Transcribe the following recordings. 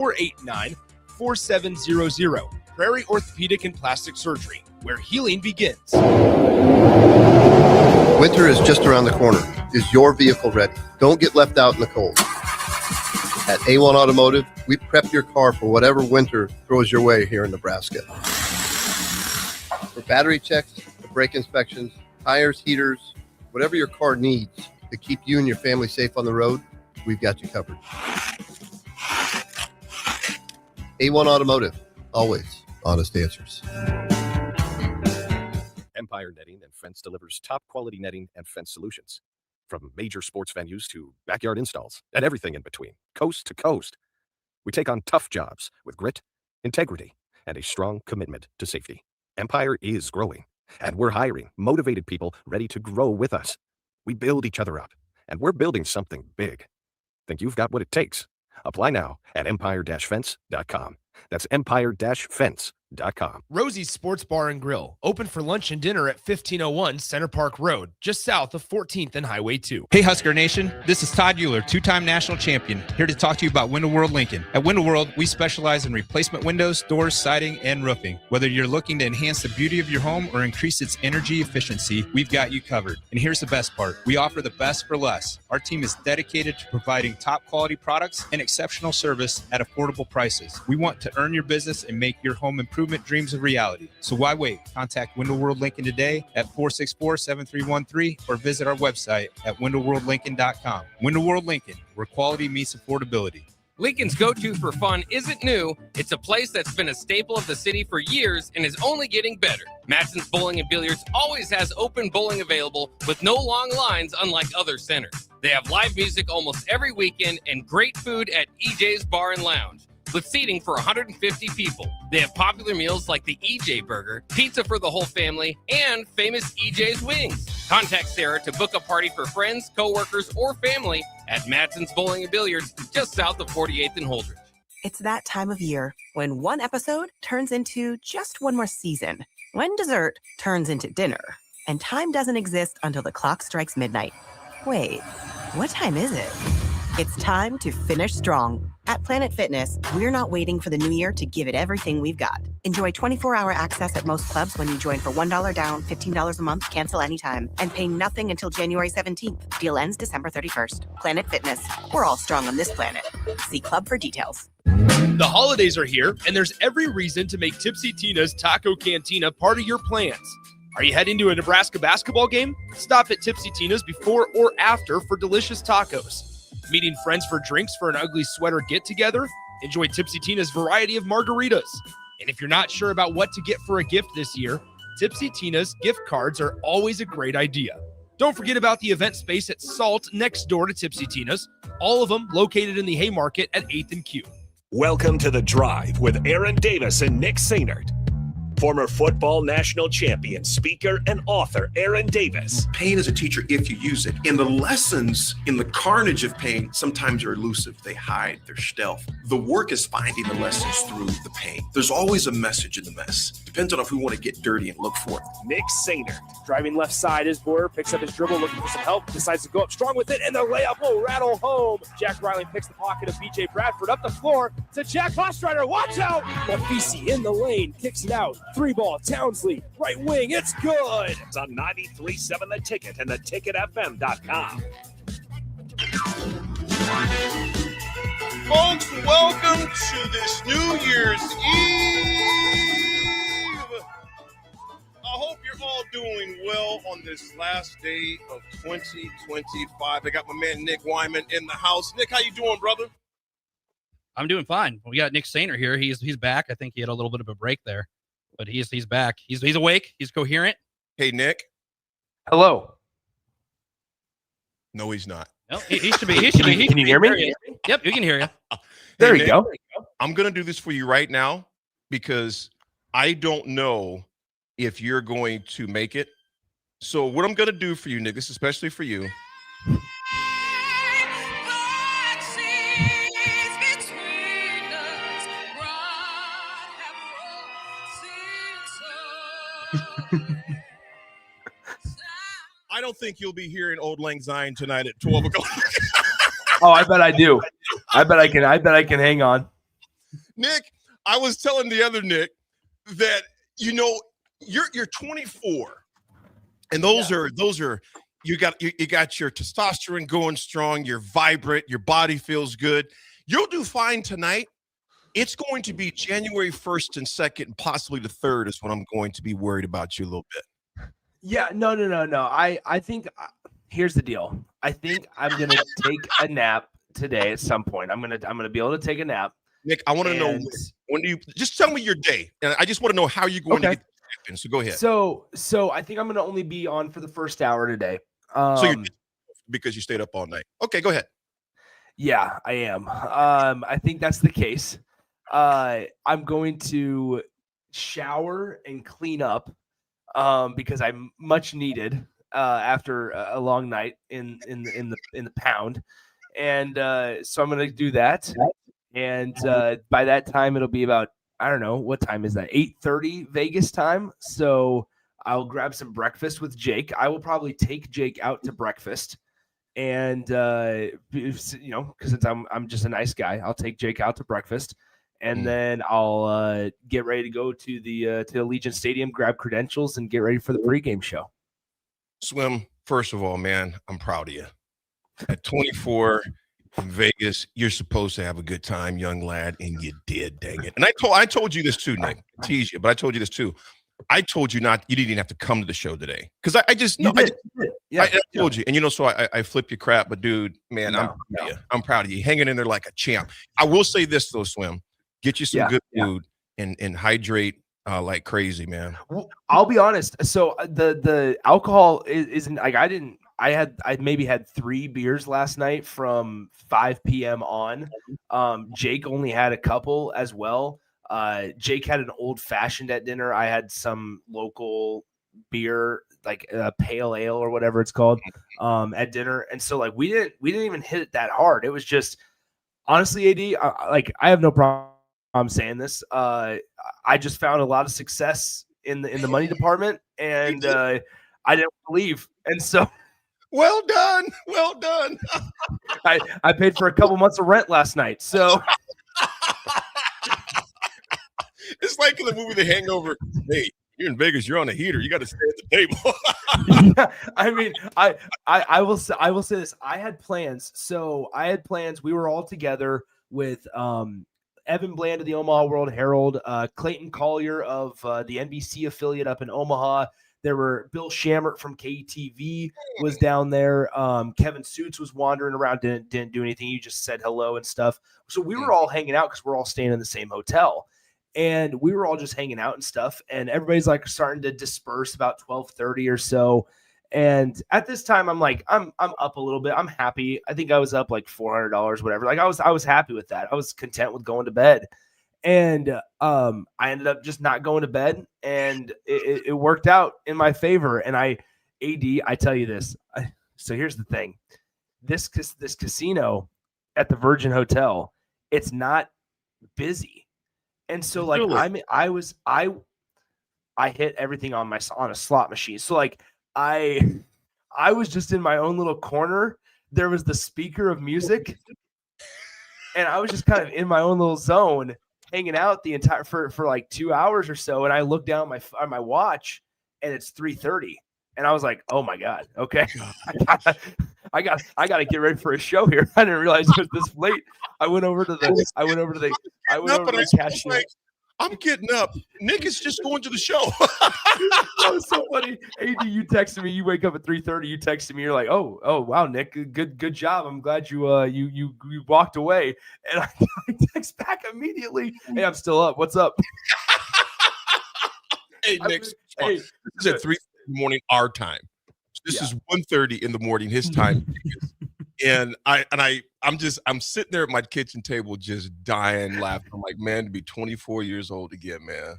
489-4700. Prairie Orthopedic and Plastic Surgery, where healing begins. Winter is just around the corner. Is your vehicle ready? Don't get left out in the cold. At A1 Automotive, we prep your car for whatever winter throws your way here in Nebraska. For battery checks, brake inspections, tires, heaters, whatever your car needs to keep you and your family safe on the road, we've got you covered. A1 Automotive, always honest answers. Empire Netting and Fence delivers top quality netting and fence solutions. From major sports venues to backyard installs and everything in between, coast to coast. We take on tough jobs with grit, integrity, and a strong commitment to safety. Empire is growing, and we're hiring motivated people ready to grow with us. We build each other up, and we're building something big. Think you've got what it takes? Apply now at empire-fence.com. That's empire-fence.com. Rosie's Sports Bar and Grill, open for lunch and dinner at 1501 Center Park Road, just south of 14th and Highway 2. Hey Husker Nation, this is Todd Euler, two-time national champion, here to talk to you about Window World Lincoln. At Window World, we specialize in replacement windows, doors, siding, and roofing. Whether you're looking to enhance the beauty of your home or increase its energy efficiency, we've got you covered. And here's the best part. We offer the best for less. Our team is dedicated to providing top quality products and exceptional service at affordable prices. We want to earn your business and make your home improvement dreams a reality. So why wait? Contact Window World Lincoln today at 464-7313 or visit our website at windowworldlincoln.com. Window World Lincoln, where quality meets affordability. Lincoln's go-to for fun isn't new. It's a place that's been a staple of the city for years and is only getting better. Matson's Bowling and Billiards always has open bowling available with no long lines, unlike other centers. They have live music almost every weekend and great food at EJ's Bar and Lounge, with seating for 150 people. They have popular meals like the EJ Burger, pizza for the whole family, and famous EJ's Wings. Contact Sarah to book a party for friends, coworkers, or family at Matson's Bowling and Billiards, just south of 48th and Holdridge. It's that time of year when one episode turns into just one more season, when dessert turns into dinner, and time doesn't exist until the clock strikes midnight. Wait, what time is it? It's time to finish strong. At Planet Fitness, we're not waiting for the new year to give it everything we've got. Enjoy 24-hour access at most clubs when you join for $1 down, $15 a month, cancel anytime, and pay nothing until January 17th. Deal ends December 31st. Planet Fitness. We're all strong on this planet. See club for details. The holidays are here, and there's every reason to make Tipsy Tina's Taco Cantina part of your plans. Are you heading to a Nebraska basketball game? Stop at Tipsy Tina's before or after for delicious tacos. Meeting friends for drinks for an ugly sweater get-together? Enjoy Tipsy Tina's variety of margaritas. And if you're not sure about what to get for a gift this year, Tipsy Tina's gift cards are always a great idea. Don't forget about the event space at Salt next door to Tipsy Tina's, all of them located in the Haymarket at 8th and Q. Welcome to The Drive with Aaron Davis and Nick Sainert. Former football national champion, speaker, and author Aaron Davis. Pain is a teacher if you use it. And the lessons in the carnage of pain sometimes are elusive. They hide, they're stealth. The work is finding the lessons through the pain. There's always a message in the mess. Depends on if we want to get dirty and look for it. Nick Sainert. Driving left side is Boyer, picks up his dribble, looking for some help, decides to go up strong with it, and the layup will rattle home. Jack Riley picks the pocket of B.J. Bradford up the floor to Jack Ostrider. Watch out! Mafisi in the lane, kicks it out. 3-ball, Townsley, right wing, it's good! It's on 93.7 The Ticket and theticketfm.com. Folks, welcome to this New Year's Eve. I hope you're all doing well on this last day of 2025. I got my man Nick Wyman in the house. Nick, how you doing, brother? I'm doing fine. We got Nick Sainert here. He's back. I think he had a little bit of a break there, but he's back. He's awake. He's coherent. Hey, Nick. Hello. No, he's not. No, he should be. Can you hear me? Yep, we can hear you. There Hey, you go. I'm going to do this for you right now because I don't know if you're going to make it. So what I'm going to do for you, Nick, this is especially for you. I don't think you'll be hearing Old Lang Syne tonight at 12 o'clock. Oh, I bet I do. I bet I can hang on. Nick, I was telling the other Nick that you're 24, and those are you got your testosterone going strong. You're vibrant. Your body feels good. You'll do fine tonight. It's going to be January 1st and 2nd, and possibly the 3rd is when I'm going to be worried about you a little bit. Yeah, no. I think here's the deal. I think I'm gonna take a nap today at some point. I'm gonna be able to take a nap. Nick, I want to know when do you just tell me your day, and I just want to know how you're going to get the champion. So go ahead. So I think I'm gonna only be on for the first hour today. So you're because you stayed up all night. Okay, go ahead. Yeah, I am. I think that's the case. I'm going to shower and clean up because I'm much needed after a long night in the pound, and so I'm going to do that. And by that time, it'll be about, I don't know, what time is that? 8:30 Vegas time. So I'll grab some breakfast with Jake. I will probably take Jake out to breakfast. And because I'm just a nice guy, I'll take Jake out to breakfast, and then I'll get ready to go to the Allegiant Stadium, grab credentials, and get ready for the pregame show. Swim, first of all, man, I'm proud of you. At 24 in Vegas, you're supposed to have a good time, young lad, and you did, dang it. And I told you this too, Nick. I tease you, but I told you this too. I told you you didn't even have to come to the show today because I told you, and so I flip your crap, but dude, man, I'm proud of you, hanging in there like a champ. I will say this though, Swim, get you some good food and hydrate like crazy, man. Well, I'll be honest. So the alcohol isn't like I maybe had 3 beers last night from 5 p.m. on. Jake only had a couple as well. Jake had an old fashioned at dinner. I had some local beer, like pale ale or whatever it's called, at dinner. And so like we didn't even hit it that hard. It was just honestly, AD, I have no problem saying this. I just found a lot of success in the money department, and I didn't leave. And so well done. I paid for a couple months of rent last night. So it's like in the movie The Hangover. Hey, you're in Vegas. You're on a heater. You got to stay at the table. Yeah, I mean, I will say this. I had plans. We were all together with Evan Bland of the Omaha World Herald, Clayton Collier of the NBC affiliate up in Omaha. There were Bill Shammert from KTV was down there. Kevin Suits was wandering around, didn't do anything. You just said hello and stuff. So we were all hanging out because we're all staying in the same hotel. And we were all just hanging out and stuff. And everybody's like starting to disperse about 12:30 or so. And at this time, I'm like, I'm up a little bit. I'm happy. I think I was up like $400, whatever. Like I was happy with that. I was content with going to bed. And I ended up just not going to bed, and it worked out in my favor. And I tell you this. So here's the thing: this casino at the Virgin Hotel, it's not busy, and so like really? I hit everything on a slot machine. So like I was just in my own little corner. There was the speaker of music, and I was just kind of in my own little zone, hanging out the entire for like 2 hours or so. And I looked down on my watch, and it's 3:30, and I was like, "Oh my god, okay, I got to get ready for a show here." I didn't realize it was this late. I went over to the cashier. Like, I'm getting up. Nick is just going to the show. That was so funny. AD, you texted me. You wake up at 3:30. You texted me. You're like, oh wow, Nick, good job. I'm glad you walked away. And I text back immediately. Hey, I'm still up. What's up? Hey, Nick. This is at 3:30 in the morning our time. This is 1:30 in the morning his time. And I'm sitting there at my kitchen table just dying laughing. I'm like, man, to be 24 years old again, man.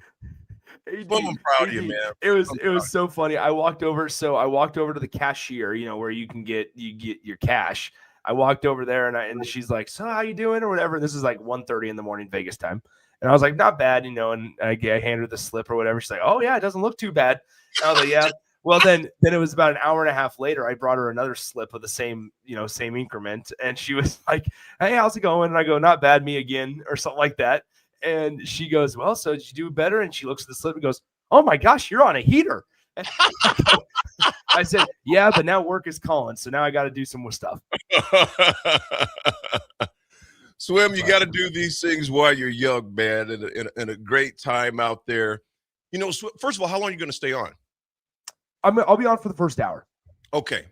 I'm proud of you, man. It was so funny. I walked over to the cashier, where you get your cash. I walked over there and she's like, "So how you doing?" or whatever. This is like 1:30 in the morning Vegas time. And I was like, "Not bad," and I handed her the slip or whatever. She's like, "Oh yeah, it doesn't look too bad." And I was like, "Yeah." Well, then it was about an hour and a half later. I brought her another slip of the same increment, and she was like, "Hey, how's it going?" And I go, "Not bad, me again," or something like that. And she goes, well, so did you do better? And she looks at the slip and goes, oh my gosh, you're on a heater. I said, yeah, but now work is calling. So now I got to do some more stuff. Swim, you got to do these things while you're young, man, and a great time out there. You know, first of all, how long are you going to stay on? I'll be on for the first hour. Okay.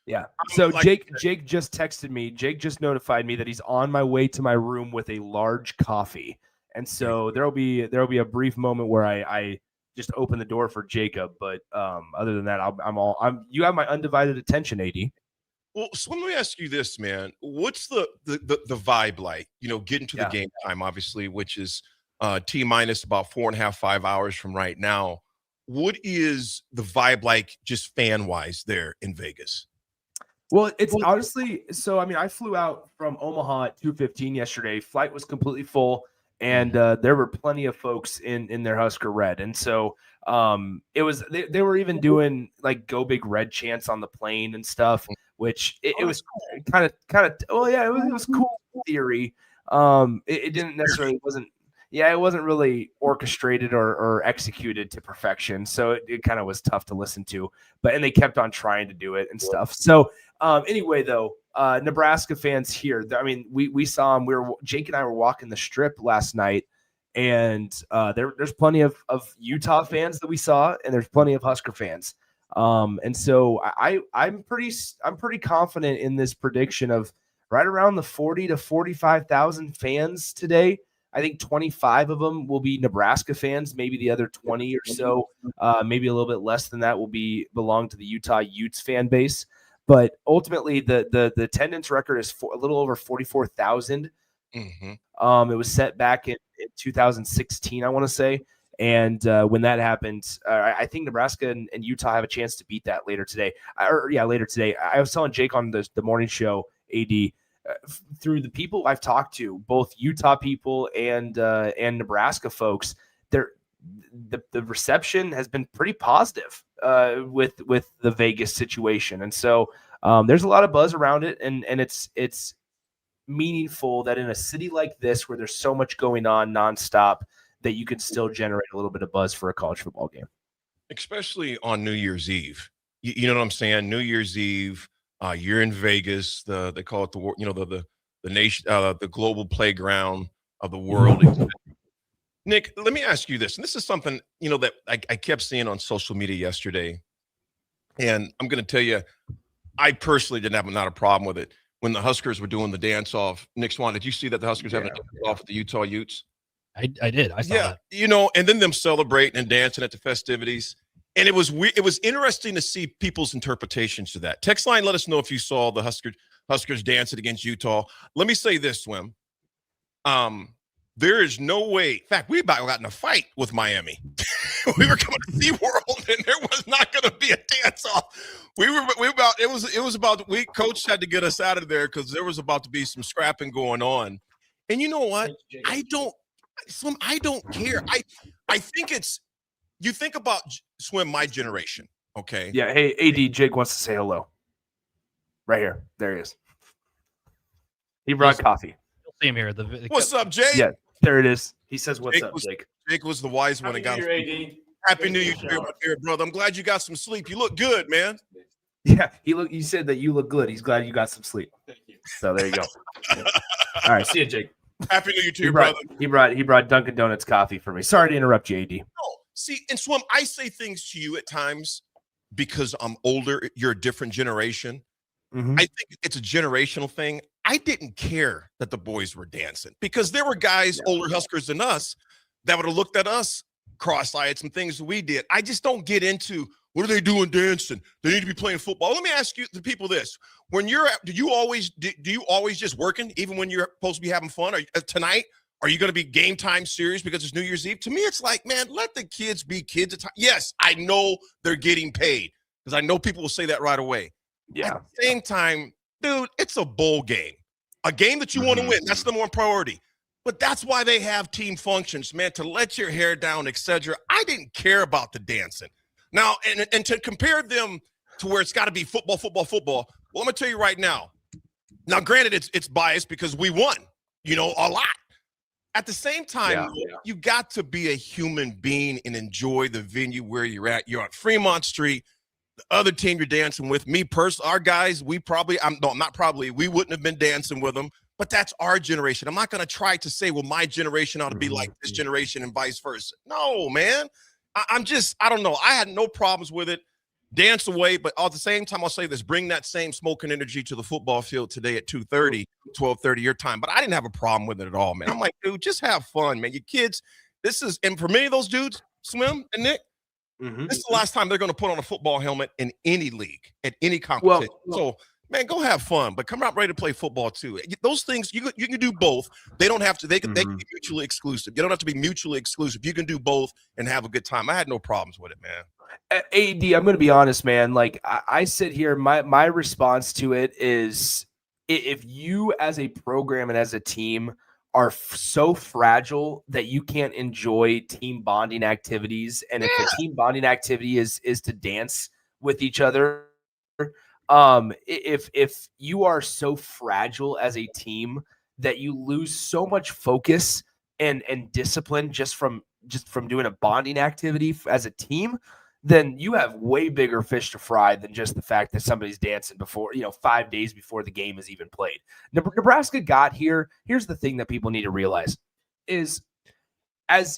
Yeah. So Jake just texted me. Jake just notified me that he's on my way to my room with a large coffee. And so there'll be a brief moment where I just open the door for Jacob. But other than that, you have my undivided attention, AD. Well, so let me ask you this, man. What's the vibe like? You know, getting to the game time, obviously, which is T-minus about 4.5, 5 hours from right now. What is the vibe like just fan-wise there in Vegas? Well, it's honestly, so I mean, I flew out from Omaha at 2:15 yesterday. Flight was completely full, and there were plenty of folks in their Husker red. And so it was they were even doing like Go Big Red chants on the plane and stuff, which it was kind of well, yeah, it was cool theory. It didn't necessarily it wasn't really orchestrated or executed to perfection. So it kind of was tough to listen to, and they kept on trying to do it and stuff. So anyway, though, Nebraska fans here, I mean, we saw them. Jake and I were walking the strip last night, and there's plenty of Utah fans that we saw, and there's plenty of Husker fans. And so I'm pretty confident in this prediction of right around the 40 to 45,000 fans today. I think 25 of them will be Nebraska fans. Maybe the other 20 or so, maybe a little bit less than that, will belong to the Utah Utes fan base. But ultimately, the attendance record is a little over 44,000. Mm-hmm. It was set back in 2016, I want to say. And when that happened, I think Nebraska and Utah have a chance to beat that later today. Later today. I was telling Jake on the morning show, AD, through the people I've talked to, both Utah people and Nebraska folks, the reception has been pretty positive with the Vegas situation. And so there's a lot of buzz around it, and it's meaningful that in a city like this where there's so much going on nonstop, that you can still generate a little bit of buzz for a college football game. Especially on New Year's Eve. You know what I'm saying? New Year's Eve, you're in Vegas. They call it the nation, the global playground of the world. Nick, let me ask you this, and this is something that I kept seeing on social media yesterday, and I'm going to tell you, I personally didn't have not a problem with it when the Huskers were doing the dance off. Nick Swan, did you see that the Huskers having a dance off with the Utah Utes? I did. I saw that. And then them celebrating and dancing at the festivities. And it was interesting to see people's interpretations to that. Text line, let us know if you saw the Huskers dancing against Utah. Let me say this, Swim. There is no way. In fact, we about got in a fight with Miami. We were coming to SeaWorld, and there was not going to be a dance-off. Coach had to get us out of there because there was about to be some scrapping going on. And you know what? I don't care. I think it's – you think about Swim, my generation, okay? Yeah, hey, AD, Jake wants to say hello. Right here. There he is. He brought coffee. You'll see him here. What's up, Jake? Yeah, there it is. He says, what's up, Jake? Jake was the wise one. Happy New Year, AD. Happy New Year, brother. I'm glad you got some sleep. You look good, man. Yeah, he said that you look good. He's glad you got some sleep. Thank you. So there you go. All right, see you, Jake. Happy New Year to you, brother. He brought Dunkin' Donuts coffee for me. Sorry to interrupt you, AD. No, see, and Swim, I say things to you at times because I'm older. You're a different generation. Mm-hmm. I think it's a generational thing. I didn't care that the boys were dancing because there were guys, older Huskers than us, that would have looked at us cross-eyed, some things that we did. I just don't get into what are they doing dancing? They need to be playing football. Let me ask you, the people, this: when you're, do you always just working, even when you're supposed to be having fun? Tonight, are you going to be game time serious because it's New Year's Eve? To me, it's like, man, let the kids be kids at time. Yes, I know they're getting paid because I know people will say that right away. Yeah. At the same time, dude, it's a bowl game, a game that you want to win. That's the more priority. But that's why they have team functions, man, to let your hair down, etc. I didn't care about the dancing. Now, and to compare them to where it's got to be football. Well, I'm going to tell you right now. Now, granted, it's biased because we won, a lot. at the same time, you got to be a human being and enjoy the venue where you're at. You're on Fremont Street. The other team you're dancing with, me personally, our guys, we wouldn't have been dancing with them, but that's our generation. I'm not going to try to say, well, my generation ought to be like this generation and vice versa. No, man. I don't know. I had no problems with it. Dance away, but at the same time, I'll say this: bring that same smoking energy to the football field today at 2:30, 12:30 your time. But I didn't have a problem with it at all, man. I'm like, dude, just have fun, man. Your kids, and for many of those dudes, Slim and Nick, this is the last time they're going to put on a football helmet in any league, at any competition. So, man, go have fun, but come out ready to play football too. Those things, you can do both. They don't have to, they can be mutually exclusive. You don't have to be mutually exclusive. You can do both and have a good time. I had no problems with it, man. AD, I'm going to be honest, man. Like I sit here, my response to it is, if you as a program and as a team are so fragile that you can't enjoy team bonding activities, and if the team bonding activity is to dance with each other, if you are so fragile as a team that you lose so much focus and discipline just from doing a bonding activity as a team, then you have way bigger fish to fry than just the fact that somebody's dancing before, 5 days before the game is even played. Nebraska got here. Here's the thing that people need to realize is,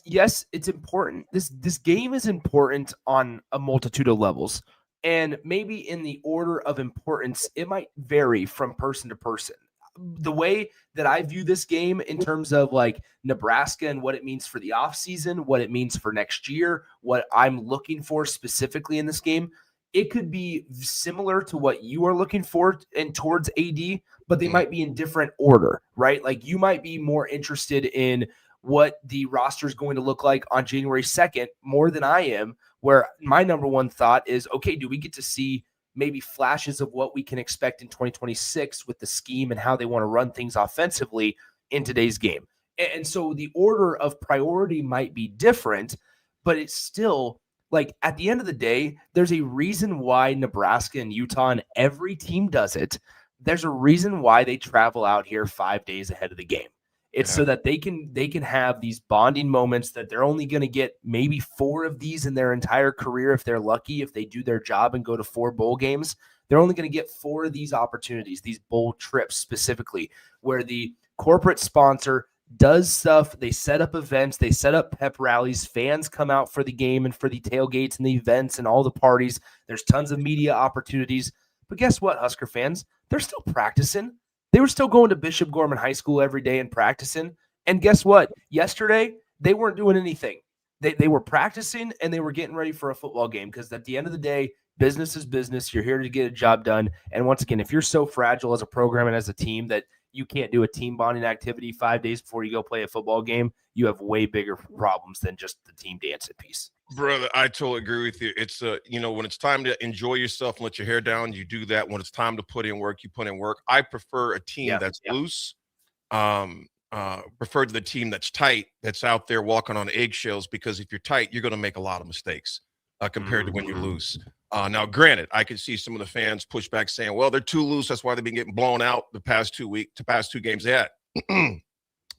yes, it's important. This game is important on a multitude of levels. And maybe in the order of importance, it might vary from person to person. The way that I view this game in terms of like Nebraska and what it means for the offseason, what it means for next year, what I'm looking for specifically in this game, it could be similar to what you are looking for and towards AD, but they might be in different order, right? Like you might be more interested in what the roster is going to look like on January 2nd more than I am, where my number one thought is, okay, do we get to see maybe flashes of what we can expect in 2026 with the scheme and how they want to run things offensively in today's game? And so the order of priority might be different, but it's still like at the end of the day, there's a reason why Nebraska and Utah and every team does it. There's a reason why they travel out here 5 days ahead of the game. It's so that they can have these bonding moments that they're only going to get maybe 4 of these in their entire career if they're lucky. If they do their job and go to 4 bowl games, they're only going to get 4 of these opportunities, these bowl trips specifically, where the corporate sponsor does stuff. They set up events, they set up pep rallies, fans come out for the game and for the tailgates and the events and all the parties. There's tons of media opportunities. But guess what, Husker fans? They're still practicing. They were still going to Bishop Gorman High School every day and practicing. And guess what? Yesterday, they weren't doing anything. They were practicing and they were getting ready for a football game, because at the end of the day, business is business. You're here to get a job done. And once again, if you're so fragile as a program and as a team that you can't do a team bonding activity 5 days before you go play a football game, you have way bigger problems than just the team dancing piece. Brother, I totally agree with you. It's when it's time to enjoy yourself and let your hair down, you do that. When it's time to put in work, you put in work. I prefer a team that's loose. Prefer to the team that's tight, that's out there walking on eggshells, because if you're tight, you're going to make a lot of mistakes compared to when you're loose. Now, granted, I could see some of the fans push back saying, well, they're too loose. That's why they've been getting blown out the past 2 games they had.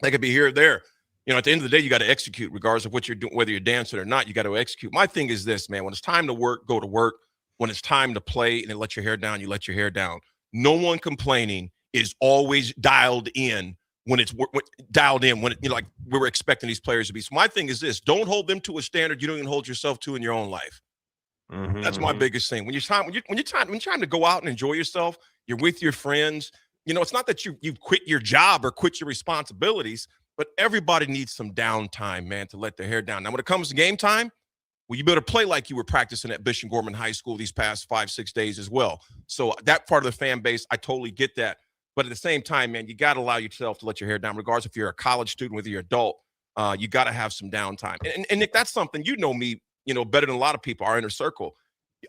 They could be here or there. At the end of the day, you got to execute regardless of what you're doing, whether you're dancing or not. You got to execute. My thing is this, man. When it's time to work, go to work. When it's time to play and then let your hair down, you let your hair down. No one complaining is always dialed in when it's dialed in when like we were expecting these players to be. So my thing is this: don't hold them to a standard you don't even hold yourself to in your own life. That's my biggest thing. When you're trying to go out and enjoy yourself, you're with your friends. It's not that you quit your job or quit your responsibilities, but everybody needs some downtime, man, to let their hair down. Now, when it comes to game time, well, you better play like you were practicing at Bishop Gorman High School these past 5-6 days as well. So that part of the fan base, I totally get that. But at the same time, man, you got to allow yourself to let your hair down, regardless if you're a college student, whether you're an adult. You got to have some downtime. And Nick, that's something me, better than a lot of people, our inner circle.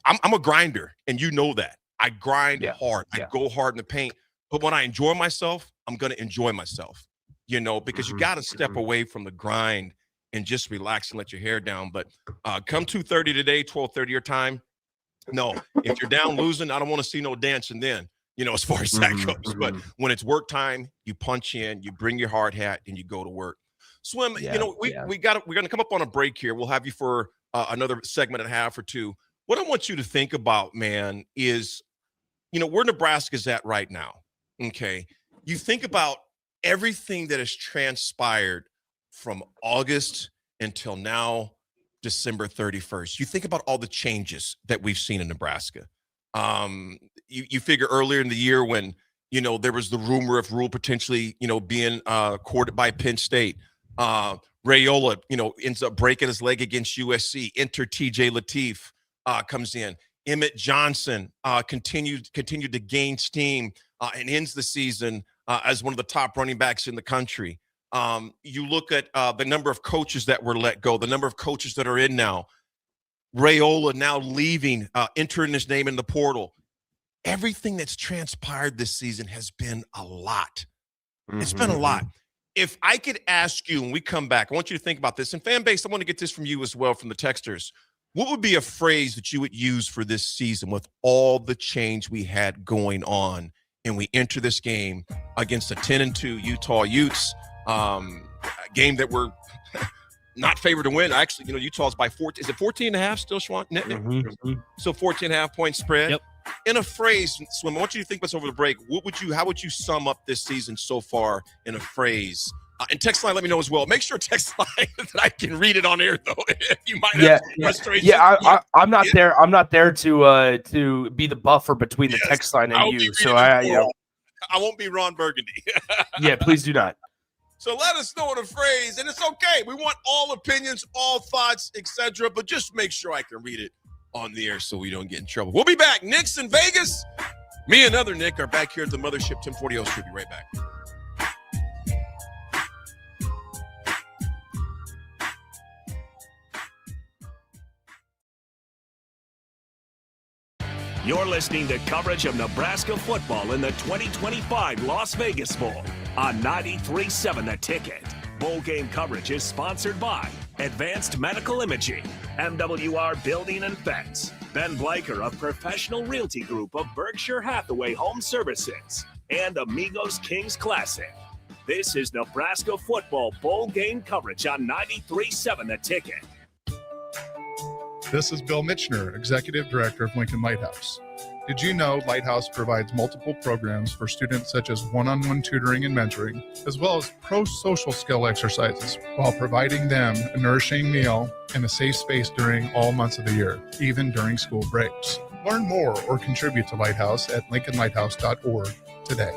I'm a grinder, and you know that. I grind hard. I go hard in the paint. But when I enjoy myself, I'm going to enjoy myself. Because you got to step away from the grind and just relax and let your hair down. But come 2:30 today, 12:30 your time. No, if you're down losing, I don't want to see no dancing then, as far as that goes. But when it's work time, you punch in, you bring your hard hat, and you go to work. Swim, Yeah, you know, we're going to come up on a break here. We'll have you for another segment and a half or two. What I want you to think about, man, is, you know, where Nebraska's at right now. Okay. You think about everything that has transpired from August until now, December 31st. You think about all the changes that we've seen in Nebraska. You figure earlier in the year when, you know, there was the rumor of Rule potentially, you know, being courted by Penn State. Raiola, you know, ends up breaking his leg against USC. Enter TJ Lateef comes in. Emmett Johnson continued to gain steam and ends the season as one of the top running backs in the country. You look at the number of coaches that were let go, the number of coaches that are in now. Raiola now leaving, entering his name in the portal. Everything that's transpired this season has been a lot. It's been a lot. If I could ask you, when we come back, I want you to think about this. And fan base, I want to get this from you as well, from the texters. What would be a phrase that you would use for this season with all the change we had going on, and we enter this game against a 10-2 Utah Utes, a game that we're not favored to win? Actually, you know, Utah's by 14. Is it 14.5 still, Schwan? So 14.5 point spread. Yep. In a phrase, Swim, I want you to think about this over the break. How would you sum up this season so far in a phrase? And text line, let me know as well. Make sure text line that I can read it on air, though. You might have frustration. Yeah, I'm not there. I'm not there to be the buffer between the text line and you. So I won't be Ron Burgundy. Yeah, please do not. So let us know in a phrase, and it's okay. We want all opinions, all thoughts, etc. But just make sure I can read it on the air so we don't get in trouble. We'll be back. Nick's in Vegas. Me and other Nick are back here at the mothership. Tim Fortios will be right back. You're listening to coverage of Nebraska football in the 2025 Las Vegas Bowl on 93.7 The Ticket. Bowl game coverage is sponsored by Advanced Medical Imaging, MWR Building and Fence, Ben Bleicher of Professional Realty Group of Berkshire Hathaway Home Services, and Amigos Kings Classic. This is Nebraska football bowl game coverage on 93.7 The Ticket. This is Bill Mitchner, Executive Director of Lincoln Lighthouse. Did you know Lighthouse provides multiple programs for students such as one-on-one tutoring and mentoring, as well as pro-social skill exercises, while providing them a nourishing meal and a safe space during all months of the year, even during school breaks? Learn more or contribute to Lighthouse at lincolnlighthouse.org today.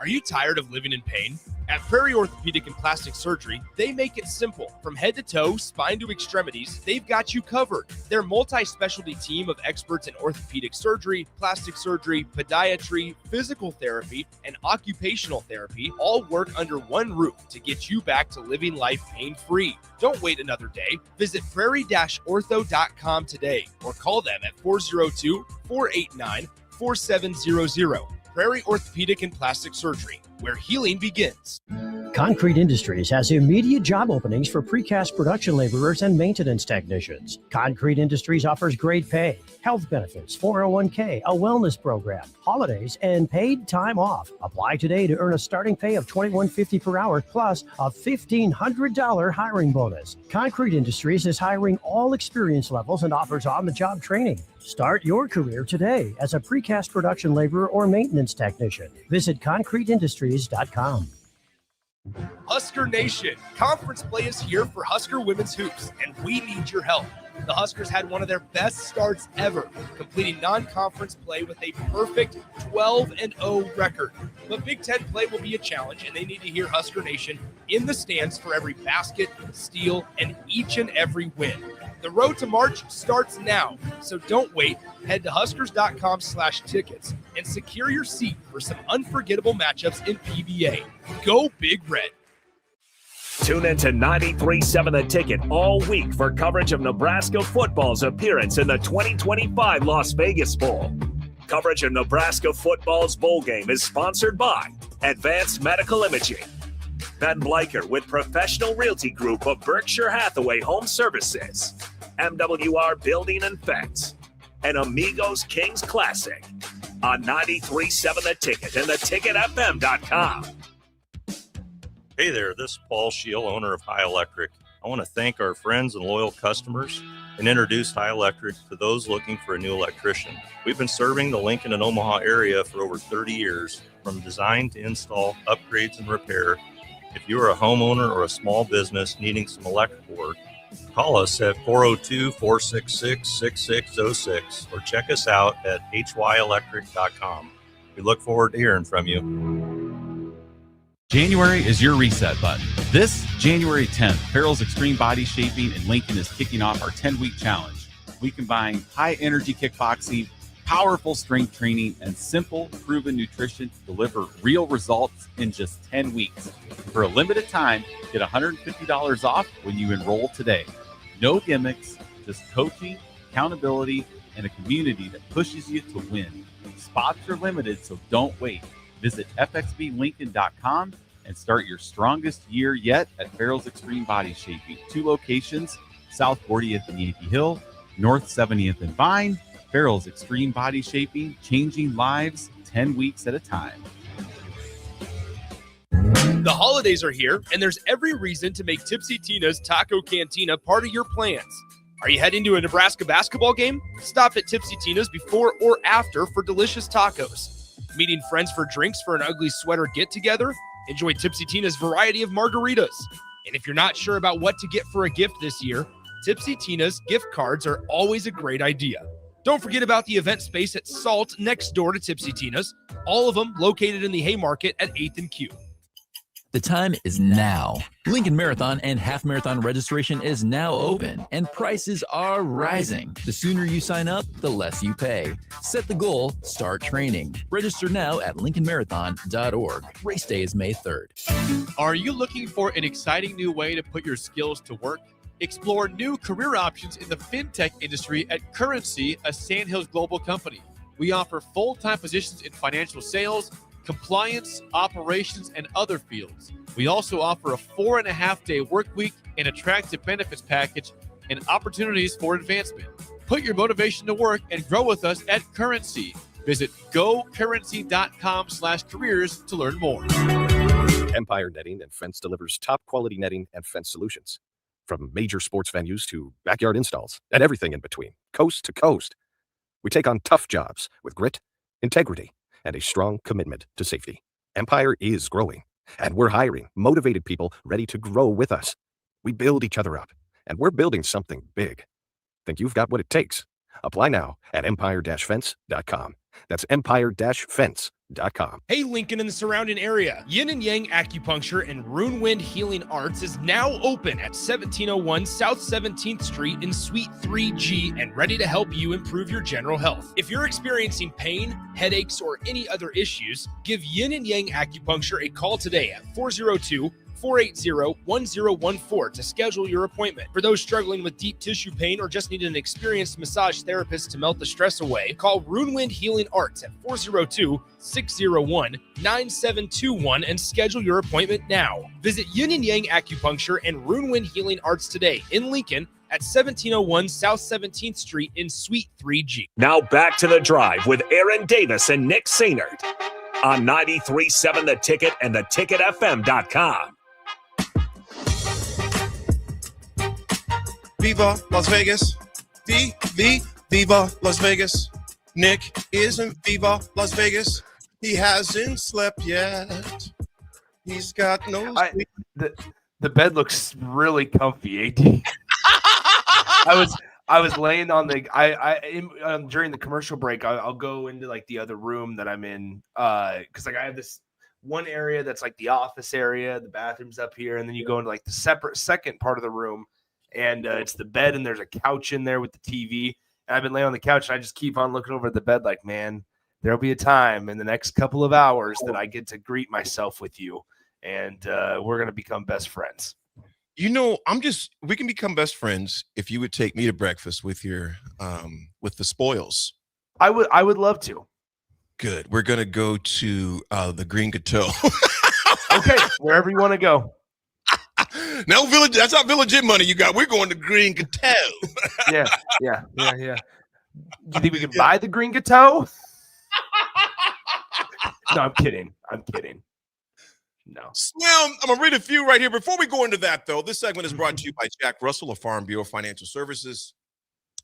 Are you tired of living in pain? At Prairie Orthopedic and Plastic Surgery, they make it simple. From head to toe, spine to extremities, they've got you covered. Their multi-specialty team of experts in orthopedic surgery, plastic surgery, podiatry, physical therapy, and occupational therapy all work under one roof to get you back to living life pain-free. Don't wait another day. Visit prairie-ortho.com today or call them at 402-489-4700. Prairie Orthopedic and Plastic Surgery, where healing begins. Concrete Industries has immediate job openings for precast production laborers and maintenance technicians. Concrete Industries offers great pay, health benefits, 401k, a wellness program, holidays, and paid time off. Apply today to earn a starting pay of $21.50 per hour plus a $1,500 hiring bonus. Concrete Industries is hiring all experience levels and offers on-the-job training. Start your career today as a precast production laborer or maintenance technician. Visit concreteindustries.com. Husker Nation, conference play is here for Husker women's hoops, and we need your help. The Huskers had one of their best starts ever, completing non-conference play with a perfect 12-0 record. But Big Ten play will be a challenge, and they need to hear Husker Nation in the stands for every basket, steal, and each and every win. The road to March starts now, so don't wait. Head to huskers.com/tickets and secure your seat for some unforgettable matchups in PBA. Go Big Red. Tune in to 93.7 The Ticket all week for coverage of Nebraska football's appearance in the 2025 Las Vegas Bowl. Coverage of Nebraska football's bowl game is sponsored by Advanced Medical Imaging, Ben Bleicher with Professional Realty Group of Berkshire Hathaway Home Services, MWR Building and Fence, and Amigos Kings Classic. on 93.7 The Ticket and theticketfm.com. Hey there, this is Paul Scheel, owner of High Electric. I want to thank our friends and loyal customers and introduce High Electric to those looking for a new electrician. We've been serving the Lincoln and Omaha area for over 30 years, from design to install, upgrades, and repair. If you are a homeowner or a small business needing some electrical work, call us at 402-466-6606 or check us out at hyelectric.com. We look forward to hearing from you. January is your reset button. This January 10th, Farrell's Extreme Body Shaping in Lincoln is kicking off our 10-week challenge. We combine high-energy kickboxing, powerful strength training, and simple, proven nutrition to deliver real results in just 10 weeks. For a limited time, get $150 off when you enroll today. No gimmicks, just coaching, accountability, and a community that pushes you to win. Spots are limited, so don't wait. Visit fxblincoln.com and start your strongest year yet at Farrell's Extreme Body Shaping. 2 locations, South 40th and Yankee Hill, North 70th and Vine. Farrell's Extreme Body Shaping, changing lives 10 weeks at a time. The holidays are here, and there's every reason to make Tipsy Tina's Taco Cantina part of your plans. Are you heading to a Nebraska basketball game? Stop at Tipsy Tina's before or after for delicious tacos. Meeting friends for drinks for an ugly sweater get-together? Enjoy Tipsy Tina's variety of margaritas. And if you're not sure about what to get for a gift this year, Tipsy Tina's gift cards are always a great idea. Don't forget about the event space at Salt next door to Tipsy Tina's, all of them located in the Haymarket at 8th and Q. The time is now. Lincoln Marathon and Half Marathon registration is now open, and prices are rising. The sooner you sign up, the less you pay. Set the goal, start training. Register now at lincolnmarathon.org. Race day is May 3rd. Are you looking for an exciting new way to put your skills to work? Explore new career options in the fintech industry at Currency, a Sandhills Global company. We offer full-time positions in financial sales, compliance, operations, and other fields. We also offer a 4.5-day work week, an attractive benefits package, and opportunities for advancement. Put your motivation to work and grow with us at Currency. Visit gocurrency.com/careers to learn more. Empire Netting and Fence delivers top quality netting and fence solutions. From major sports venues to backyard installs and everything in between, coast to coast. We take on tough jobs with grit, integrity, and a strong commitment to safety. Empire is growing, and we're hiring motivated people ready to grow with us. We build each other up, and we're building something big. Think you've got what it takes? Apply now at empire-fence.com. That's empire-fence.com. Hey, Lincoln and the surrounding area. Yin and Yang Acupuncture and Rune Wind Healing Arts is now open at 1701 South 17th Street in Suite 3G and ready to help you improve your general health. If you're experiencing pain, headaches, or any other issues, give Yin and Yang Acupuncture a call today at 402-480-1014 to schedule your appointment. For those struggling with deep tissue pain or just need an experienced massage therapist to melt the stress away, call Rune Wind Healing Arts at 402-601-9721 and schedule your appointment now. Visit Yin and Yang Acupuncture and Rune Wind Healing Arts today in Lincoln at 1701 South 17th Street in Suite 3G. Now back to The Drive with Aaron Davis and Nick Sainert on 93.7 The Ticket and theticketfm.com. Viva Las Vegas. Viva Las Vegas. Nick is in Viva Las Vegas. He hasn't slept yet. He's got no sleep. The bed looks really comfy, AD. I was laying on the during the commercial break. I'll go into like the other room that I'm in because like I have this one area that's like the office area, the bathroom's up here, and then you go into like the separate second part of the room, and it's the bed, and there's a couch in there with the TV. And I've been laying on the couch, and I just keep on looking over at the bed, like, man, there'll be a time in the next couple of hours that I get to greet myself with you, and we're gonna become best friends. You know, we can become best friends if you would take me to breakfast with your with the spoils. I would love to. Good. We're gonna go to the Green Coteau. Okay, wherever you want to go. No, Village. That's not Village Inn money you got. We're going to Green Coteau. Yeah. You think we can buy the Green Coteau? No, I'm kidding. No. Slim, I'm going to read a few right here. Before we go into that, though, this segment is brought to you by Jack Russell of Farm Bureau Financial Services.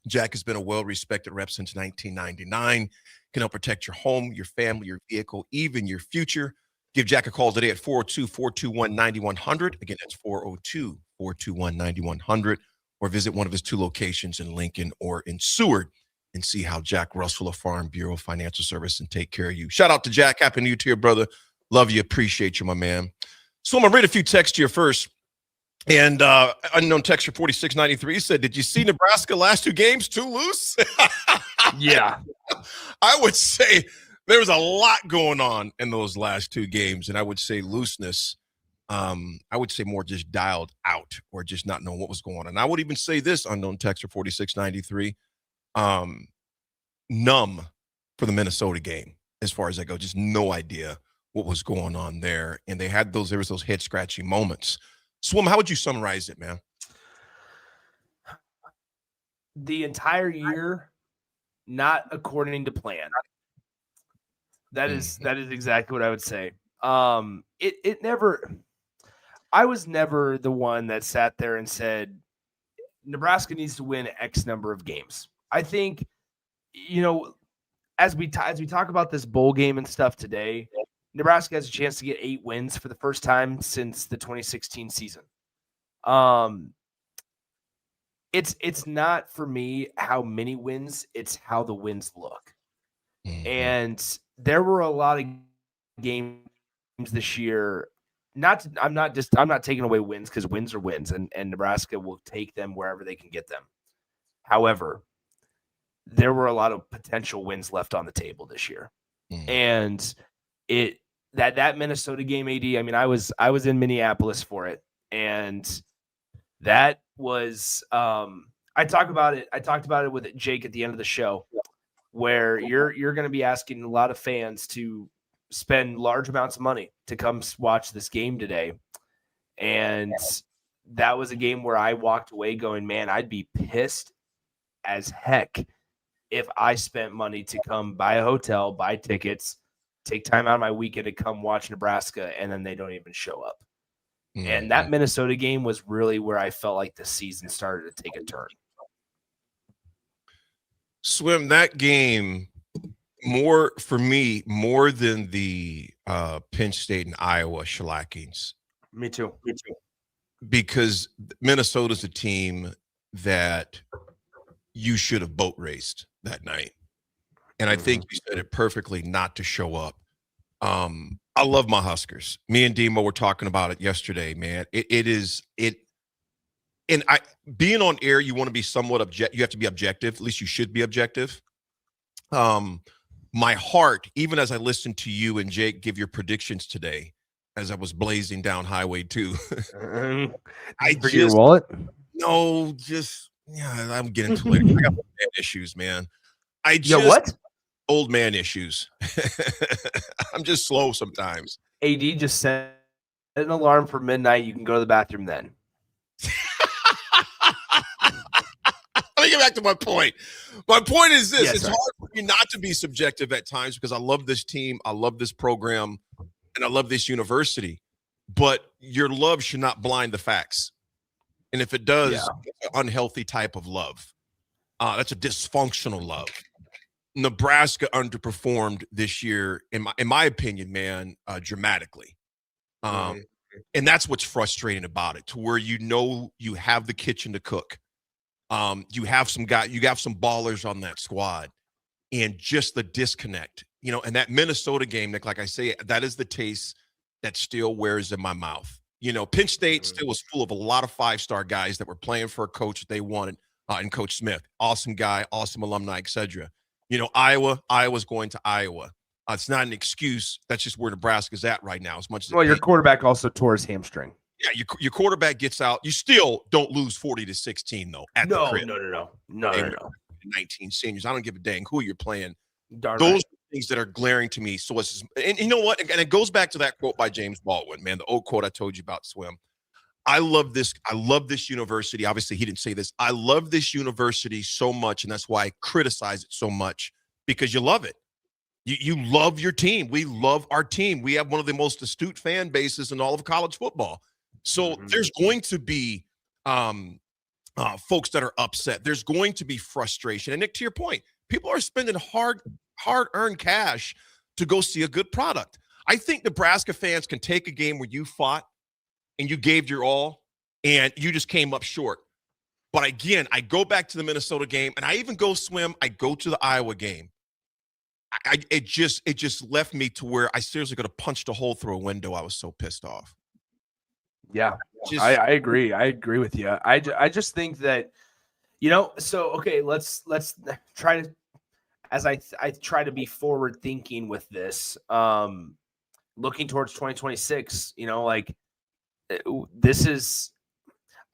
Jack has been a well-respected rep since 1999. Can help protect your home, your family, your vehicle, even your future. Give Jack a call today at 402-421-9100. Again, that's 402-421-9100. Or visit one of his 2 locations in Lincoln or in Seward and see how Jack Russell of Farm Bureau Financial Service and take care of you. Shout out to Jack. Happy New Year to your brother. Love you. Appreciate you, my man. So I'm going to read a few texts here first. And unknown texter 4693 said, did you see Nebraska last 2 games too loose? Yeah. I would say there was a lot going on in those last 2 games. And I would say looseness, I would say more just dialed out or just not knowing what was going on. And I would even say this, unknown texter 4693, numb for the Minnesota game as far as I go. Just no idea what was going on there. And there was those head scratching moments. Swim, how would you summarize it, man? The entire year, not according to plan. That is exactly what I would say. It never. I was never the one that sat there and said Nebraska needs to win X number of games. I think, as we talk about this bowl game and stuff today, Nebraska has a chance to get 8 wins for the first time since the 2016 season. It's not for me how many wins, it's how the wins look. And there were a lot of games this year. I'm not taking away wins because wins are wins, and Nebraska will take them wherever they can get them. However, there were a lot of potential wins left on the table this year. And that Minnesota game, AD, I mean, I was in Minneapolis for it, and that was I talked about it with Jake at the end of the show, where you're going to be asking a lot of fans to spend large amounts of money to come watch this game today. And that was a game where I walked away going, man, I'd be pissed as heck if I spent money to come buy a hotel, buy tickets, take time out of my weekend to come watch Nebraska, and then they don't even show up. And that Minnesota game was really where I felt like the season started to take a turn. Swim, that game, more than the Penn State and Iowa shellackings. Me too. Because Minnesota's a team that you should have boat raced that night. And I think you said it perfectly not to show up. I love my Huskers. Me and Demo were talking about it yesterday, man. Being on air, you want to be somewhat you have to be objective. At least you should be objective. My heart, even as I listened to you and Jake give your predictions today, as I was blazing down Highway 2. Your wallet? No, I'm getting to it later. I got old man issues, man. What? Old man issues. I'm just slow sometimes. AD just set an alarm for midnight. You can go to the bathroom then. Let me get back to my point. My point is this. Yes, it's hard for me not to be subjective at times because I love this team. I love this program. And I love this university. But your love should not blind the facts. And if it does, it's an unhealthy type of love. That's a dysfunctional love. Nebraska underperformed this year, in my opinion, man, dramatically. And that's what's frustrating about it, to where you have the kitchen to cook. You have some ballers on that squad, and just the disconnect, and that Minnesota game, Nick, like I say, that is the taste that still wears in my mouth. Penn State still was full of a lot of 5-star guys that were playing for a coach that they wanted, and Coach Smith, awesome guy, awesome alumni, etc. Iowa's going to Iowa. It's not an excuse. That's just where Nebraska's at right now. As much as your quarterback also tore his hamstring. Yeah, your quarterback gets out. You still don't lose 40-16 though. No. 19 seniors. I don't give a dang who you're playing. Darn Those right. are things that are glaring to me. So and you know what? And it goes back to that quote by James Baldwin, man. The old quote I told you about, Swim. I love this university. Obviously, he didn't say this. I love this university so much, and that's why I criticize it so much, because you love it. You love your team. We love our team. We have one of the most astute fan bases in all of college football. So there's going to be folks that are upset. There's going to be frustration. And Nick, to your point, people are spending hard-earned cash to go see a good product. I think Nebraska fans can take a game where you fought and you gave your all and you just came up short. But again, I go back to the Minnesota game, and I even go swim. I go to the Iowa game. It just left me to where I seriously could have punched a hole through a window. I was so pissed off. Yeah, I agree. I agree with you. I just think that, so, okay, let's try to, as I try to be forward thinking with this, looking towards 2026, this is,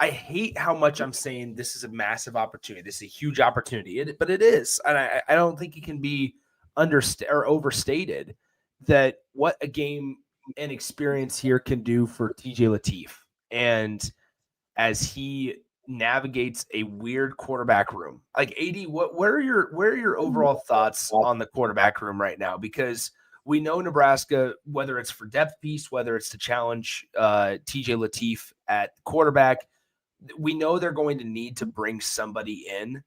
I hate how much I'm saying this is a massive opportunity. This is a huge opportunity, but it is. And I don't think it can be overstated that what a game and experience here can do for TJ Lateef. And as he navigates a weird quarterback room, like AD, what are your overall thoughts on the quarterback room right now? Because we know Nebraska, whether it's for depth piece, whether it's to challenge TJ Lateef at quarterback, we know they're going to need to bring somebody in.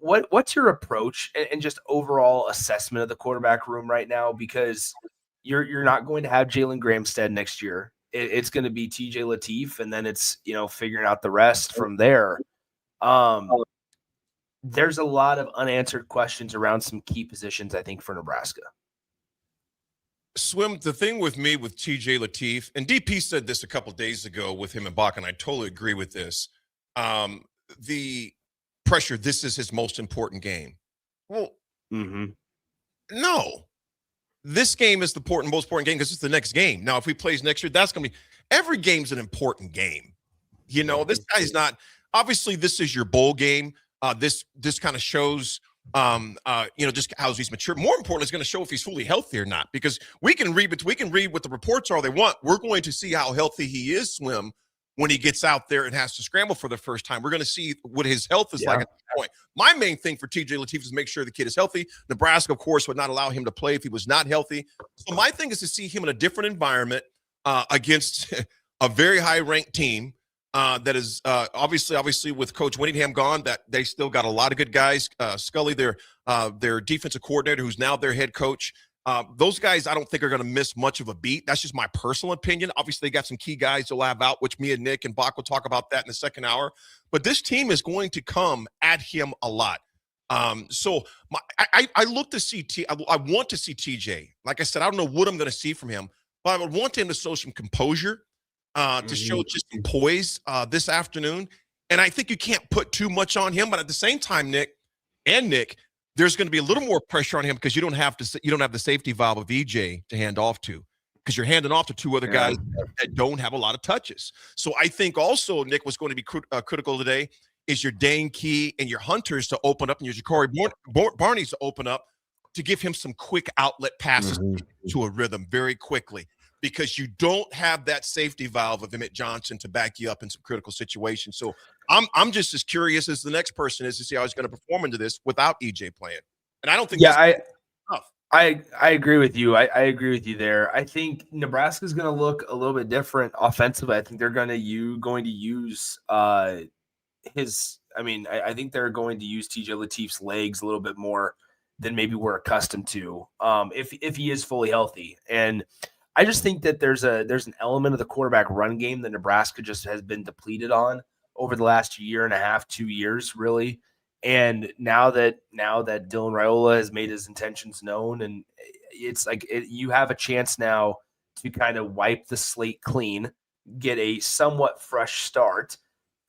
What's your approach and just overall assessment of the quarterback room right now? Because you're not going to have Jalen Gramstead next year. It's going to be TJ Lateef, and then it's figuring out the rest from there. There's a lot of unanswered questions around some key positions, I think, for Nebraska. Swim, the thing with me with TJ Lateef, and DP said this a couple of days ago with him and Bach, and I totally agree with this. The pressure, this is his most important game. Well, no. This game is the most important game because it's the next game. Now, if he plays next year, that's going to be – every game's an important game. This guy's not – obviously, this is your bowl game. This kind of shows – just how he's mature. More importantly, it's going to show if he's fully healthy or not, because we can read what the reports are they want. We're going to see how healthy he is, Swim, when he gets out there and has to scramble for the first time. We're going to see what his health is like at that point. My main thing for TJ Lateef is make sure the kid is healthy. Nebraska, of course, would not allow him to play if he was not healthy. So my thing is to see him in a different environment against a very high-ranked team. That is obviously with Coach Whittingham gone, that they still got a lot of good guys. Scully, their defensive coordinator, who's now their head coach. Those guys, I don't think are going to miss much of a beat. That's just my personal opinion. Obviously, they got some key guys they'll have out, which me and Nick and Bach will talk about that in the second hour. But this team is going to come at him a lot. So I look to see I want to see TJ. Like I said, I don't know what I'm going to see from him, but I would want him to show some composure. To show just some poise this afternoon. And I think you can't put too much on him, but at the same time, Nick, there's going to be a little more pressure on him because you don't have the safety valve of EJ to hand off to, because you're handing off to two other guys that don't have a lot of touches. So I think also, Nick, what's going to be critical today is your Dane Key and your Hunters to open up, and your Ja'Cory Barneys to open up to give him some quick outlet passes to a rhythm very quickly. Because you don't have that safety valve of Emmett Johnson to back you up in some critical situations. So I'm just as curious as the next person is to see how he's going to perform into this without EJ playing. And I don't think I agree with you. I agree with you there. I think Nebraska's going to look a little bit different offensively. I think they're going to use I think they're going to use TJ Lateef's legs a little bit more than maybe we're accustomed to if he is fully healthy. And I just think that there's an element of the quarterback run game that Nebraska just has been depleted on over the last year and a half, 2 years, really. And now that Dylan Raiola has made his intentions known, and it's like you have a chance now to kind of wipe the slate clean, get a somewhat fresh start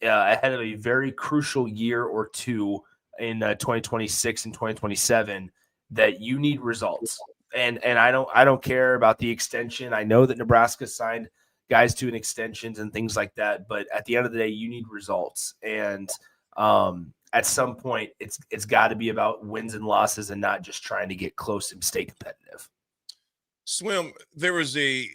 ahead of a very crucial year or two in 2026 and 2027 that you need results. And I don't care about the extension. I know that Nebraska signed guys to an extensions and things like that, but at the end of the day, you need results. And at some point, it's got to be about wins and losses and not just trying to get close and stay competitive. Swim, there was a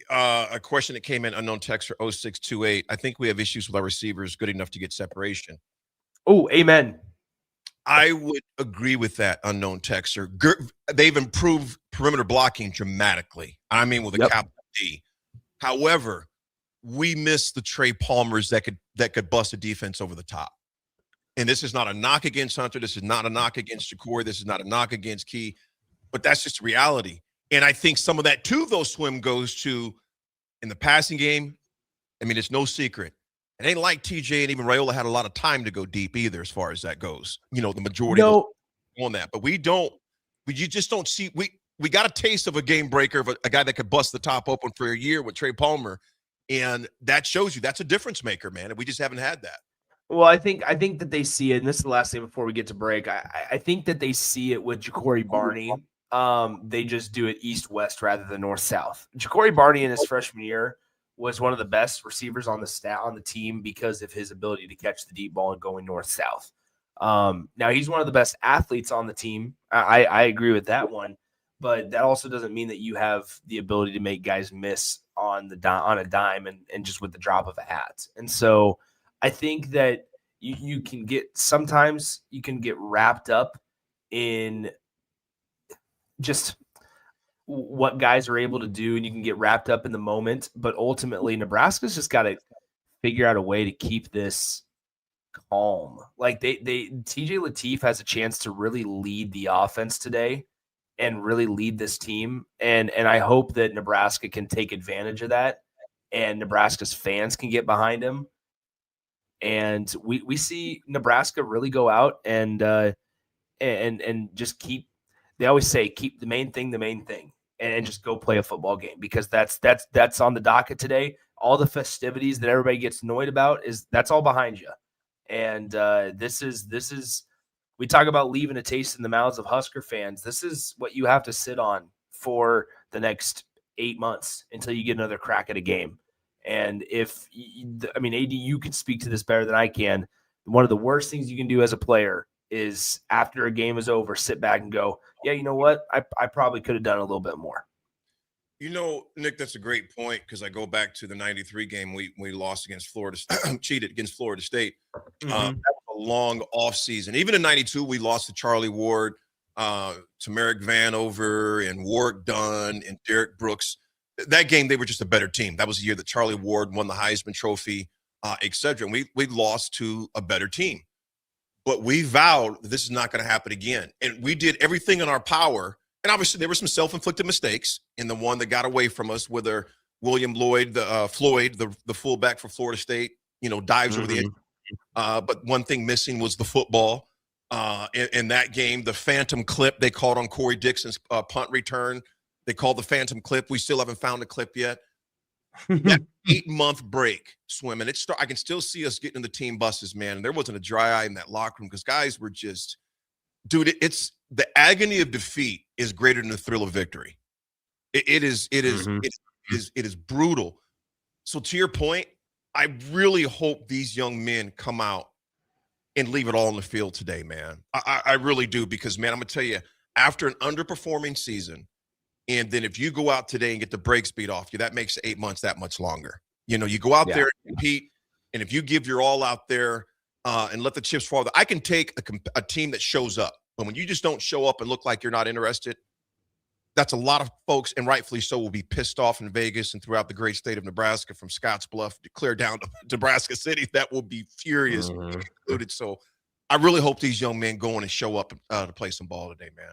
question that came in, unknown text for 0628. I think we have issues with our receivers good enough to get separation. Oh, amen. I would agree with that, unknown texter. They've improved perimeter blocking dramatically. I mean, with a capital D. However, we miss the Trey Palmers that could bust a defense over the top. And this is not a knock against Hunter. This is not a knock against Jacory. This is not a knock against Key. But that's just reality. And I think some of that, too, though, Swim, goes to in the passing game. I mean, it's no secret. It ain't like TJ and even Raiola had a lot of time to go deep either as far as that goes. You know, the majority of on that. But you just don't see – we got a taste of a game breaker of a guy that could bust the top open for a year with Trey Palmer. And that shows you that's a difference maker, man. And we just haven't had that. Well, I think that they see it, and this is the last thing before we get to break. I think that they see it with Jacory Barney. They just do it east-west rather than north-south. Jacory Barney in his freshman year was one of the best receivers on the team because of his ability to catch the deep ball and going north-south. Now he's one of the best athletes on the team. I agree with that one, but that also doesn't mean that you have the ability to make guys miss on a dime and just with the drop of a hat. And so I think that you can get wrapped up in just what guys are able to do, and you can get wrapped up in the moment. But ultimately, Nebraska's just got to figure out a way to keep this calm. Like TJ Lateef has a chance to really lead the offense today and really lead this team. And I hope that Nebraska can take advantage of that, and Nebraska's fans can get behind him. And we see Nebraska really go out and just keep. They always say keep the main thing, and just go play a football game, because that's on the docket today. All the festivities that everybody gets annoyed about that's all behind you. And this is we talk about leaving a taste in the mouths of Husker fans. This is what you have to sit on for the next 8 months until you get another crack at a game. And AD, you can speak to this better than I can. One of the worst things you can do as a player is after a game is over, sit back and go, yeah, you know what? I probably could have done a little bit more. You know, Nick, that's a great point, because I go back to the 93 game we lost against Florida, cheated against Florida State. Mm-hmm. That was a long offseason. Even in 92, we lost to Charlie Ward, to Merrick Vanover and Warwick Dunn and Derek Brooks. That game, they were just a better team. That was the year that Charlie Ward won the Heisman Trophy, et cetera. And we lost to a better team. But we vowed that this is not going to happen again. And we did everything in our power. And obviously, there were some self-inflicted mistakes in the one that got away from us, whether William Floyd, the fullback for Florida State, dives over the edge. But one thing missing was the football. In that game, the phantom clip they called on Corey Dixon's punt return. They called the phantom clip. We still haven't found a clip yet. That 8-month break, Swim, and I can still see us getting in the team buses, man. And there wasn't a dry eye in that locker room, because guys were just, dude, it's the agony of defeat is greater than the thrill of victory. It is brutal. So to your point, I really hope these young men come out and leave it all on the field today, man. I really do, because, man, I'm going to tell you, after an underperforming season, and then if you go out today and get the brakes beat off you, that makes 8 months that much longer. You go out there and compete, and if you give your all out there and let the chips fall, I can take a team that shows up. But when you just don't show up and look like you're not interested, that's a lot of folks, and rightfully so, will be pissed off in Vegas and throughout the great state of Nebraska, from Scottsbluff to clear down to Nebraska City. That will be furious included. So I really hope these young men go in and show up to play some ball today, man.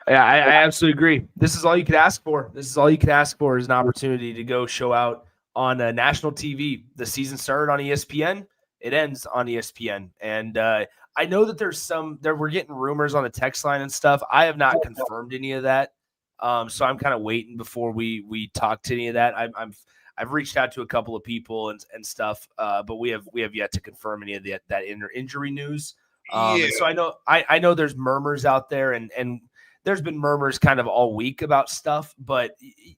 Yeah, I absolutely agree. This is all you could ask for. Is an opportunity to go show out on national TV. The season started on ESPN. It ends on ESPN. And I know that we're getting rumors on the text line and stuff. I have not confirmed any of that. So I'm kind of waiting before we talk to any of that. I've reached out to a couple of people and stuff, but we have yet to confirm any of that injury news. So I know there's murmurs out there, and there's been murmurs kind of all week about stuff, but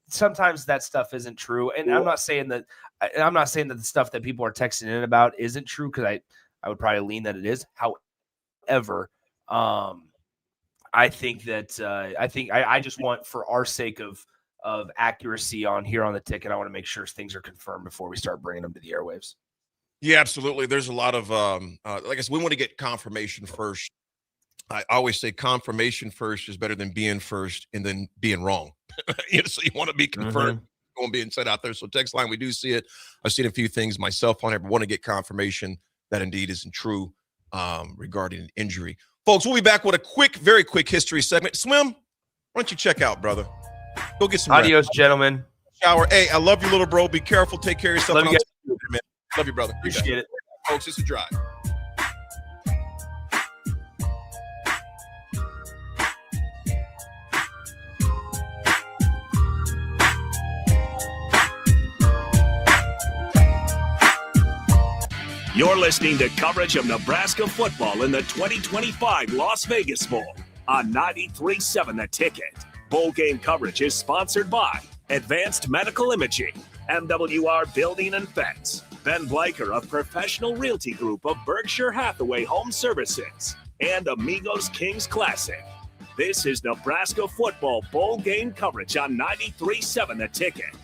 sometimes that stuff isn't true. And I'm not saying that the stuff that people are texting in about isn't true, because I would probably lean that it is. However, I think that I just want, for our sake of accuracy on here on the ticket, I want to make sure things are confirmed before we start bringing them to the airwaves. Yeah, absolutely. There's a lot of like I said, we want to get confirmation first I always say confirmation first is better than being first and then being wrong. So you want to be confirmed going being said out there. So text line, we do see it. I've seen a few things myself on it, but want to get confirmation that indeed isn't true regarding an injury. Folks, we'll be back with a very quick history segment. Swim, why don't you check out, brother? Go get some Adios, rest. gentlemen. Shower. Hey, I love you, little bro. Be careful. Take care of yourself. Love you guys. Man. Love you, brother. Appreciate it. Folks, it's a drive. You're listening to coverage of Nebraska football in the 2025 Las Vegas Bowl on 93.7 The Ticket. Bowl game coverage is sponsored by Advanced Medical Imaging, MWR Building and Fence, Ben Bleicher of Professional Realty Group of Berkshire Hathaway Home Services, and Amigos Kings Classic. This is Nebraska football bowl game coverage on 93.7 The Ticket.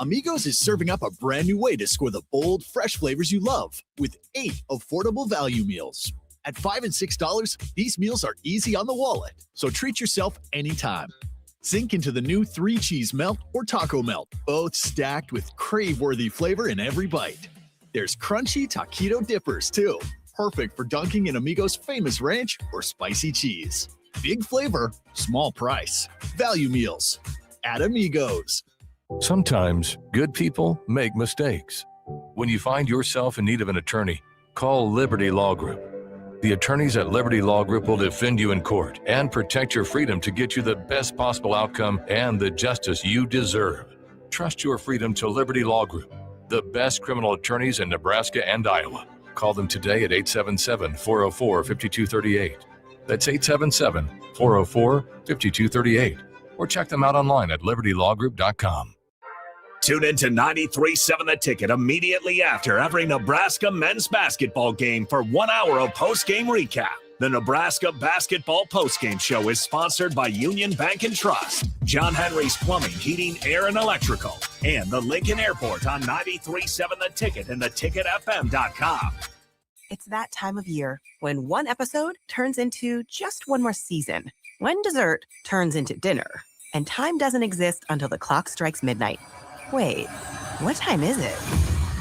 Amigos is serving up a brand new way to score the bold, fresh flavors you love with 8 affordable value meals. At $5 and $6, these meals are easy on the wallet, so treat yourself anytime. Sink into the new 3-cheese melt or taco melt, both stacked with crave-worthy flavor in every bite. There's crunchy taquito dippers, too, perfect for dunking in Amigos' famous ranch or spicy cheese. Big flavor, small price. Value meals at Amigos. Sometimes good people make mistakes. When you find yourself in need of an attorney, call Liberty Law Group. The attorneys at Liberty Law Group will defend you in court and protect your freedom to get you the best possible outcome and the justice you deserve. Trust your freedom to Liberty Law Group, the best criminal attorneys in Nebraska and Iowa. Call them today at 877-404-5238. That's 877-404-5238. Or check them out online at libertylawgroup.com. Tune in to 93.7 The Ticket immediately after every Nebraska men's basketball game for 1 hour of post-game recap. The Nebraska Basketball Postgame Show is sponsored by Union Bank and Trust, John Henry's Plumbing, Heating, Air, and Electrical, and the Lincoln Airport on 93.7 The Ticket and theticketfm.com. It's that time of year when one episode turns into just one more season, when dessert turns into dinner, and time doesn't exist until the clock strikes midnight. Wait, what time is it?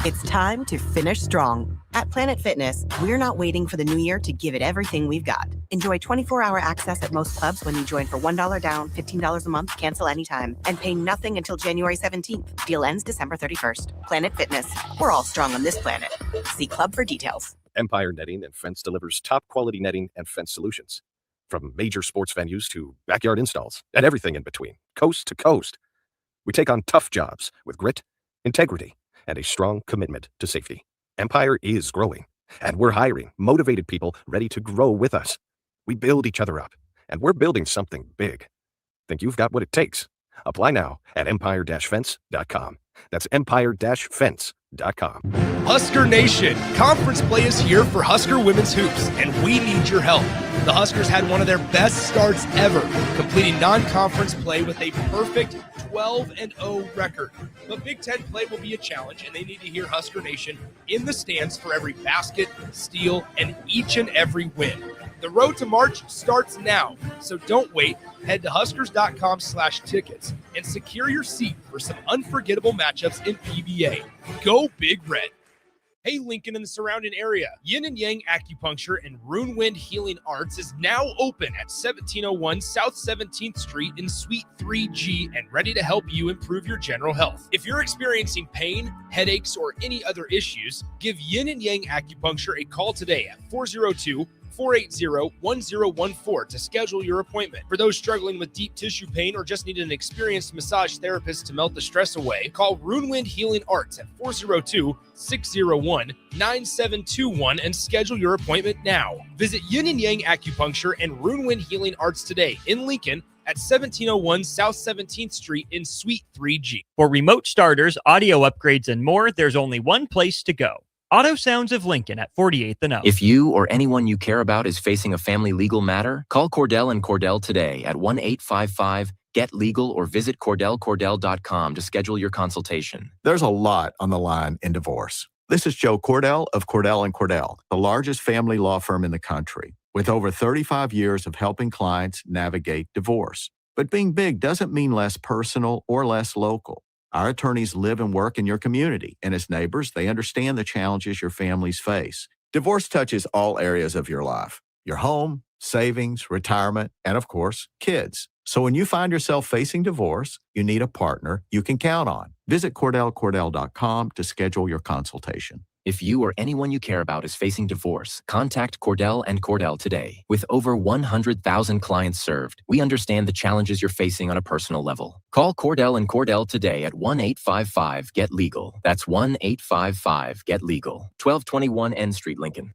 It's time to finish strong. At Planet Fitness, we're not waiting for the new year to give it everything we've got. Enjoy 24-hour access at most clubs when you join for $1 down, $15 a month, cancel anytime, and pay nothing until January 17th. Deal ends December 31st. Planet Fitness, we're all strong on this planet. See club for details. Empire Netting and Fence delivers top quality netting and fence solutions. From major sports venues to backyard installs and everything in between, coast to coast. We take on tough jobs with grit, integrity, and a strong commitment to safety. Empire is growing, and we're hiring motivated people ready to grow with us. We build each other up, and we're building something big. Think you've got what it takes? Apply now at empire-fence.com. That's empire-fence.com. Husker Nation, conference play is here for Husker women's hoops, and we need your help. The Huskers had one of their best starts ever, completing non-conference play with a perfect 12-0 record. But Big Ten play will be a challenge, and they need to hear Husker Nation in the stands for every basket, steal, and each and every win. The road to March starts now, so don't wait. Head to huskers.com/tickets and secure your seat for some unforgettable matchups in PBA. Go Big Red. Hey, Lincoln and the surrounding area. Yin and Yang Acupuncture and Rune Wind Healing Arts is now open at 1701 South 17th Street in Suite 3G and ready to help you improve your general health. If you're experiencing pain, headaches, or any other issues, give Yin and Yang Acupuncture a call today at 402-480-1014 to schedule your appointment. For those struggling with deep tissue pain or just need an experienced massage therapist to melt the stress away, call Rune Wind Healing Arts at 402-601-9721 and schedule your appointment now. Visit Yin and Yang Acupuncture and Rune Wind Healing Arts today in Lincoln at 1701 South 17th Street in Suite 3G. For remote starters, audio upgrades, and more, there's only one place to go. Auto Sounds of Lincoln at 48th and O. If you or anyone you care about is facing a family legal matter, call Cordell & Cordell today at 1-855-GET-LEGAL or visit CordellCordell.com to schedule your consultation. There's a lot on the line in divorce. This is Joe Cordell of Cordell & Cordell, the largest family law firm in the country. with over 35 years of helping clients navigate divorce. But being big doesn't mean less personal or less local. Our attorneys live and work in your community, and as neighbors, they understand the challenges your families face. Divorce touches all areas of your life: your home, savings, retirement, and of course, kids. So when you find yourself facing divorce, you need a partner you can count on. Visit CordellCordell.com to schedule your consultation. If you or anyone you care about is facing divorce, contact Cordell and Cordell today. With over 100,000 clients served, we understand the challenges you're facing on a personal level. Call Cordell and Cordell today at 1-855-GET-LEGAL. That's 1-855-GET-LEGAL. 1221 N Street, Lincoln.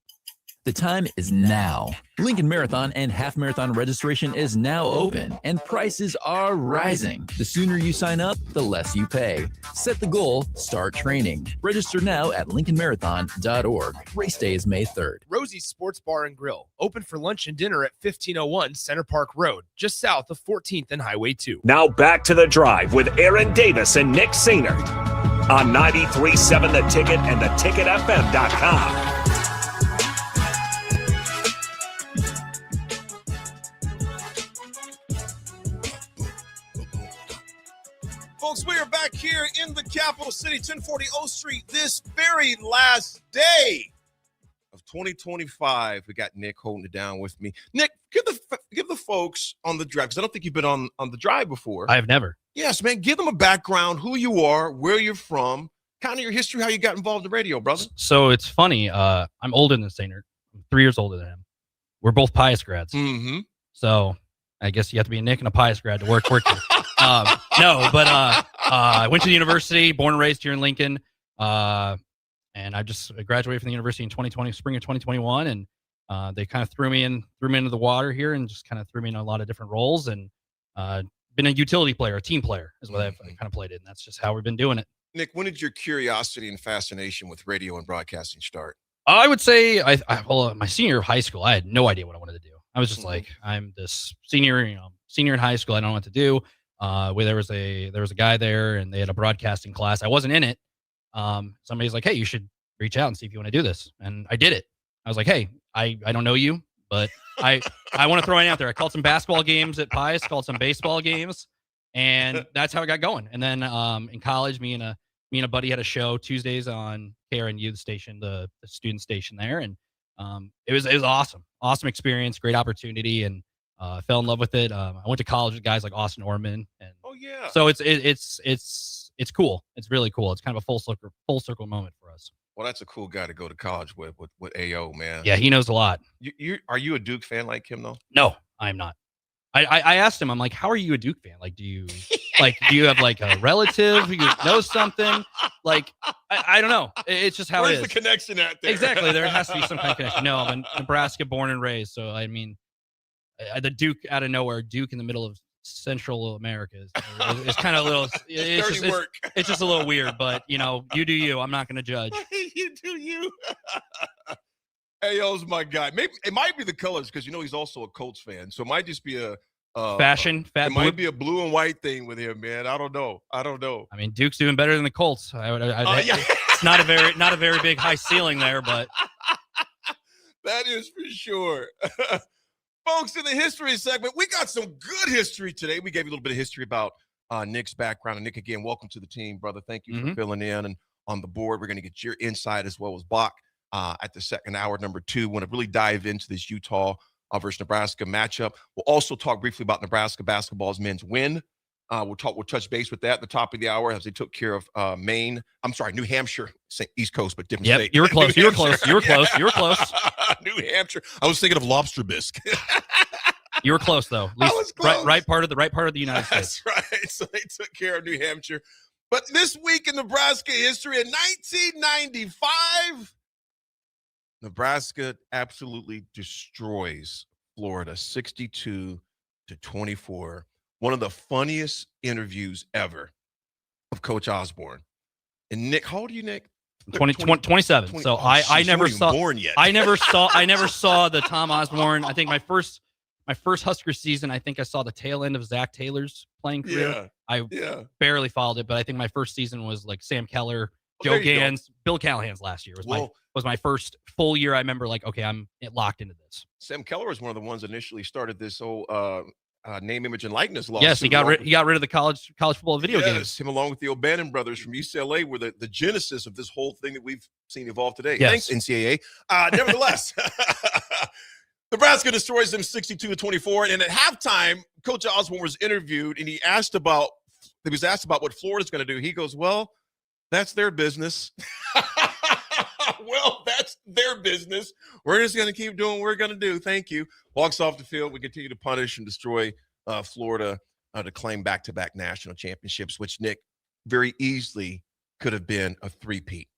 The time is now. Lincoln Marathon and Half Marathon registration is now open, and prices are rising. The sooner you sign up, the less you pay. Set the goal, start training. Register now at lincolnmarathon.org. Race day is May 3rd. Rosie's Sports Bar and Grill, open for lunch and dinner at 1501 Center Park Road, just south of 14th and Highway 2. Now back to The Drive with Aaron Davis and Nick Sainert on 93.7 The Ticket and theticketfm.com. Folks, we are back here in the capital city, 1040 O Street, this very last day of 2025. We got Nick holding it down with me. Nick, give the folks on the drive, because I don't think you've been on the drive before. I have never. Yes, man. Give them a background, who you are, where you're from, kind of your history, how you got involved in radio, brother. So it's funny. I'm older than Sainert. I'm 3 years older than him. We're both Pius grads. Mm-hmm. So I guess you have to be a Nick and a Pius grad to work here. I went to the university, born and raised here in Lincoln, and I just graduated from the university in 2020, spring of 2021, and they kind of threw me into the water here, and just kind of threw me in a lot of different roles, and been a utility player, a team player is what I've kind of played in. That's just how we've been doing it. Nick, when did your curiosity and fascination with radio and broadcasting start? I would say, my senior year of high school, I had no idea what I wanted to do. I was just like, I'm this senior in high school. I don't know what to do. There was a guy there, and they had a broadcasting class. I wasn't in it. Somebody's like, hey, you should reach out and see if you want to do this. And I did it. I was like, hey, I don't know you, but I want to throw it out there. I called some basketball games at Pius, called some baseball games, and that's how I got going. And then in college, me and a buddy had a show Tuesdays on KRNU, the station, the student station there, and it was awesome experience, great opportunity, and fell in love with it. I went to college with guys like Austin Orman, and so it's cool. It's really cool. It's kind of a full circle moment for us. Well, that's a cool guy to go to college with AO, man. Yeah, he knows a lot. Are you a Duke fan like him though? No, I'm not. I asked him, I'm like, how are you a Duke fan? Like, do you have like a relative who knows something? Like, I don't know. It's just how Where's it is. the connection at there? Exactly. There has to be some kind of connection. No, I'm in Nebraska, born and raised. So, I mean, the Duke out of nowhere, Duke in the middle of Central America is kind of a little, it's just a little weird, but you do you. I'm not going to judge. You do you. AO's my guy. Maybe it might be the colors, because he's also a Colts fan. So it might just be a might be a blue and white thing with him, man. I don't know. I mean, Duke's doing better than the Colts. It's not a very big high ceiling there, but that is for sure. Folks, in the history segment, we got some good history today. We gave you a little bit of history about Nick's background. And Nick, again, welcome to the team, brother. Thank you for filling in and on the board. We're going to get your insight as well as Bach at the second hour, number 2. We want to really dive into this Utah versus Nebraska matchup. We'll also talk briefly about Nebraska basketball's men's win. We'll touch base with that at the top of the hour as they took care of New Hampshire, East Coast, but different state. You were close. You were close. You were close. New Hampshire. I was thinking of lobster bisque. You were close though. At least right part of the United States. That's right. So they took care of New Hampshire. But this week in Nebraska history, in 1995, Nebraska absolutely destroys Florida 62-24. One of the funniest interviews ever of Coach Osborne. And Nick, how old are you, Nick? 27. So I never saw born yet. I never saw the Tom Osborne. I think my first Husker season, I think I saw the tail end of Zach Taylor's playing career. I barely followed it, but I think my first season was like Sam Keller, Joe Gans, Bill Callahan's last year was my first full year. I remember like, okay, I'm locked into this. Sam Keller was one of the ones that initially started this whole name, image, and likeness lawsuit. Yes, he got rid of the college football video games. Him along with the O'Bannon brothers from UCLA were the genesis of this whole thing that we've seen evolve today. Yes. Thanks, NCAA. Nevertheless, Nebraska destroys them 62-24. And at halftime, Coach Osborne was interviewed, and he was asked about what Florida's going to do. He goes, well, that's their business. Well, that's their business. We're just going to keep doing what we're going to do. Thank you. Walks off the field. We continue to punish and destroy Florida to claim back-to-back national championships, which, Nick, very easily could have been a three-peat.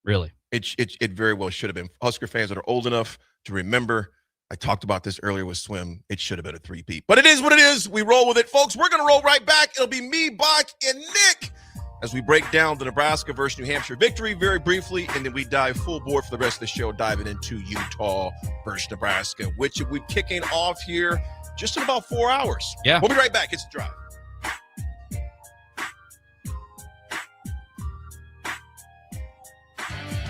Really? It very well should have been. Husker fans that are old enough to remember, I talked about this earlier with swim, it should have been a three-peat. But it is what it is. We roll with it. Folks, we're going to roll right back. It'll be me, Bach, and Nick as we break down the Nebraska versus New Hampshire victory very briefly, and then we dive full board for the rest of the show, diving into Utah versus Nebraska, which we're kicking off here just in about 4 hours. Yeah. We'll be right back. It's The Drive.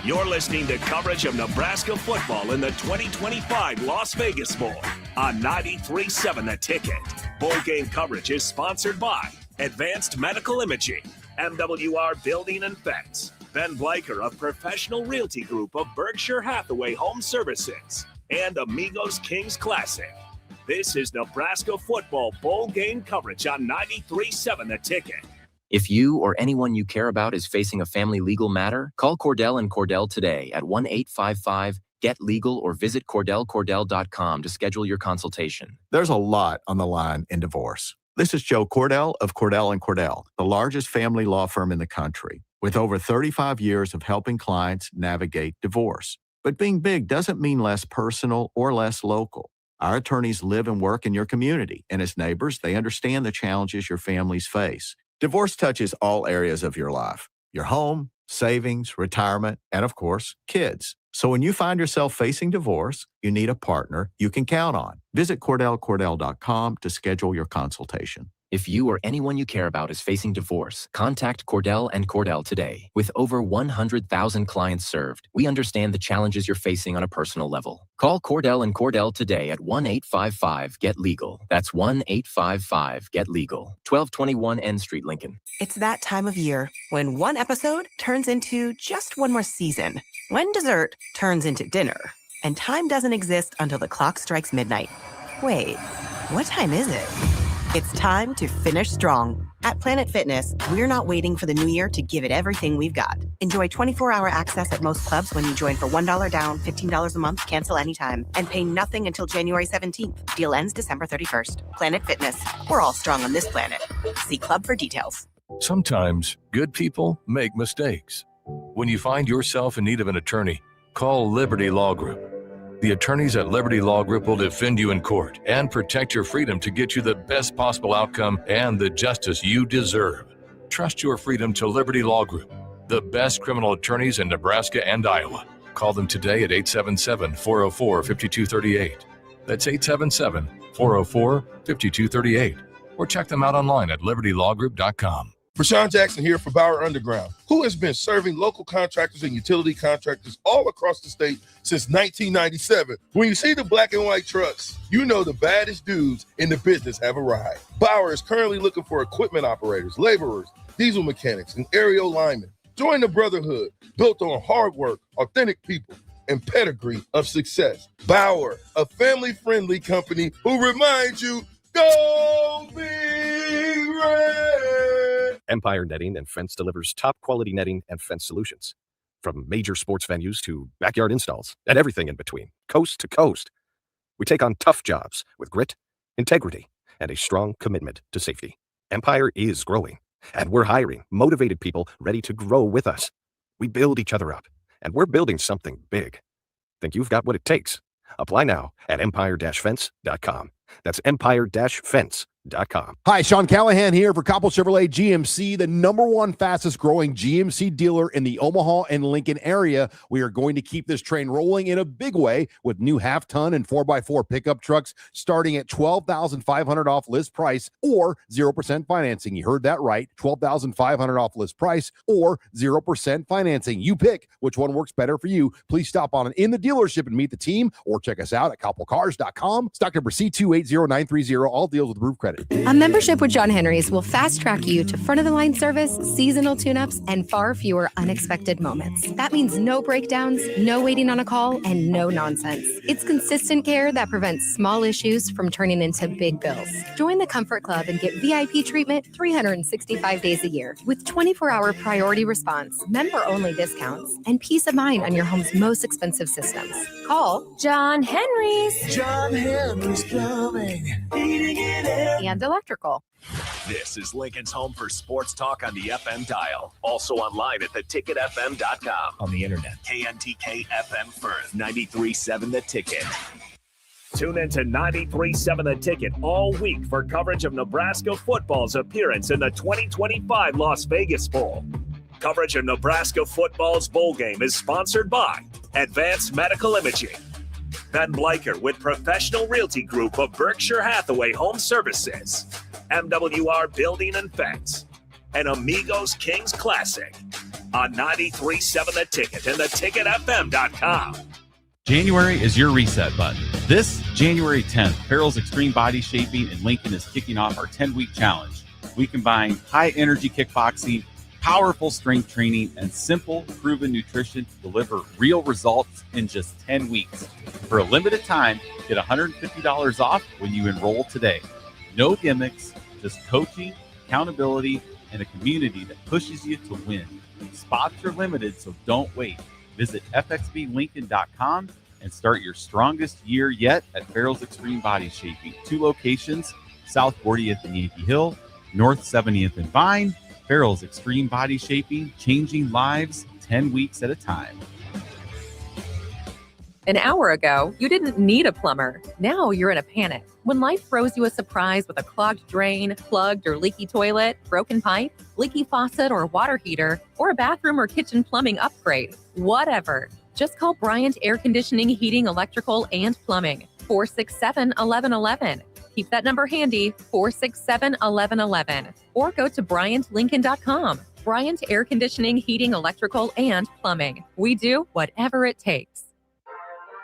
You're listening to coverage of Nebraska football in the 2025 Las Vegas Bowl on 93.7 The Ticket. Bowl game coverage is sponsored by Advanced Medical Imaging, MWR Building and Fence, Ben Bleicher of Professional Realty Group of Berkshire Hathaway Home Services, and Amigos Kings Classic. This is Nebraska football bowl game coverage on 93.7 The Ticket. If you or anyone you care about is facing a family legal matter, call Cordell and Cordell today at 1-855-GET-LEGAL or visit CordellCordell.com to schedule your consultation. There's a lot on the line in divorce. This is Joe Cordell of Cordell & Cordell, the largest family law firm in the country, with over 35 years of helping clients navigate divorce. But being big doesn't mean less personal or less local. Our attorneys live and work in your community, and as neighbors, they understand the challenges your families face. Divorce touches all areas of your life: your home, savings, retirement, and of course, kids. So when you find yourself facing divorce, you need a partner you can count on. Visit CordellCordell.com to schedule your consultation. If you or anyone you care about is facing divorce, contact Cordell and Cordell today. With over 100,000 clients served, we understand the challenges you're facing on a personal level. Call Cordell and Cordell today at 1-855-GET-LEGAL. That's 1-855-GET-LEGAL. 1221 N Street, Lincoln. It's that time of year when one episode turns into just one more season. When dessert turns into dinner. And time doesn't exist until the clock strikes midnight. Wait, what time is it? It's time to finish strong. At Planet Fitness, we're not waiting for the new year to give it everything we've got. Enjoy 24-hour access at most clubs when you join for $1 down, $15 a month, cancel anytime, and pay nothing until January 17th. Deal ends December 31st. Planet Fitness. We're all strong on this planet. See club for details. Sometimes good people make mistakes. When you find yourself in need of an attorney, call Liberty Law Group. The attorneys at Liberty Law Group will defend you in court and protect your freedom to get you the best possible outcome and the justice you deserve. Trust your freedom to Liberty Law Group, the best criminal attorneys in Nebraska and Iowa. Call them today at 877-404-5238. That's 877-404-5238. Or check them out online at libertylawgroup.com. Prashawn Jackson here for Bauer Underground, who has been serving local contractors and utility contractors all across the state since 1997. When you see the black and white trucks, you know the baddest dudes in the business have arrived. Bauer is currently looking for equipment operators, laborers, diesel mechanics, and aerial linemen. Join the brotherhood built on hard work, authentic people, and pedigree of success. Bauer, a family-friendly company who reminds you, go Big Red! Empire Netting and Fence delivers top-quality netting and fence solutions. From major sports venues to backyard installs and everything in between, coast to coast. We take on tough jobs with grit, integrity, and a strong commitment to safety. Empire is growing, and we're hiring motivated people ready to grow with us. We build each other up, and we're building something big. Think you've got what it takes? Apply now at empire-fence.com. That's empire-fence.com. Hi, Sean Callahan here for Coppell Chevrolet GMC, the #1 fastest growing GMC dealer in the Omaha and Lincoln area. We are going to keep this train rolling in a big way with new half-ton and 4x4 pickup trucks starting at $12,500 off list price or 0% financing. You heard that right, $12,500 off list price or 0% financing. You pick which one works better for you. Please stop on in the dealership and meet the team or check us out at CoppellCars.com. Stock number C280930. All deals with approved credit. A membership with John Henry's will fast track you to front of the line service, seasonal tune-ups, and far fewer unexpected moments. That means no breakdowns, no waiting on a call, and no nonsense. It's consistent care that prevents small issues from turning into big bills. Join the Comfort Club and get VIP treatment 365 days a year with 24-hour priority response, member-only discounts, and peace of mind on your home's most expensive systems. Call John Henry's. John Henry's Plumbing, heating and air. And electrical. This is Lincoln's home for sports talk on the FM dial. Also online at theticketfm.com. On the internet, KNTK FM Firth, 93.7 The Ticket. Tune in to 93.7 The Ticket all week for coverage of Nebraska football's appearance in the 2025 Las Vegas Bowl. Coverage of Nebraska football's bowl game is sponsored by Advanced Medical Imaging, Ben Bleicher with Professional Realty Group of Berkshire Hathaway Home Services, MWR Building and Fence, and Amigos Kings Classic on 93.7 The Ticket and theticketfm.com. January is your reset button. This January 10th, Farrell's Extreme Body Shaping in Lincoln is kicking off our 10-week challenge. We combine high-energy kickboxing, powerful strength training, and simple, proven nutrition to deliver real results in just 10 weeks. For a limited time, get $150 off when you enroll today. No gimmicks, just coaching, accountability, and a community that pushes you to win. Spots are limited, so don't wait. Visit fxblincoln.com and start your strongest year yet at Farrell's Extreme Body Shaping. 2 locations, South 40th and Yankee Hill, North 70th and Vine. Farrell's Extreme Body Shaping, changing lives 10 weeks at a time. An hour ago, you didn't need a plumber. Now you're in a panic. When life throws you a surprise with a clogged drain, plugged or leaky toilet, broken pipe, leaky faucet or water heater, or a bathroom or kitchen plumbing upgrade, whatever. Just call Bryant Air Conditioning, Heating, Electrical, and Plumbing. 467-1111. Keep that number handy, 467-1111. Or go to BryantLincoln.com. Bryant Air Conditioning, Heating, Electrical, and Plumbing. We do whatever it takes.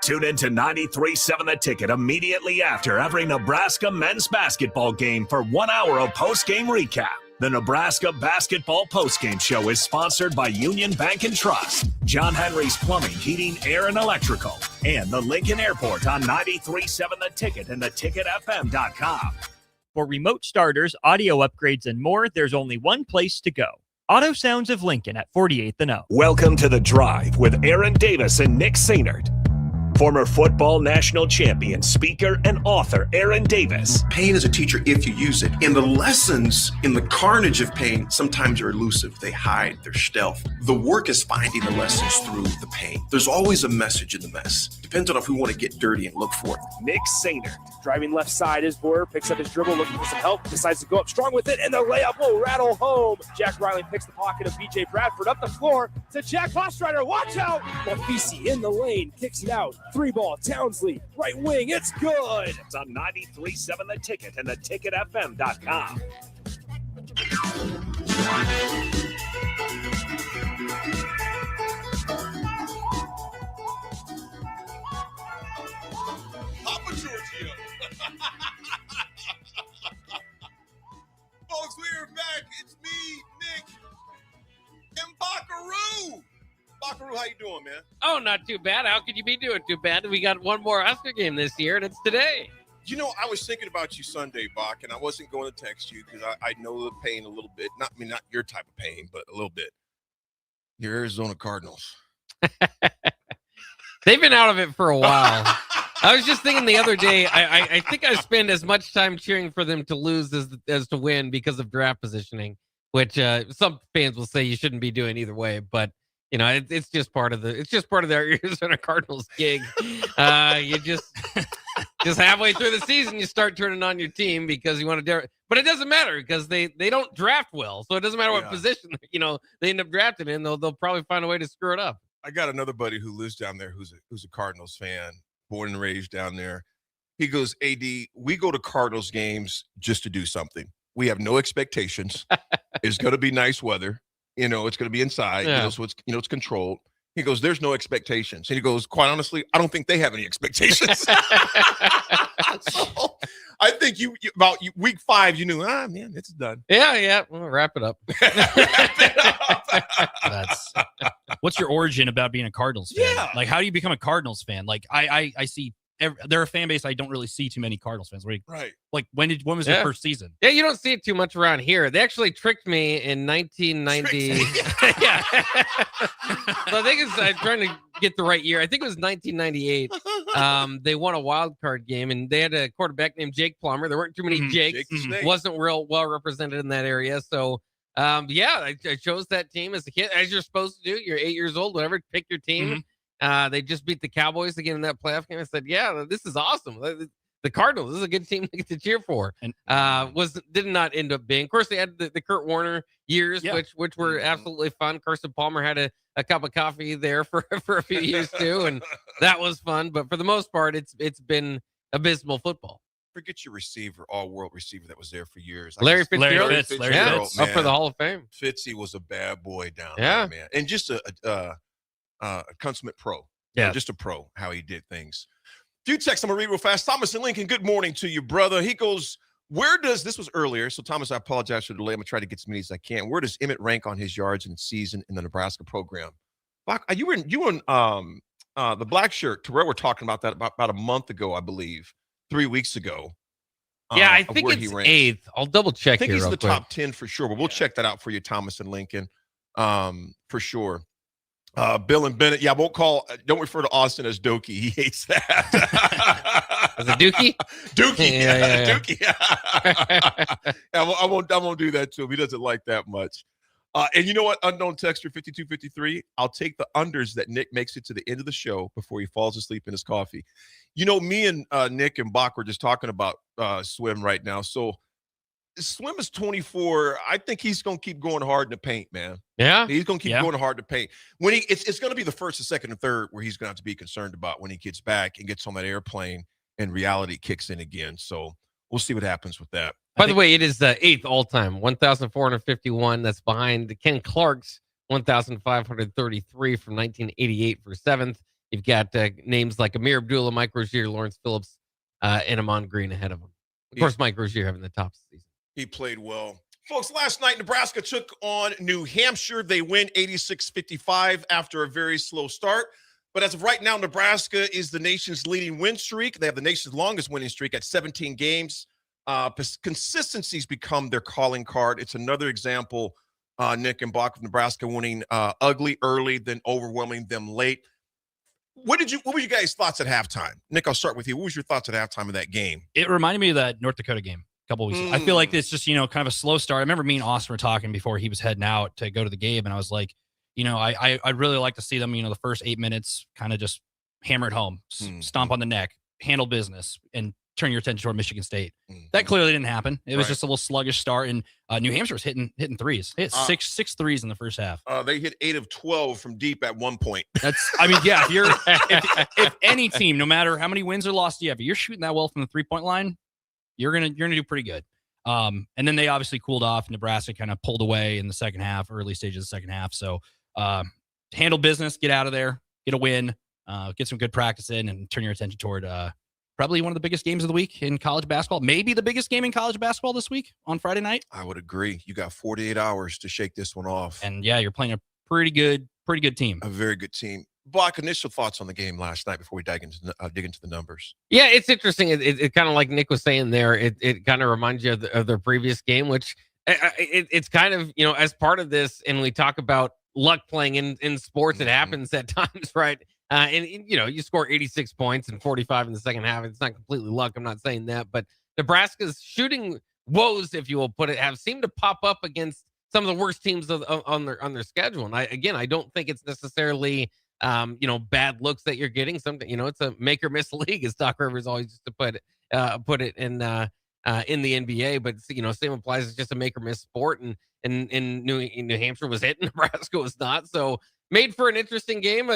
Tune in to 93.7 The Ticket immediately after every Nebraska men's basketball game for 1 hour of post-game recap. The Nebraska Basketball Postgame Show is sponsored by Union Bank and Trust, John Henry's Plumbing, Heating, Air, and Electrical, and the Lincoln Airport on 93.7 The Ticket and theticketfm.com. For remote starters, audio upgrades, and more, there's only one place to go. Auto Sounds of Lincoln at 48th and O. Welcome to The Drive with Aaron Davis and Nick Sainert. Former football national champion, speaker, and author Aaron Davis. Pain is a teacher if you use it. And the lessons in the carnage of pain sometimes are elusive. They hide, they're stealth. The work is finding the lessons through the pain. There's always a message in the mess. Depends on if we want to get dirty and look for it. Nick Sainert, driving left side, his border, picks up his dribble, looking for some help, decides to go up strong with it, and the layup will rattle home. Jack Riley picks the pocket of BJ Bradford up the floor to Jack Ostrander. Watch out! Mafisi in the lane, kicks it out. 3-ball, Townsley, right wing, it's good. It's on 93.7 The Ticket and theticketfm.com. Papa Giorgio. Folks, we're back. It's me, Nick, and Bakaru. Bakaru, how you doing, man? Oh, not too bad. How could you be doing too bad? We got one more Oscar game this year, and it's today. You know, I was thinking about you Sunday, Bach, and I wasn't going to text you because I know the pain a little bit. Not your type of pain, but a little bit. Your Arizona Cardinals. They've been out of it for a while. I was just thinking the other day, I think I spend as much time cheering for them to lose as to win because of draft positioning, which some fans will say you shouldn't be doing either way, but you know, it's just part of the Arizona Cardinals gig. Just halfway through the season, you start turning on your team because you want to. But it doesn't matter because they don't draft well, so it doesn't matter what position they end up drafting in. They'll probably find a way to screw it up. I got another buddy who lives down there who's a Cardinals fan, born and raised down there. He goes, AD, we go to Cardinals games just to do something. We have no expectations. It's going to be nice weather. It's going to be inside. So it's controlled. He goes, there's no expectations. And he goes, quite honestly, I don't think they have any expectations. So I think you about week 5, you knew, man, it's done. Yeah. We'll wrap it up. What's your origin about being a Cardinals fan? Yeah. Like, how do you become a Cardinals fan? Like, I see they're a fan base I don't really see too many Cardinals fans. Right. Like, when was your first season? Yeah, you don't see it too much around here. They actually tricked me in 1990. Yeah. So I think I'm trying to get the right year. I think it was 1998. They won a wild card game, and they had a quarterback named Jake Plummer. There weren't too many Jakes. Wasn't real well represented in that area. So, I chose that team as a kid, as you're supposed to do. You're 8 years old, whatever. Pick your team. They just beat the Cowboys again in that playoff game. I said, yeah, this is awesome. The Cardinals, this is a good team to get to cheer for. And did not end up being. Of course, they had the Kurt Warner years, which were absolutely fun. Carson Palmer had a cup of coffee there for a few years too, and that was fun. But for the most part, it's been abysmal football. Forget your receiver, all-world receiver that was there for years. Larry Fitzgerald. Larry Fitz. Up for the Hall of Fame. Fitzy was a bad boy down there, man. And just a consummate pro. Just a pro, how he did things. Few texts I'm going to read real fast. Thomas and Lincoln, good morning to you, brother. He goes, this was earlier, so Thomas, I apologize for the delay. I'm going to try to get as many as I can. Where does Emmett rank on his yards in season in the Nebraska program? You were in the black shirt. Terrell were talking about that about a month ago, I believe, 3 weeks ago. Yeah, I think it's 8th. I'll double check. I think he's in the quick. top 10 for sure, but we'll check that out for you, Thomas and Lincoln, for sure. Bill and Bennett, I won't don't refer to Austin as Dokie. He hates that. Is it Dookie? Dookie, Dookie. I won't do that to him. He doesn't like that much. And you know what? Unknown texter 5253. I'll take the unders that Nick makes it to the end of the show before he falls asleep in his coffee. Me and Nick and Bach were just talking about Swim right now. So Swim is 24. I think he's going to keep going hard in the paint, man. Yeah. He's going to keep going hard to paint. When it's going to be the first and second and third where he's going to have to be concerned about when he gets back and gets on that airplane and reality kicks in again. So we'll see what happens with that. By the way, it is the 8th all-time, 1,451. That's behind Ken Clark's 1,533 from 1988 for 7th. You've got names like Amir Abdullah, Mike Rozier, Lawrence Phillips, and Amon Green ahead of him. Of course, Mike Rozier having the top season. He played well. Folks, last night, Nebraska took on New Hampshire. They win 86-55 after a very slow start. But as of right now, Nebraska is the nation's leading win streak. They have the nation's longest winning streak at 17 games. Consistency's become their calling card. It's another example, Nick and Bach of Nebraska winning ugly early, then overwhelming them late. What were you guys' thoughts at halftime? Nick, I'll start with you. What was your thoughts at halftime of that game? It reminded me of that North Dakota game a couple of weeks ago. I feel like it's just, kind of a slow start. I remember me and Austin were talking before he was heading out to go to the game, and I was like, I'd really like to see them, the first 8 minutes kind of just hammer it home, stomp on the neck, handle business, and turn your attention toward Michigan State. That clearly didn't happen. It was just a little sluggish start, and New Hampshire was hitting threes. They hit six threes in the first half. They hit 8 of 12 from deep at one point. If any team, no matter how many wins or losses you have, if you're shooting that well from the 3-point line, you're gonna do pretty good. And then they obviously cooled off. Nebraska kind of pulled away in the second half, early stages of the second half. So handle business, get out of there, get a win, get some good practice in, and turn your attention toward probably one of the biggest games of the week in college basketball. Maybe the biggest game in college basketball this week on Friday night. I would agree. You got 48 hours to shake this one off. And you're playing a pretty good team. A very good team. Bach, initial thoughts on the game last night before we dig into the numbers. Yeah, it's interesting. It kind of like Nick was saying there, it kind of reminds you of their previous game, which it's kind of, as part of this, and we talk about luck playing in sports, it happens at times, right? And you score 86 points and 45 in the second half. It's not completely luck. I'm not saying that, but Nebraska's shooting woes, if you will put it, have seemed to pop up against some of the worst teams on their schedule. And I don't think it's necessarily bad looks that you're getting. Something, it's a make or miss league, as Doc Rivers always used to put it in the NBA. But same applies. It's just a make or miss sport, and New Hampshire was hitting, Nebraska was not. So made for an interesting game.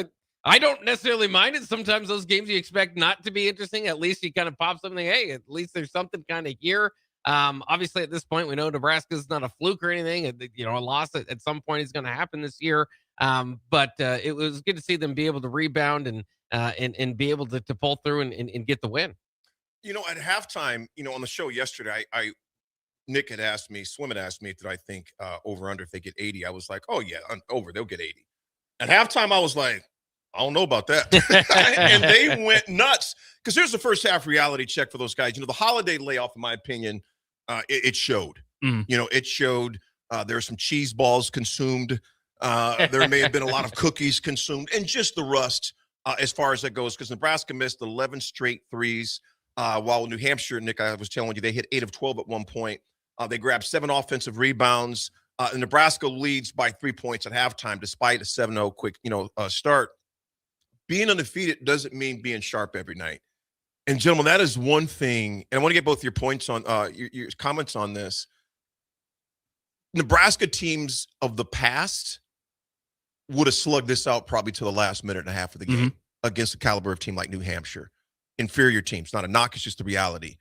I don't necessarily mind it. Sometimes those games you expect not to be interesting. At least you kind of pop something. Hey, at least there's something kind of here. Obviously, at this point, we know Nebraska's not a fluke or anything. A loss at some point is going to happen this year. But it was good to see them be able to rebound and be able to pull through and get the win. At halftime, on the show yesterday, Nick had asked me, Swim had asked me, did I think over under if they get 80? I was like, oh yeah, over, they'll get 80. At halftime, I was like, I don't know about that. And they went nuts because here's the first half reality check for those guys. The holiday layoff, in my opinion, it showed. It showed there were some cheese balls consumed. There may have been a lot of cookies consumed, and just the rust as far as that goes, because Nebraska missed 11 straight threes, while New Hampshire, Nick, I was telling you, they hit 8 of 12 at one point. They grabbed 7 offensive rebounds. And Nebraska leads by 3 points at halftime, despite a 7-0 quick, start. Being undefeated doesn't mean being sharp every night. And gentlemen, that is one thing. And I want to get both your points on your comments on this. Nebraska teams of the past would have slugged this out probably to the last minute and a half of the game against a caliber of team like New Hampshire. Inferior teams, not a knock, it's just the reality.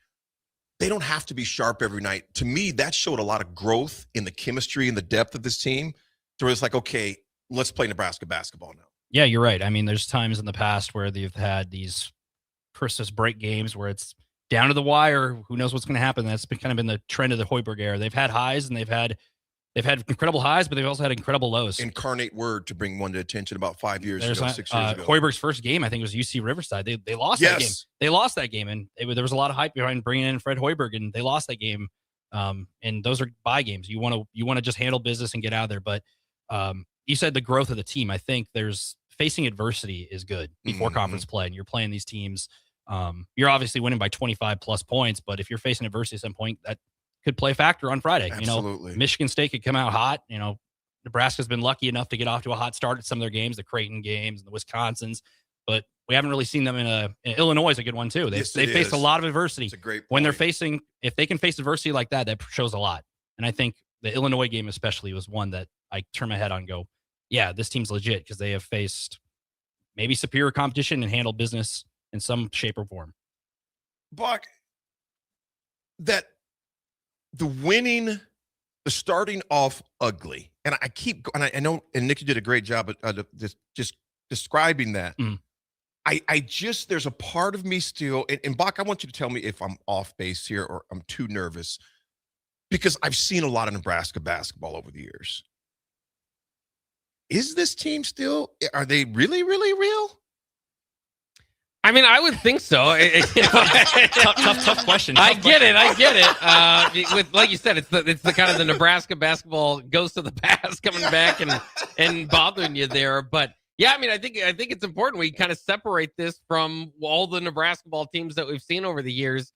They don't have to be sharp every night. To me, that showed a lot of growth in the chemistry and the depth of this team. So it's like, okay, let's play Nebraska basketball now. Yeah, you're right. I mean, there's times in the past where they've had these Christmas break games where it's down to the wire. Who knows what's going to happen? That's been kind of been the trend of the Hoiberg era. They've had highs and they've had incredible highs, but they've also had incredible lows. Incarnate word to bring one to attention about 5 years ago, 6 years ago. Hoiberg's first game, I think, was UC Riverside. They lost that game. They lost that game, and there was a lot of hype behind bringing in Fred Hoiberg, and they lost that game. And those are bye games. You want to just handle business and get out of there. But you said the growth of the team. I think facing adversity is good before conference play, and you're playing these teams. You're obviously winning by 25 plus points, but if you're facing adversity at some point, that could play a factor on Friday. Absolutely. Michigan State could come out hot. Nebraska's been lucky enough to get off to a hot start at some of their games, the Creighton games and the Wisconsins, but we haven't really seen them in Illinois is a good one too. They faced a lot of adversity. It's a great point. When if they can face adversity like that, that shows a lot. And I think the Illinois game especially was one that I turn my head on and go, yeah, this team's legit because they have faced maybe superior competition and handled business in some shape or form. Buck, that the starting off ugly, and I know, and Nick, you did a great job of just describing that. There's a part of me still, and Bach, I want you to tell me if I'm off base here or I'm too nervous, because I've seen a lot of Nebraska basketball over the years. Is this team are they really, really real? I mean, I would think so. Tough question. I get it. With, like you said, it's the kind of the Nebraska basketball ghost of the past coming back and bothering you there. But yeah, I mean, I think it's important we kind of separate this from all the Nebraska ball teams that we've seen over the years.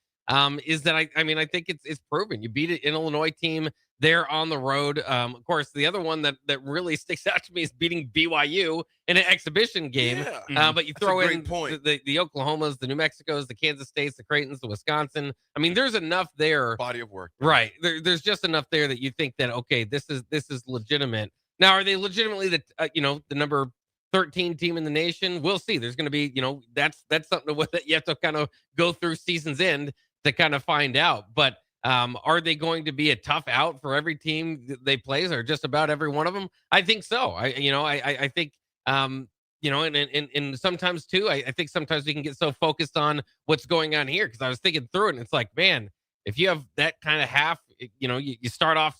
Is that I think it's proven. You beat an Illinois team there on the road. Of course, the other one that really sticks out to me is beating BYU in an exhibition game. Yeah. But you throw in the Oklahomas, the New Mexicos, the Kansas States, the Creightons, the Wisconsin. I mean, there's enough there. Body of work. Right. There's just enough there that you think that, okay, this is legitimate. Now, are they legitimately the number 13 team in the nation? We'll see. There's going to be, that's something that you have to kind of go through season's end to kind of find out. But are they going to be a tough out for every team they play, or just about every one of them? I think so. I think, and sometimes too, I think sometimes we can get so focused on what's going on here. Cause I was thinking through it and it's like, man, if you have that kind of half, you start off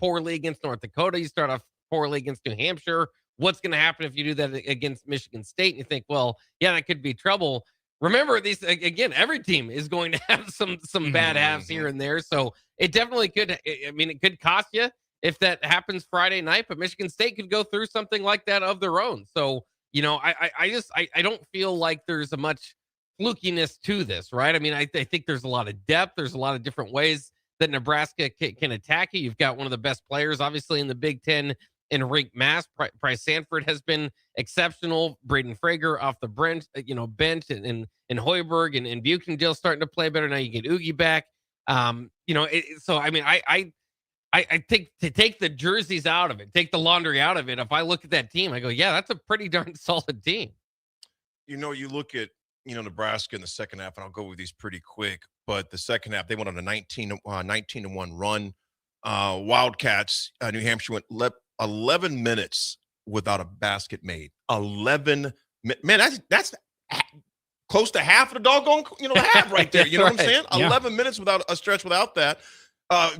poorly against North Dakota, you start off poorly against New Hampshire. What's going to happen if you do that against Michigan State? And you think, well, yeah, that could be trouble. Remember, these again, every team is going to have some bad halves here and there. So it definitely could. I mean, it could cost you if that happens Friday night, but Michigan State could go through something like that of their own. So, I don't feel like there's a much flukiness to this, right? I mean, I think there's a lot of depth. There's a lot of different ways that Nebraska can attack you. You've got one of the best players, obviously, in the Big Ten Enrique Mas. Bryce Sanford has been exceptional. Braden Frager off the bench, and Hoiberg and Buchendale starting to play better. Now you get Oogie back. So I mean, I think to take the jerseys out of it, take the laundry out of it. If I look at that team, I go, yeah, that's a pretty darn solid team. You look at Nebraska in the second half, and I'll go with these pretty quick. But the second half, they went on a 19-1 run. Wildcats, New Hampshire went 11 minutes without a basket made. 11 man, that's close to half of the doggone half right there. You know what I'm saying? Yeah. 11 minutes without a stretch without that.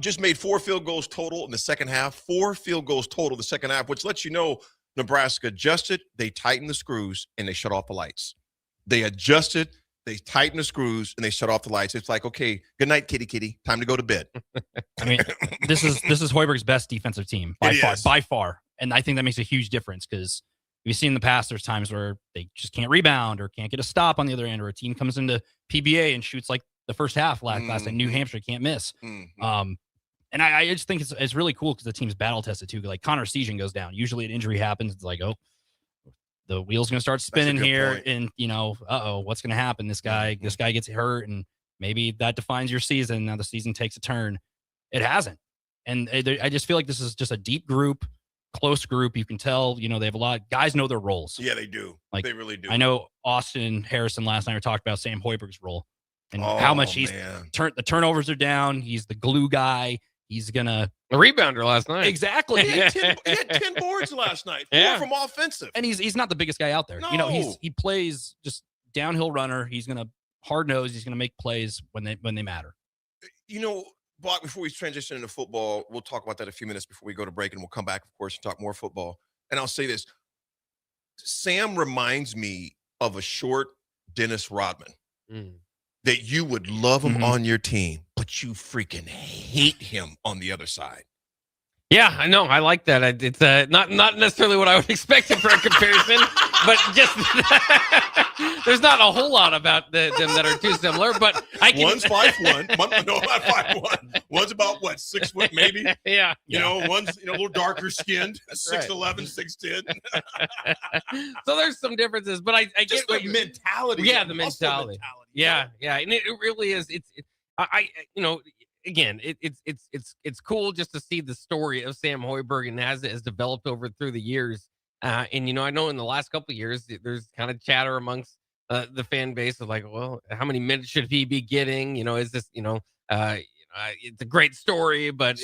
Just made 4 field goals total in the second half. 4 field goals total the second half, which lets you know Nebraska adjusted, they tightened the screws, and they shut off the lights. They adjusted, they tightened the screws, and they shut off the lights. It's like, okay, good night, kitty. Time to go to bed. I mean, this is Hoiberg's best defensive team by far. And I think that makes a huge difference because we've seen in the past there's times where they just can't rebound or can't get a stop on the other end, or a team comes into PBA and shoots like the first half last night. New Hampshire can't miss. And I just think it's really cool because the team's battle tested too. Like Connor Season goes down. Usually an injury happens. It's like, oh, the wheel's going to start spinning here. Point. And, what's going to happen? This guy gets hurt, and maybe that defines your season. Now the season takes a turn. It hasn't. And I just feel like this is just a deep group, close group. You can tell, they have a lot. Guys know their roles. Yeah, they do. They really do. I know Austin and Harrison last night were talking about Sam Hoiberg's role and how much he's the turnovers are down. He's the glue guy. He's gonna a rebounder last night. Exactly. He had 10 boards last night. 4 from offensive. And he's not the biggest guy out there. No. He plays just downhill runner. He's gonna hard nose. He's gonna make plays when they matter. Block, before we transition into football, we'll talk about that in a few minutes before we go to break, and we'll come back, of course, and talk more football. And I'll say this: Sam reminds me of a short Dennis Rodman. That you would love him on your team, but you freaking hate him on the other side. Yeah, I know. I like that. It's not necessarily what I would expect for a comparison, but just there's not a whole lot about them that are too similar. But One's 5'1", no, not 5'1". One's about 6 foot maybe. Yeah. One's a little darker skinned, 6'11", 6'10". So there's some differences, but I Just get the mentality. Yeah, the mentality. Yeah, and it really is. Again, it's cool just to see the story of Sam Hoiberg and as it has developed through the years. And I know in the last couple of years there's kind of chatter amongst the fan base of like, well, how many minutes should he be getting? Is this it's a great story, but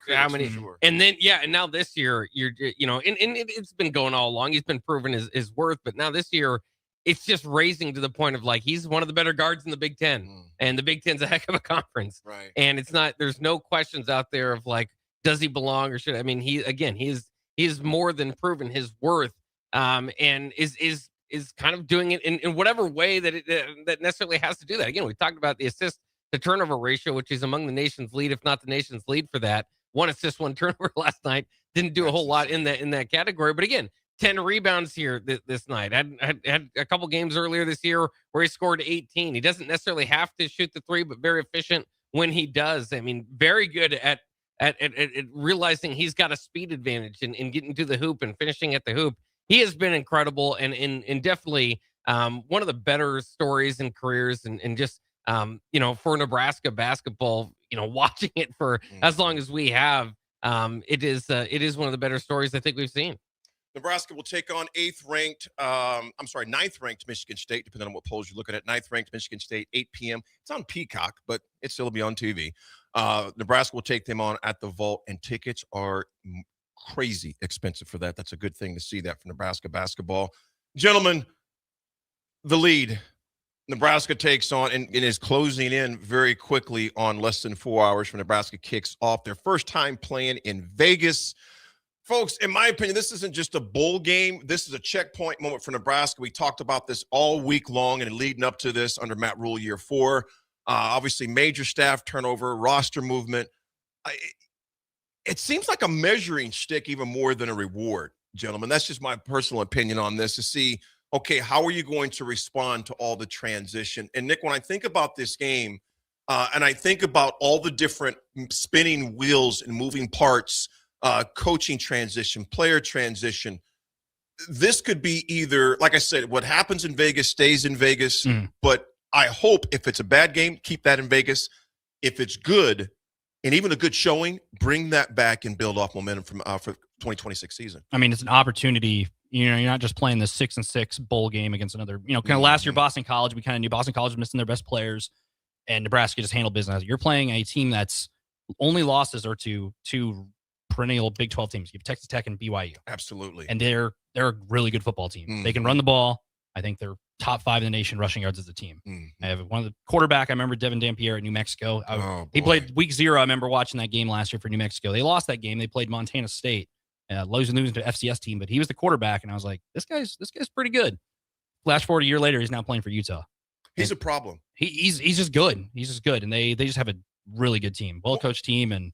how many? Sure. And then and now this year and it's been going all along. He's been proving his worth, but now this year it's just raising to the point of like he's one of the better guards in the Big Ten, and the Big Ten's a heck of a conference. Right. And there's no questions out there of like, does he belong or should? I mean, he's more than proven his worth, and is kind of doing it in whatever way that that necessarily has to do that. Again, we talked about the assist to turnover ratio, which is among the nation's lead, if not the nation's lead for that. 1 assist, 1 turnover last night. Didn't do a whole lot in that category, but again, 10 rebounds here this night. Had a couple games earlier this year where he scored 18. He doesn't necessarily have to shoot the 3, but very efficient when he does. I mean, very good at realizing he's got a speed advantage in getting to the hoop and finishing at the hoop. He has been incredible and definitely one of the better stories and careers and just for Nebraska basketball, watching it for as long as we have, it is one of the better stories I think we've seen. Nebraska will take on 9th-ranked Michigan State, depending on what polls you're looking at. 9th-ranked Michigan State, 8 p.m. It's on Peacock, but it still will be on TV. Nebraska will take them on at the Vault, and tickets are crazy expensive for that. That's a good thing to see that for Nebraska basketball. Gentlemen, the lead Nebraska takes on and is closing in very quickly on less than 4 hours from Nebraska kicks off their first time playing in Vegas. Folks, in my opinion, this isn't just a bowl game. This is a checkpoint moment for Nebraska. We talked about this all week long and leading up to this under Matt Rule year 4. Obviously, major staff turnover, roster movement. It seems like a measuring stick even more than a reward, gentlemen. That's just my personal opinion on this, to see, okay, how are you going to respond to all the transition? And, Nick, when I think about this game and I think about all the different spinning wheels and moving parts coaching transition, player transition. This could be either, like I said, what happens in Vegas stays in Vegas, but I hope if it's a bad game, keep that in Vegas. If it's good, and even a good showing, bring that back and build off momentum from for 2026 season. I mean, it's an opportunity. You know, you're not just playing the 6-6 bowl game against another, you know, kind of last year, Boston College, we kind of knew Boston College was missing their best players and Nebraska just handled business. You're playing a team that's only losses are to two perennial Big 12 teams. You have Texas Tech and BYU. Absolutely. And they're a really good football team. They can run the ball. I think they're top 5 in the nation rushing yards as a team. I have one of the quarterback. I remember Devin Dampier at New Mexico. He played week 0. I remember watching that game last year for New Mexico. They lost that game. They played Montana State. Losing to FCS team, but he was the quarterback, and I was like, this guy's pretty good. Flash forward a year later, he's now playing for Utah. He's a problem. He's just good. He's just good, and they just have a really good team, well coached team, and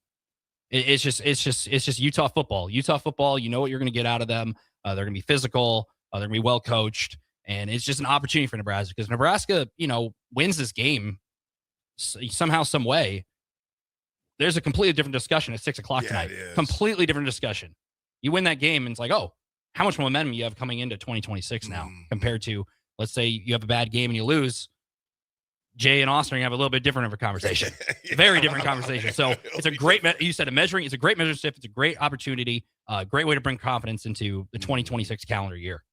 it's just Utah football. Utah football, you know what you're going to get out of them. They're going to be physical. They're going to be well coached, and it's just an opportunity for Nebraska because Nebraska, you know, wins this game somehow, some way. There's a completely different discussion at 6:00 tonight. Completely different discussion. You win that game, and it's like, oh, how much momentum you have coming into 2026 now compared to, let's say, you have a bad game and you lose. Jay and Austin have a little bit different of a conversation, very different conversation. So it's a great, you said it's a great measure stick. It's a great opportunity, great way to bring confidence into the 2026 calendar year.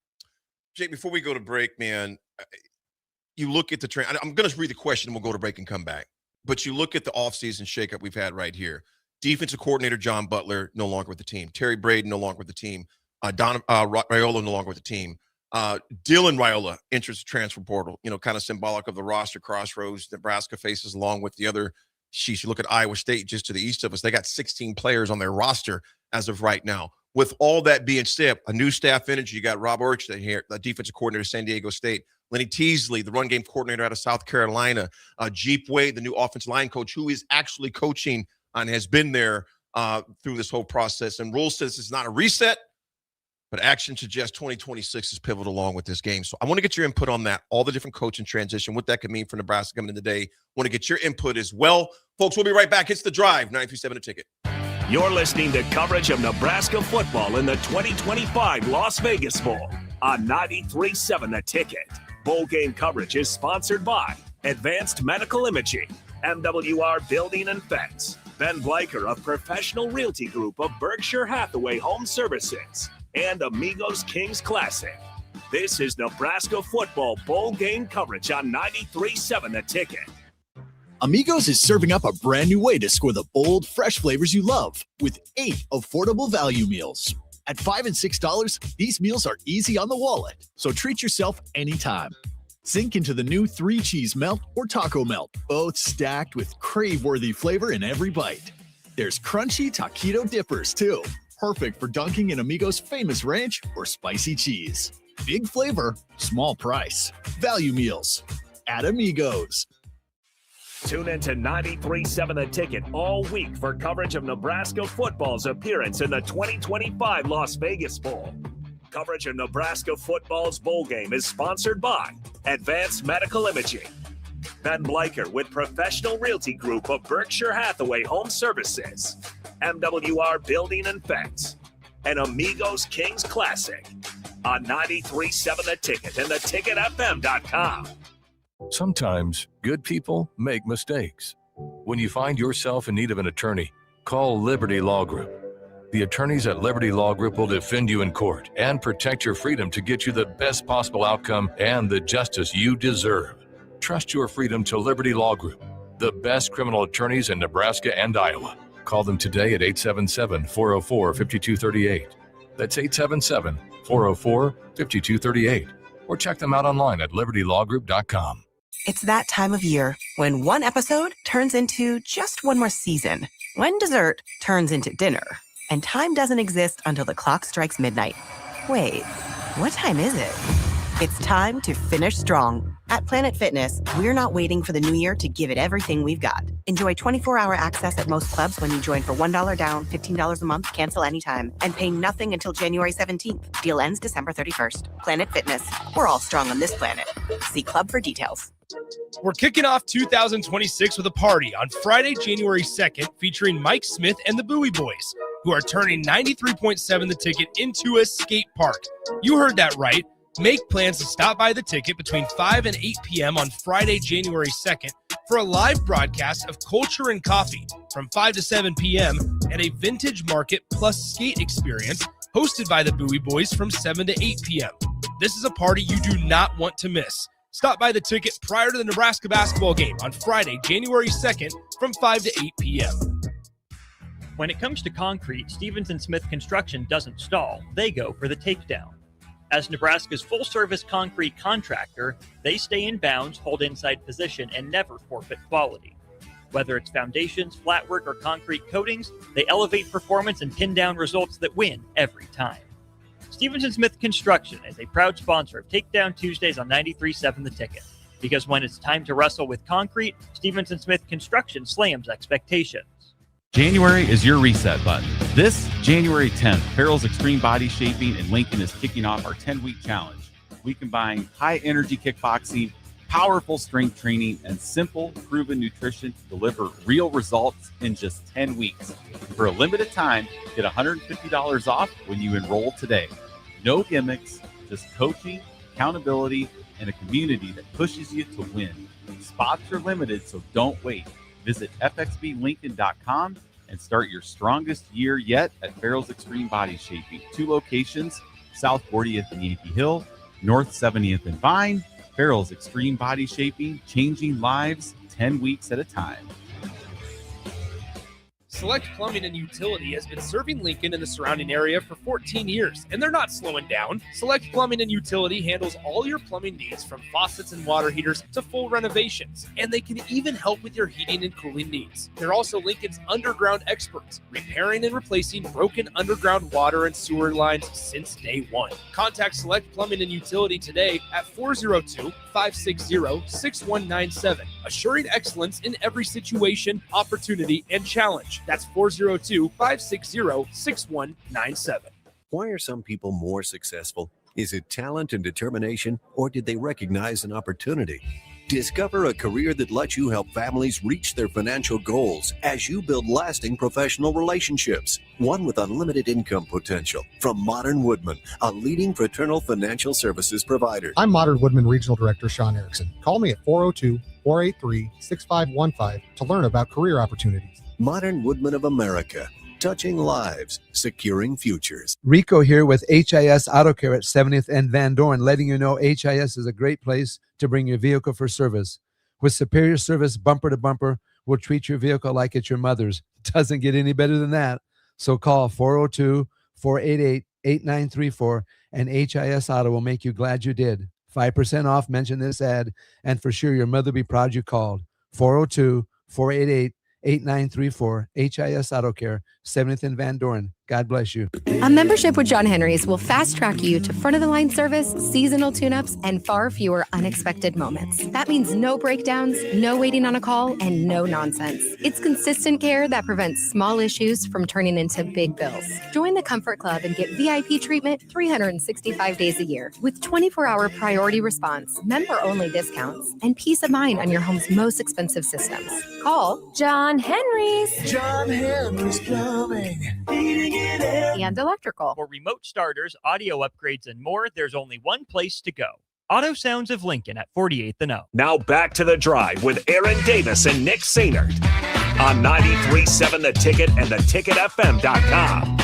Jake, before we go to break, man, you look at the trend. I'm going to read the question and we'll go to break and come back. But you look at the offseason shakeup we've had right here. Defensive coordinator John Butler no longer with the team. Terry Braden no longer with the team. Don Raiola no longer with the team. Dylan Raiola enters the transfer portal. You know, kind of symbolic of the roster crossroads Nebraska faces, along with the other. You look at Iowa State just to the east of us. They got 16 players on their roster as of right now. With all that being said, a new staff energy. You got Rob Orch here, the defensive coordinator of San Diego State. Lenny Teasley, the run game coordinator out of South Carolina. Jeep Wade, the new offensive line coach, who is actually coaching and has been there through this whole process. And Rule says it's not a reset, but action suggests 2026 is pivotal along with this game. So I want to get your input on that, all the different coaching transition, what that could mean for Nebraska coming in today. Want to get your input as well. Folks, we'll be right back. It's The Drive, 937 A Ticket. You're listening to coverage of Nebraska football in the 2025 Las Vegas Bowl on 93.7 The Ticket. Bowl game coverage is sponsored by Advanced Medical Imaging, MWR Building and Fence, Ben Bleicher of Professional Realty Group of Berkshire Hathaway Home Services, and Amigos Kings Classic. This is Nebraska football bowl game coverage on 93.7 The Ticket. Amigos is serving up a brand new way to score the bold, fresh flavors you love with 8 affordable value meals. At $5 and $6, these meals are easy on the wallet, so treat yourself anytime. Sink into the new 3-cheese melt or taco melt, both stacked with crave-worthy flavor in every bite. There's crunchy taquito dippers, too. Perfect for dunking in Amigos' famous ranch or spicy cheese. Big flavor, small price. Value meals at Amigos. Tune in to 93.7 The Ticket all week for coverage of Nebraska football's appearance in the 2025 Las Vegas Bowl. Coverage of Nebraska football's bowl game is sponsored by Advanced Medical Imaging, Ben Bleicher with Professional Realty Group of Berkshire Hathaway Home Services, MWR Building and Fence, and Amigos Kings Classic on 93.7 The Ticket and theticketfm.com. Sometimes good people make mistakes. When you find yourself in need of an attorney, call Liberty Law Group. The attorneys at Liberty Law Group will defend you in court and protect your freedom to get you the best possible outcome and the justice you deserve. Trust your freedom to Liberty Law Group, the best criminal attorneys in Nebraska and Iowa. Call them today at 877-404-5238. That's 877-404-5238. Or check them out online at libertylawgroup.com. It's that time of year when one episode turns into just one more season. When dessert turns into dinner. And time doesn't exist until the clock strikes midnight. Wait, what time is it? It's time to finish strong. At Planet Fitness, we're not waiting for the new year to give it everything we've got. Enjoy 24-hour access at most clubs when you join for $1 down, $15 a month, cancel anytime, and pay nothing until January 17th. Deal ends December 31st. Planet Fitness. We're all strong on this planet. See club for details. We're kicking off 2026 with a party on Friday, January 2nd, featuring Mike Smith and the Bowie Boys. who are turning 93.7 The Ticket into a skate park. You heard that right. Make plans to stop by The Ticket between 5 and 8 p.m. on Friday, January 2nd for a live broadcast of Culture and Coffee from 5 to 7 p.m. and a vintage market plus skate experience hosted by the Bowie Boys from 7 to 8 p.m. This is a party you do not want to miss. Stop by The Ticket prior to the Nebraska basketball game on Friday, January 2nd from 5 to 8 p.m. When it comes to concrete, Stevens & Smith Construction doesn't stall. They go for the takedown. As Nebraska's full-service concrete contractor, they stay in bounds, hold inside position, and never forfeit quality. Whether it's foundations, flatwork, or concrete coatings, they elevate performance and pin down results that win every time. Stevens & Smith Construction is a proud sponsor of Takedown Tuesdays on 93.7 The Ticket. Because when it's time to wrestle with concrete, Stevens & Smith Construction slams expectations. January is your reset button. This January 10th, Farrell's Extreme Body Shaping in Lincoln is kicking off our 10-week challenge. We combine high-energy kickboxing, powerful strength training, and simple, proven nutrition to deliver real results in just 10 weeks. For a limited time, get $150 off when you enroll today. No gimmicks, just coaching, accountability, and a community that pushes you to win. Spots are limited, so don't wait. Visit fxblincoln.com and start your strongest year yet at Farrell's Extreme Body Shaping. 2 locations, South 40th and Yankee Hill, North 70th and Vine. Farrell's Extreme Body Shaping, changing lives 10 weeks at a time. Select Plumbing and Utility has been serving Lincoln and the surrounding area for 14 years, and they're not slowing down. Select Plumbing and Utility handles all your plumbing needs from faucets and water heaters to full renovations, and they can even help with your heating and cooling needs. They're also Lincoln's underground experts, repairing and replacing broken underground water and sewer lines since day one. Contact Select Plumbing and Utility today at 402-560-6197, assuring excellence in every situation, opportunity, and challenge. That's 402-560-6197. Why are some people more successful? Is it talent and determination, or did they recognize an opportunity? Discover a career that lets you help families reach their financial goals as you build lasting professional relationships. One with unlimited income potential. From Modern Woodman, a leading fraternal financial services provider. I'm Modern Woodman Regional Director Sean Erickson. Call me at 402-483-6515 to learn about career opportunities. Modern Woodman of America. Touching lives, securing futures. Rico here with HIS Auto Care at 70th and Van Dorn, letting you know HIS is a great place to bring your vehicle for service. With superior service bumper to bumper, we'll treat your vehicle like it's your mother's. Doesn't get any better than that. So call 402-488-8934 and HIS Auto will make you glad you did. 5% off, mention this ad, and for sure your mother will be proud you called. 402-488-8934, HIS Auto Care, 70th and Van Dorn. God bless you. A membership with John Henry's will fast track you to front of the line service, seasonal tune-ups, and far fewer unexpected moments. That means no breakdowns, no waiting on a call, and no nonsense. It's consistent care that prevents small issues from turning into big bills. Join the Comfort Club and get VIP treatment 365 days a year with 24-hour priority response, member-only discounts, and peace of mind on your home's most expensive systems. Call John Henry's. John Henry's Plumbing. And electrical. For remote starters, audio upgrades, and more, there's only one place to go. Auto Sounds of Lincoln at 48th and O. Now back to the drive with Aaron Davis and Nick Sainert on 93.7 The Ticket and theticketfm.com.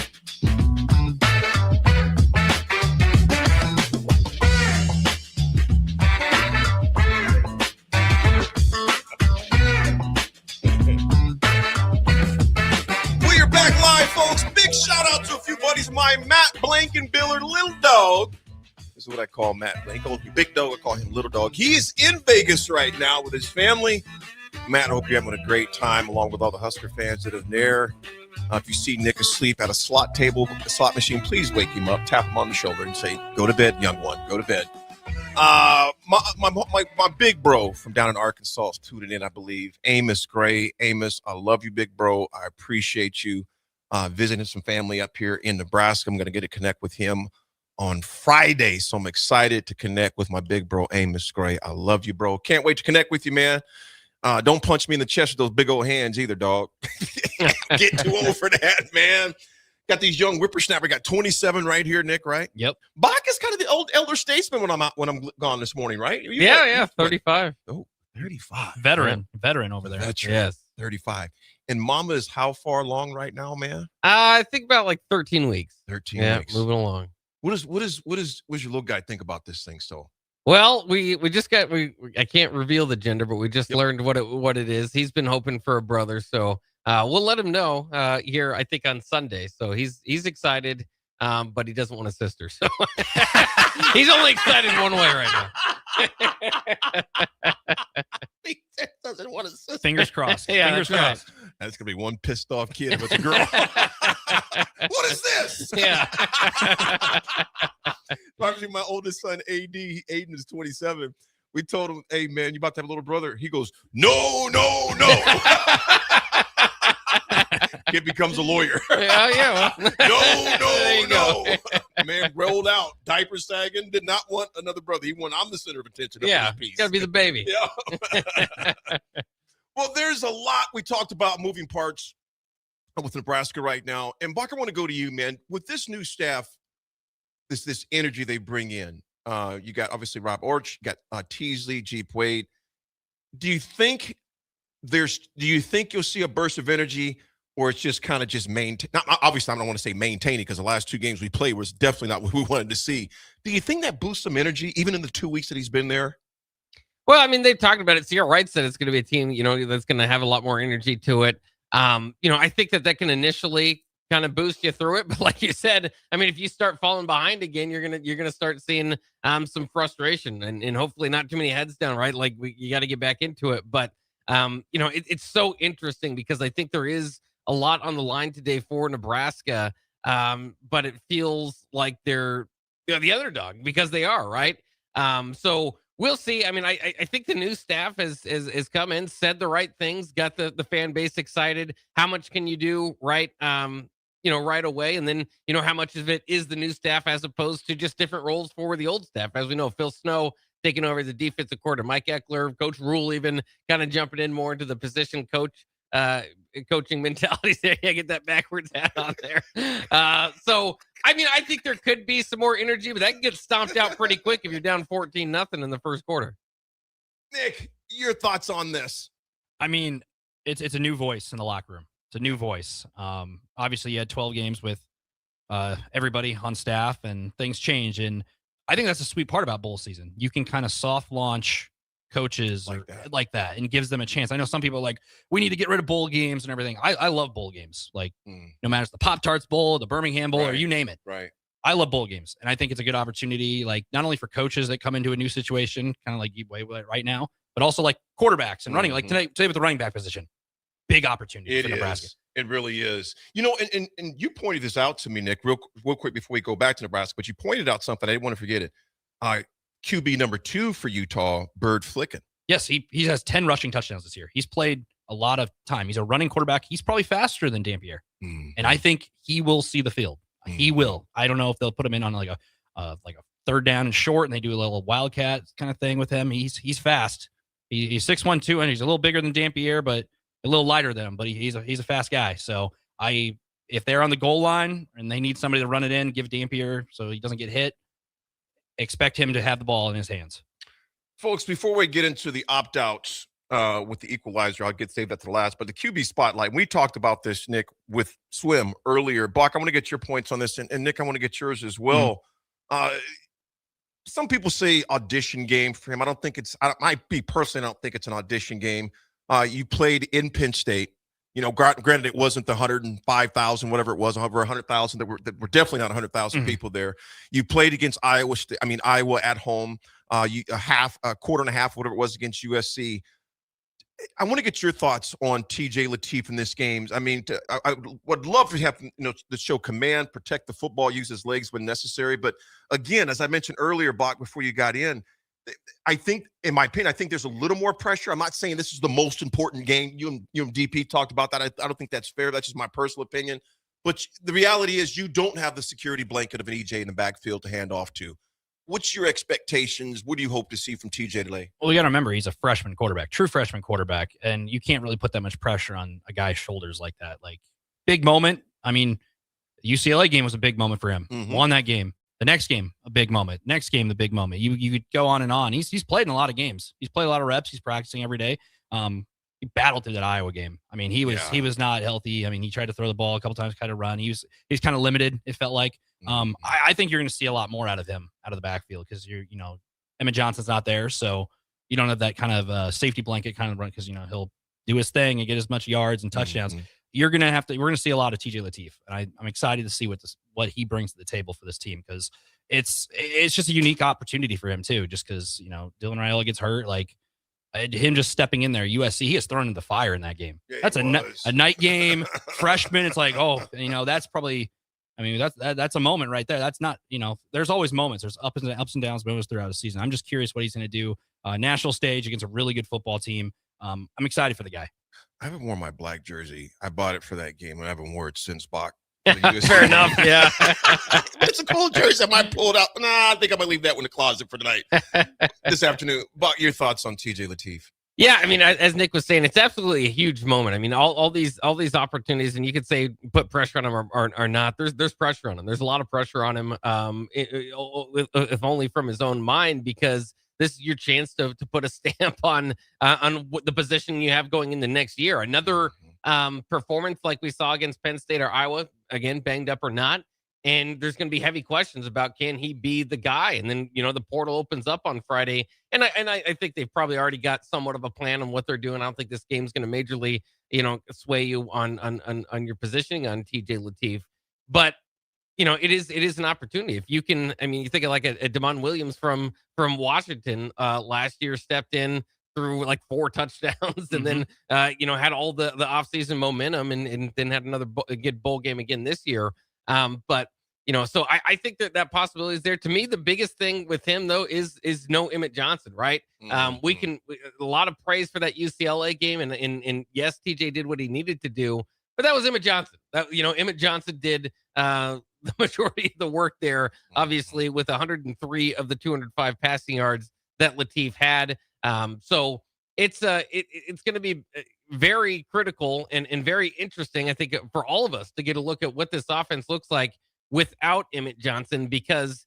Big shout out to a few buddies of mine, Matt Blankenbiller, Little Dog. This is what I call Matt Blankenbiller. Big Dog, I call him Little Dog. He is in Vegas right now with his family. Matt, I hope you're having a great time along with all the Husker fans that are there. If you see Nick asleep at a slot table, a slot machine, please wake him up, tap him on the shoulder and say, go to bed, young one, go to bed. My big bro from down in Arkansas is tuning in, I believe. Amos Gray. Amos, I love you, big bro. I appreciate you. Visiting some family up here in Nebraska. I'm going to get to connect with him on Friday, so I'm excited to connect with my big bro, Amos Gray. I love you, bro. Can't wait to connect with you, man. Don't punch me in the chest with those big old hands either, dog. Get too old for that, man. Got these young whippersnapper. Got 27 right here, Nick. Right? Yep. Bach is kind of the old elder statesman when I'm gone this morning, right? Yeah, 35. Oh, 35. Veteran over there. Veteran. Yes. 35. And Mama is how far along right now, man? I think about like 13 weeks. 13 weeks. Moving along. What does your little guy think about this thing still? Well, we just got I can't reveal the gender, but we just learned what it is. He's been hoping for a brother, so we'll let him know here. I think on Sunday. So he's excited, but he doesn't want a sister. So he's only excited one way right now. He doesn't want a sister. Fingers crossed. Yeah, Fingers that's right. crossed. That's gonna be one pissed off kid if it's a girl. What is this? Yeah. Talking to my oldest son, Aiden is 27. We told him, "Hey man, you about to have a little brother?" He goes, "No." Kid becomes a lawyer. Yeah. No. Man rolled out, diaper sagging, did not want another brother. He wanted, I'm the center of attention. Yeah, Piece. gotta be the baby. Yeah. Well, there's a lot we talked about moving parts with Nebraska right now. And Buck, I want to go to you, man. With this new staff, this energy they bring in, you got obviously Rob Orch, you got Teasley, Jeep Wade. Do you think you'll see a burst of energy, or it's just kind of just maintain? Obviously, I don't want to say maintaining, because the last two games we played was definitely not what we wanted to see. Do you think that boosts some energy, even in the 2 weeks that he's been there? Well, I mean, they've talked about it. Sierra Wright said it's going to be a team, that's going to have a lot more energy to it. I think that can initially kind of boost you through it, but like you said, I mean, if you start falling behind again, you're gonna start seeing some frustration and hopefully not too many heads down, right? Like you got to get back into it. But it's so interesting because I think there is a lot on the line today for Nebraska, but it feels like they're the underdog because they are, right? So we'll see. I mean, I think the new staff has come in, said the right things, got the fan base excited. How much can you do, right? Right away. And then, how much of it is the new staff as opposed to just different roles for the old staff? As we know, Phil Snow taking over the defensive coordinator, Mike Eckler, Coach Rule even kind of jumping in more into the position coaching mentality there. Yeah, get that backwards hat on there. So, I mean, I think there could be some more energy, but that can get stomped out pretty quick if you're down 14-0 in the first quarter. Nick, your thoughts on this? I mean, it's a new voice in the locker room. It's a new voice. Obviously, you had 12 games with everybody on staff, and things change. And I think that's the sweet part about bowl season. You can kind of soft launch coaches like that and gives them a chance. I know some people are like, we need to get rid of bowl games and everything. I love bowl games. Like, no matter if it's the Pop-Tarts Bowl, the Birmingham Bowl, or you name it. Right. I love bowl games. And I think it's a good opportunity, like not only for coaches that come into a new situation, kind of like you right now, but also like quarterbacks and running, like today with the running back position. Big opportunity for Nebraska. It really is. And you pointed this out to me, Nick, real quick before we go back to Nebraska, but you pointed out something. I didn't want to forget it. QB number 2 for Utah, Bird Flicken. Yes, he has 10 rushing touchdowns this year. He's played a lot of time. He's a running quarterback. He's probably faster than Dampier. And I think he will see the field. He will. I don't know if they'll put him in on like a third down and short, and they do a little wildcat kind of thing with him. He's fast. He's 6'1", 200. He's a little bigger than Dampier, but a little lighter than him, but he's a fast guy. So if they're on the goal line and they need somebody to run it in, give Dampier so he doesn't get hit, expect him to have the ball in his hands. Folks, before we get into the opt-outs with the equalizer, I'll save that to the last, but the QB spotlight, we talked about this, Nick, with Swim earlier. Buck, I want to get your points on this, and Nick, I want to get yours as well. Some people say audition game for him. I don't think I don't think it's an audition game. You played in Penn State. Granted, it wasn't the 105,000, whatever it was, over 100,000 that were definitely not 100,000 people there. You played against Iowa at home. A quarter and a half, whatever it was, against USC. I want to get your thoughts on TJ Lateef in this game. I mean, I would love to have to show command, protect the football, use his legs when necessary. But again, as I mentioned earlier, Bach, before you got in, I think, in my opinion, there's a little more pressure. I'm not saying this is the most important game. You and DP talked about that. I don't think that's fair. That's just my personal opinion. But the reality is you don't have the security blanket of an EJ in the backfield to hand off to. What's your expectations? What do you hope to see from TJ today? Well, you got to remember, he's a freshman quarterback, true freshman quarterback, and you can't really put that much pressure on a guy's shoulders like that. Like, big moment. I mean, The UCLA game was a big moment for him. Mhm. Won that game. The next game, a big moment. Next game, the big moment. You could go on and on. He's played in a lot of games. He's played a lot of reps. He's practicing every day. He battled through that Iowa game. I mean, he was not healthy. I mean, he tried to throw the ball a couple times, kind of run. He's kind of limited, it felt like. I think you're going to see a lot more out of him out of the backfield because Emmett Johnson's not there, so you don't have that kind of safety blanket kind of run because he'll do his thing and get as much yards and touchdowns. We're going to see a lot of TJ Lateef, and I'm excited to see what he brings to the table for this team because it's just a unique opportunity for him too. Just because Dylan Raiola gets hurt, like him just stepping in there, USC, he is thrown into the fire in that game. Yeah, that's a night game, freshman. It's like that's probably. I mean, that's a moment right there. That's not, there's always moments. There's ups and downs moments throughout a season. I'm just curious what he's going to do. National stage against a really good football team. I'm excited for the guy. I haven't worn my black jersey. I bought it for that game, and I haven't worn it since Bach. Fair enough. Yeah. It's a cool jersey. I might pull it out. Nah, I think I might leave that one in the closet for tonight. This afternoon. Bach, your thoughts on TJ Lateef? Yeah, I mean, as Nick was saying, it's absolutely a huge moment. I mean, all these opportunities, and you could say put pressure on him or not. There's pressure on him. There's a lot of pressure on him, if only from his own mind, because this is your chance to put a stamp on what the position you have going into next year. Another performance like we saw against Penn State or Iowa, again, banged up or not. And there's going to be heavy questions about can he be the guy? And then, the portal opens up on Friday. And I think they've probably already got somewhat of a plan on what they're doing. I don't think this game's going to majorly, sway you on your positioning on TJ Lateef. But, it is an opportunity. If you can, I mean, you think of like a Damon Williams from Washington last year stepped in through like 4 touchdowns and then, had all the offseason momentum and then had another good bowl game again this year. But so I think that possibility is there. To me, the biggest thing with him though is no Emmett Johnson, right? We can a lot of praise for that UCLA game, and yes, TJ did what he needed to do, but that was Emmett Johnson. Emmett Johnson did the majority of the work there, obviously, with 103 of the 205 passing yards that Lateef had. So it's going to be very critical and very interesting, I think, for all of us to get a look at what this offense looks like without Emmett Johnson, because,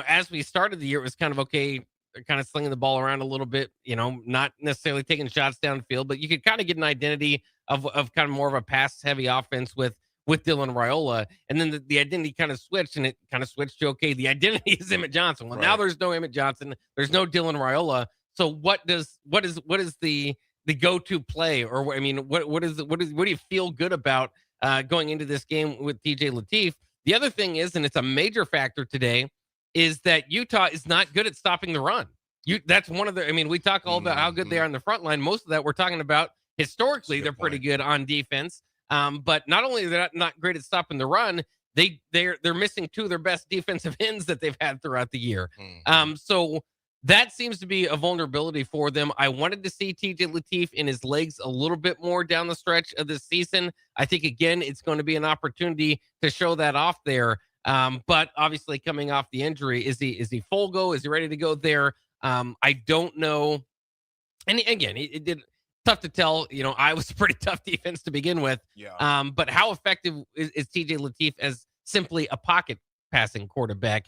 as we started the year, it was kind of okay, kind of slinging the ball around a little bit, not necessarily taking shots downfield, but you could kind of get an identity of kind of more of a pass-heavy offense with Dylan Raiola. And then the identity kind of switched, and it kind of switched to, okay, the identity is Emmett Johnson. Well, now there's no Emmett Johnson. There's no Dylan Raiola. So what is the go-to play, or I mean, what do you feel good about going into this game with TJ Lateef? The other thing is, and it's a major factor today, is that Utah is not good at stopping the run. That's one of the. I mean, we talk all about how good they are on the front line. Most of that we're talking about historically, they're pretty good on defense. But not only are they not great at stopping the run, they're missing 2 of their best defensive ends that they've had throughout the year. So that seems to be a vulnerability for them. I wanted to see TJ Lateef in his legs a little bit more down the stretch of this season. I think, again, it's going to be an opportunity to show that off there. But obviously coming off the injury, is he full go? Is he ready to go there? I don't know. And again, it did tough to tell. Iowa's a pretty tough defense to begin with. Yeah. But how effective is TJ Lateef as simply a pocket passing quarterback?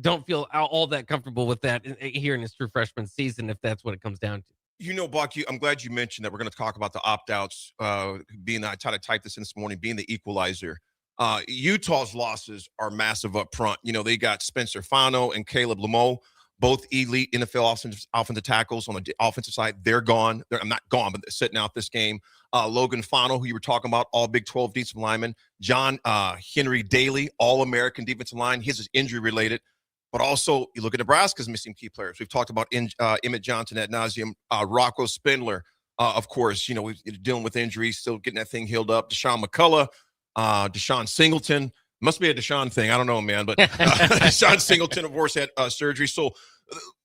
Don't feel all that comfortable with that here in his true freshman season, if that's what it comes down to. Bach, I'm glad you mentioned that. We're going to talk about the opt-outs, I tried to type this in this morning, being the equalizer. Utah's losses are massive up front. They got Spencer Fano and Caleb Lamo, both elite NFL offensive tackles on the offensive side. They're gone. I'm not gone, but they're sitting out this game. Logan Fano, who you were talking about, all Big 12 defensive lineman. John Henry Daly, all-American defensive line. His is injury-related. But also, you look at Nebraska's missing key players. We've talked about Emmett Johnson ad nauseum. Rocco Spindler, of course, we're dealing with injuries, still getting that thing healed up. Deshaun McCullough, Deshaun Singleton. Must be a Deshaun thing. I don't know, man. But Deshaun Singleton, of course, had surgery. So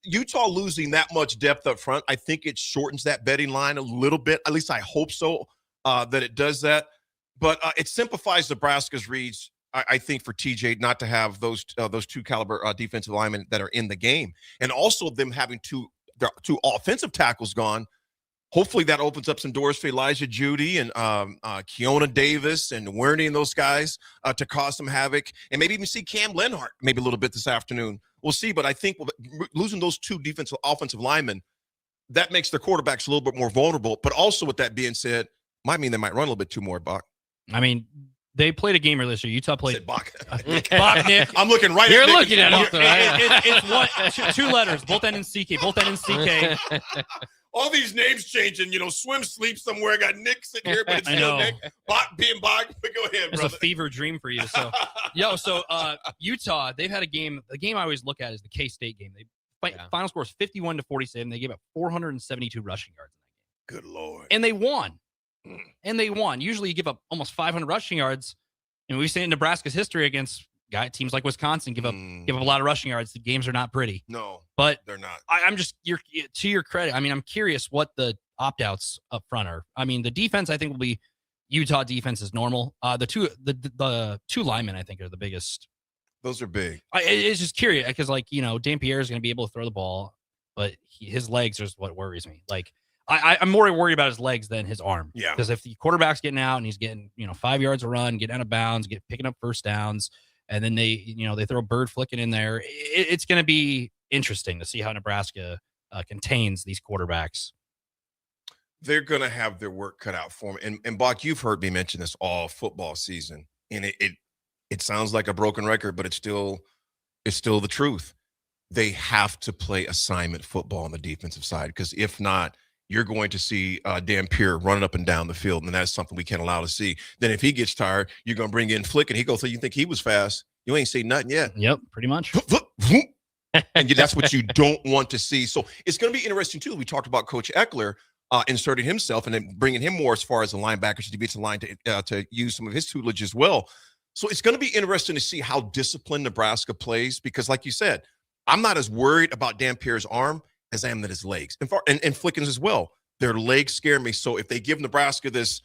Utah losing that much depth up front, I think it shortens that betting line a little bit. At least I hope so, that it does that. But it simplifies Nebraska's reads, I think, for TJ not to have those 2 caliber defensive linemen that are in the game, and also them having two offensive tackles gone hopefully that opens up some doors for Elijah Judy and Keona Davis and Werney and those guys to cause some havoc, and maybe even see Cam Lenhart maybe a little bit this afternoon. We'll see, but I think losing those two offensive linemen, that makes their quarterbacks a little bit more vulnerable. But also, with that being said, might mean they might run a little bit too more, Bach. I mean, they played a game earlier this year. Utah played Bach. Bach, Nick. I'm looking right You're at Nick. looking at him. It's two letters, both end in CK, both end in CK. All these names changing, swim, sleep somewhere. I got Nick sitting here, but it's I still know. Nick. Bach being Bach. But go ahead, It's brother. a fever dream for you. So, Utah, they've had a game. The game I always look at is the K-State game. Final score is 51-47. They gave up 472 rushing yards in that game. Good Lord. And they won. Usually you give up almost 500 rushing yards. And we've seen in Nebraska's history against teams like Wisconsin give up a lot of rushing yards. The games are not pretty. No, but they're not. I'm just, to your credit, I mean, I'm curious what the opt-outs up front are. I mean, the defense I think will be Utah defense is normal. The two linemen I think are the biggest. Those are big. It's just curious because, Dan Pierre is going to be able to throw the ball, but his legs are what worries me. I'm more worried about his legs than his arm. Yeah. Because if the quarterback's getting out and he's getting 5 yards a run, getting out of bounds, picking up first downs, and then they throw a bird flicking in there, it's going to be interesting to see how Nebraska contains these quarterbacks. They're going to have their work cut out for them. And Bach, you've heard me mention this all football season, and it sounds like a broken record, but it's still the truth. They have to play assignment football on the defensive side, because if not, you're going to see Dan Pierre running up and down the field, and that's something we can't allow to see. Then if he gets tired, you're going to bring in Flick, and he goes, so you think he was fast? You ain't seen nothing yet. Yep, pretty much. And that's what you don't want to see. So it's going to be interesting, too. We talked about Coach Eckler inserting himself and then bringing him more as far as the linebackers, defensive line, to use some of his tutelage as well. So it's going to be interesting to see how disciplined Nebraska plays, because like you said, I'm not as worried about Dan Pierre's arm as I am that his legs, and Flickens as well. Their legs scare me. So if they give Nebraska this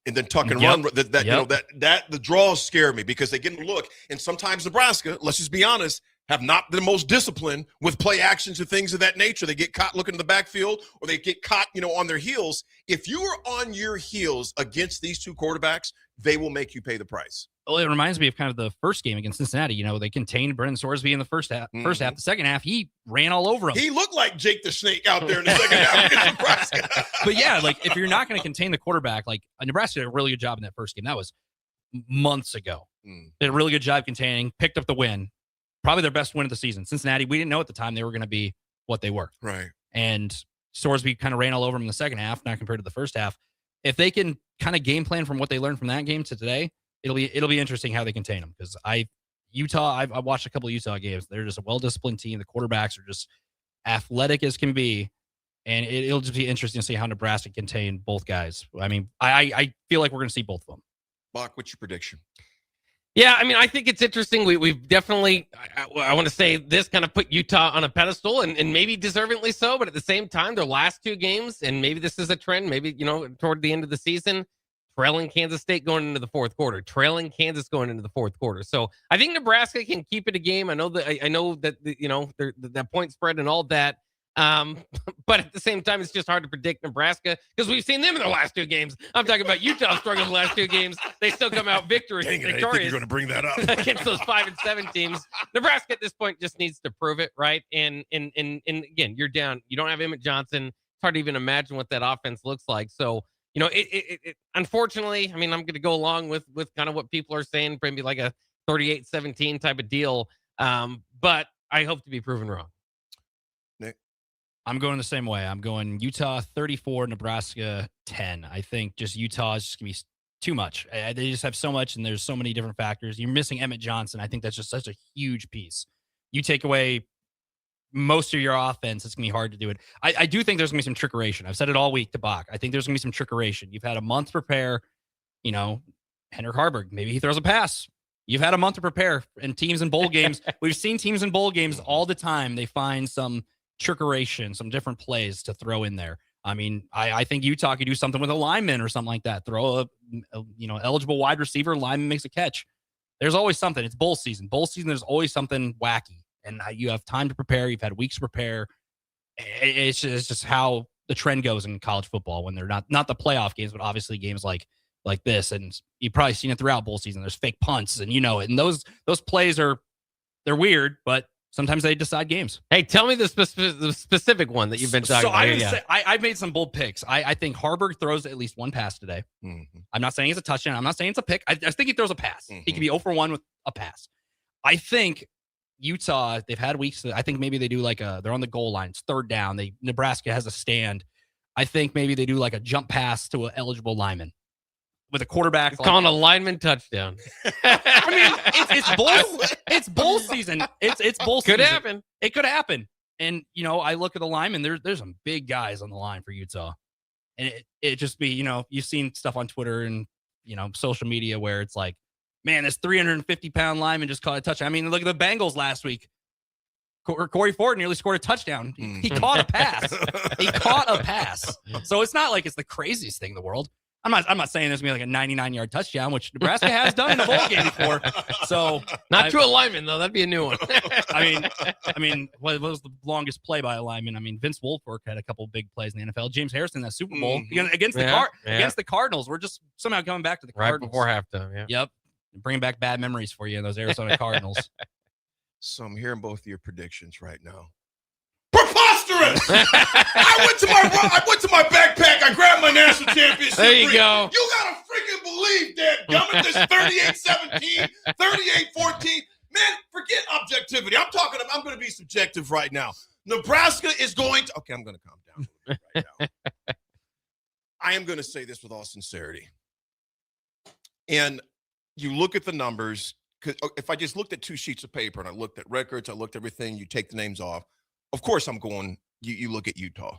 and then tuck and run, the draws scare me, because they get them to look. And sometimes Nebraska, let's just be honest, have not been the most disciplined with play actions and things of that nature. They get caught looking in the backfield, or they get caught, on their heels. If you are on your heels against these two quarterbacks, they will make you pay the price. Well, it reminds me of kind of the first game against Cincinnati. They contained Brendan Sorsby in the first half. The second half, he ran all over him. He looked like Jake the Snake out there in the second half against Nebraska. But yeah, if you're not going to contain the quarterback, Nebraska did a really good job in that first game. That was months ago. They did a really good job containing, picked up the win. Probably their best win of the season. Cincinnati, we didn't know at the time they were going to be what they were. Right. And Sorsby kind of ran all over them in the second half, not compared to the first half. If they can kind of game plan from what they learned from that game to today, it'll be interesting how they contain them. Because I've watched a couple of Utah games. They're just a well-disciplined team. The quarterbacks are just athletic as can be. And it'll just be interesting to see how Nebraska contain both guys. I mean, I feel like we're going to see both of them. Bach, what's your prediction? Yeah, I mean, I think it's interesting. We've definitely, I want to say this, kind of put Utah on a pedestal, and maybe deservingly so, but at the same time, their last two games, and maybe this is a trend, maybe, toward the end of the season, trailing Kansas State going into the fourth quarter, trailing Kansas going into the fourth quarter. So I think Nebraska can keep it a game. I know that that point spread and all that. But at the same time, it's just hard to predict Nebraska, because we've seen them in their last two games. I'm talking about Utah struggling the last two games. They still come out victorious. Dang it, I didn't think you were going to bring that up against those 5 and 7 teams. Nebraska at this point just needs to prove it, right? And again, you're down. You don't have Emmett Johnson. It's hard to even imagine what that offense looks like. So, it unfortunately, I mean, I'm going to go along with kind of what people are saying, maybe like a 38-17 type of deal. But I hope to be proven wrong. I'm going the same way. I'm going Utah 34, Nebraska 10. I think just Utah is just going to be too much. They just have so much, and there's so many different factors. You're missing Emmett Johnson. I think that's just such a huge piece. You take away most of your offense, it's going to be hard to do it. I do think there's going to be some trickeration. I've said it all week to Bach. I think there's going to be some trickeration. You've had a month to prepare. Henrik Harburg, maybe he throws a pass. You've had a month to prepare. And teams in bowl games, we've seen teams in bowl games all the time. They find some trickeration, some different plays to throw in there. I mean, I think Utah could do something with a lineman or something like that. Throw a eligible wide receiver, lineman makes a catch. There's always something. It's bowl season. Bowl season, there's always something wacky. And you have time to prepare. You've had weeks to prepare. It's just how the trend goes in college football when they're not the playoff games, but obviously games like this. And you've probably seen it throughout bowl season. There's fake punts, and and those plays they're weird, but sometimes they decide games. Hey, tell me the specific one that you've been talking about. I've made some bold picks. I think Harburg throws at least one pass today. Mm-hmm. I'm not saying it's a touchdown. I'm not saying it's a pick. I think he throws a pass. He could be 0 for 1 with a pass. I think Utah, they've had weeks. I think maybe they do they're on the goal line. It's 3rd down. Nebraska has a stand. I think maybe they do like a jump pass to an eligible lineman with a quarterback. Calling a lineman touchdown. I mean, it's bowl season. It's bowl season. Could happen. It could happen. And, I look at the linemen, there's some big guys on the line for Utah. And it just be, you've seen stuff on Twitter and, social media where it's like, man, this 350-pound lineman just caught a touchdown. I mean, look at the Bengals last week. Corey Ford nearly scored a touchdown. He caught a pass. So it's not like it's the craziest thing in the world. I'm not saying there's going to be like a 99-yard touchdown, which Nebraska has done in a bowl game before. So not to a lineman, though. That'd be a new one. I mean, what was the longest play by a lineman? I mean, Vince Wilfork had a couple of big plays in the NFL. James Harrison, that Super Bowl against the Cardinals. We're just somehow coming back to the Cardinals. Right before halftime, yeah. Yep. Bringing back bad memories for you in those Arizona Cardinals. So I'm hearing both of your predictions right now. Preposterous! I went to my backpack. I grabbed my national championship. There you go. You gotta freaking believe that, gummit. This 38-17, 38-14. Man, forget objectivity. I'm going to be subjective right now. Nebraska is going to. Okay, I'm going to calm down a little bit right now. I am going to say this with all sincerity. And you look at the numbers. Because if I just looked at 2 sheets of paper and I looked at records, I looked at everything, you take the names off. Of course, I'm going, you look at Utah.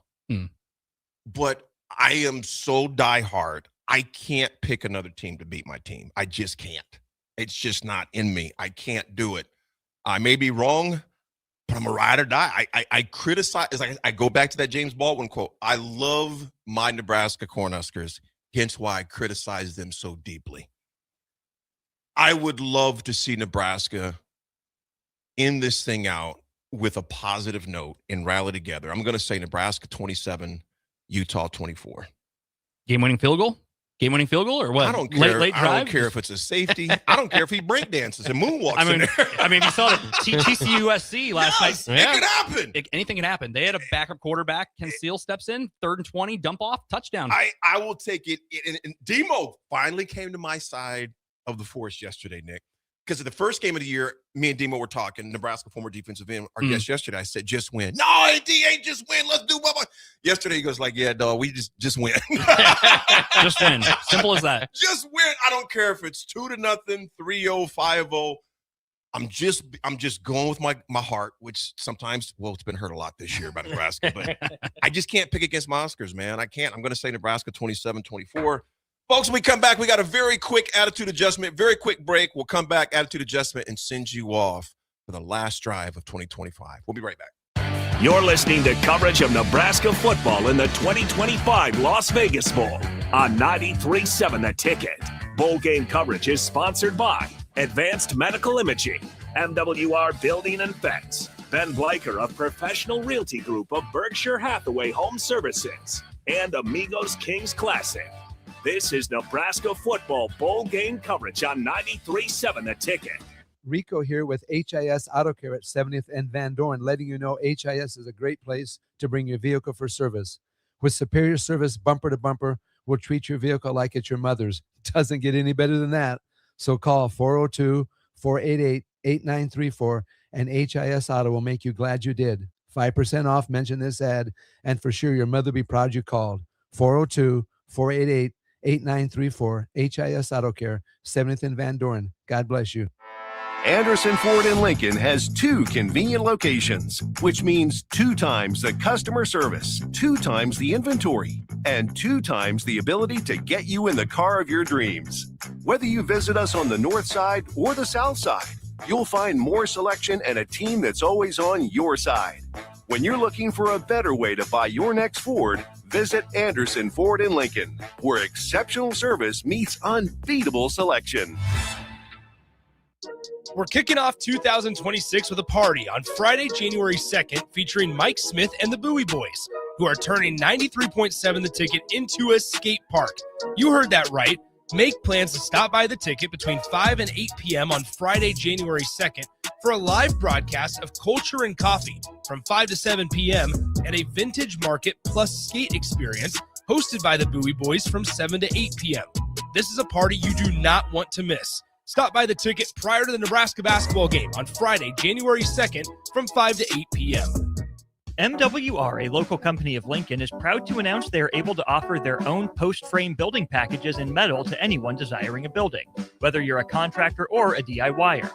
But I am so diehard, I can't pick another team to beat my team. I just can't. It's just not in me. I can't do it. I may be wrong, but I'm a ride or die. I criticize, I go back to that James Baldwin quote. I love my Nebraska Cornhuskers, hence why I criticize them so deeply. I would love to see Nebraska end this thing out with a positive note and rally together. I'm going to say Nebraska 27, Utah 24. Game-winning field goal? Game-winning field goal or what? I don't care. Late drive? I don't care if it's a safety. I don't care if he break dances and moonwalks in there. I mean, you saw the TCU USC last night. It could happen. Anything can happen. They had a backup quarterback. Ken Steele steps in, 3rd and 20, dump off, touchdown. I will take it. And Demo finally came to my side of the force yesterday, Nick, because of the first game of the year, me and Demo were talking. Nebraska former defensive end, our guest yesterday. I said, "Just win." No, AD ain't just win. Let's do blah, blah. Yesterday he goes like, "Yeah, dog, we just win." Just win. Simple as that. Just win. I don't care if it's 2-0, 3-0, 5-0. I'm just going with my heart, which sometimes, it's been hurt a lot this year by Nebraska, but I just can't pick against my Oscars, man. I can't. I'm going to say Nebraska 27-24. Folks, when we come back, we got a very quick attitude adjustment, very quick break. We'll come back, attitude adjustment, and send you off for the last drive of 2025. We'll be right back. You're listening to coverage of Nebraska football in the 2025 Las Vegas Bowl on 93.7 The Ticket. Bowl game coverage is sponsored by Advanced Medical Imaging, MWR Building and Fence, Ben Bleicher of Professional Realty Group of Berkshire Hathaway Home Services, and Amigos Kings Classic. This is Nebraska football bowl game coverage on 93.7 The Ticket. Rico here with HIS Auto Care at 70th and Van Dorn, letting you know HIS is a great place to bring your vehicle for service. With superior service bumper to bumper, we'll treat your vehicle like it's your mother's. It doesn't get any better than that. So call 402-488-8934 and HIS Auto will make you glad you did. 5% off, mention this ad, and for sure your mother will be proud you called. 402-488-8934, HIS Auto Care, 70th and Van Dorn. God bless you. Anderson Ford in Lincoln has 2 convenient locations, which means 2 times the customer service, 2 times the inventory, and 2 times the ability to get you in the car of your dreams. Whether you visit us on the north side or the south side, you'll find more selection and a team that's always on your side. When you're looking for a better way to buy your next Ford, visit Anderson Ford in Lincoln, where exceptional service meets unbeatable selection. We're kicking off 2026 with a party on Friday, January 2nd, featuring Mike Smith and the Bowie Boys, who are turning 93.7 The Ticket into a skate park. You heard that right. Make plans to stop by The Ticket between 5 and 8 p.m. on Friday, January 2nd for a live broadcast of Culture and Coffee from 5 to 7 p.m. and a vintage market plus skate experience hosted by the Bowie Boys from 7 to 8 p.m. This is a party you do not want to miss. Stop by The Ticket prior to the Nebraska basketball game on Friday, January 2nd from 5 to 8 p.m. MWR, a local company of Lincoln, is proud to announce they are able to offer their own post-frame building packages in metal to anyone desiring a building, whether you're a contractor or a DIYer.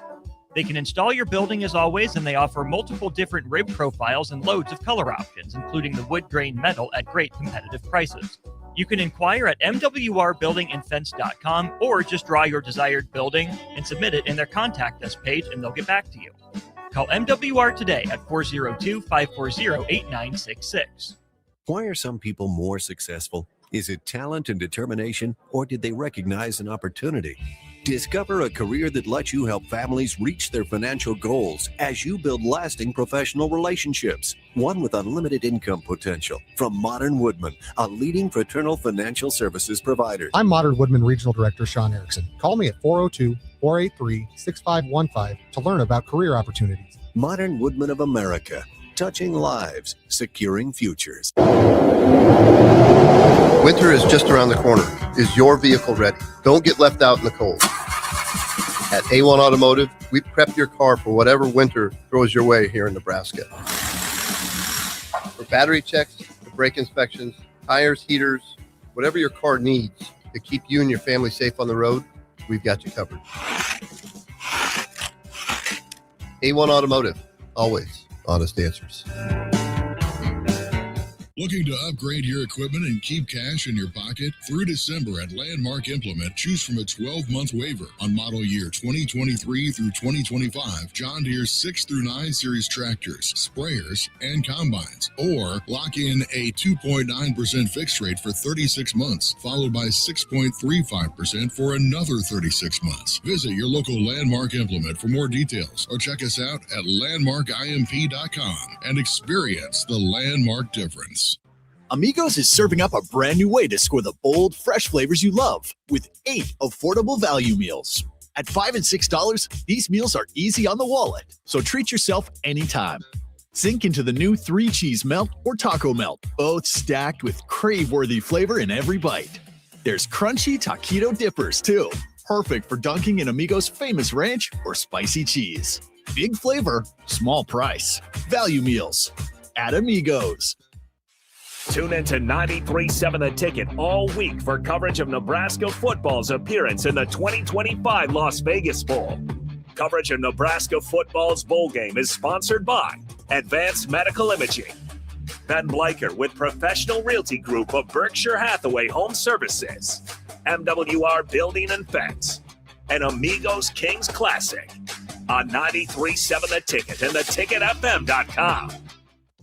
They can install your building as always, and they offer multiple different rib profiles and loads of color options, including the wood grain metal at great competitive prices. You can inquire at mwrbuildingandfence.com or just draw your desired building and submit it in their contact us page, and they'll get back to you. Call MWR today at 402-540-8966. Why are some people more successful? Is it talent and determination, or did they recognize an opportunity? Discover a career that lets you help families reach their financial goals as you build lasting professional relationships, one with unlimited income potential. From Modern Woodman, a leading fraternal financial services provider. I'm Modern Woodman Regional Director Sean Erickson. Call me at 402-483-6515 to learn about career opportunities. Modern Woodman of America, touching lives, securing futures. Winter is just around the corner. Is your vehicle ready? Don't get left out in the cold. At A1 Automotive, we prep your car for whatever winter throws your way here in Nebraska. For battery checks, for brake inspections, tires, heaters, whatever your car needs to keep you and your family safe on the road, we've got you covered. A1 Automotive, always honest answers. Looking to upgrade your equipment and keep cash in your pocket? Through December at Landmark Implement, choose from a 12-month waiver on model year 2023 through 2025 John Deere 6 through 9 series tractors, sprayers, and combines. Or lock in a 2.9% fixed rate for 36 months, followed by 6.35% for another 36 months. Visit your local Landmark Implement for more details or check us out at landmarkimp.com and experience the Landmark difference. Amigos is serving up a brand new way to score the bold, fresh flavors you love with 8 affordable value meals. At $5 and $6, these meals are easy on the wallet, so treat yourself anytime. Sink into the new 3-cheese melt or taco melt, both stacked with crave-worthy flavor in every bite. There's crunchy taquito dippers, too, perfect for dunking in Amigos' famous ranch or spicy cheese. Big flavor, small price. Value meals at Amigos. Tune in to 93.7 The Ticket all week for coverage of Nebraska football's appearance in the 2025 Las Vegas Bowl. Coverage of Nebraska football's bowl game is sponsored by Advanced Medical Imaging, Ben Bleicher with Professional Realty Group of Berkshire Hathaway Home Services, MWR Building and Fence, and Amigos Kings Classic on 93.7 The Ticket and theticketfm.com.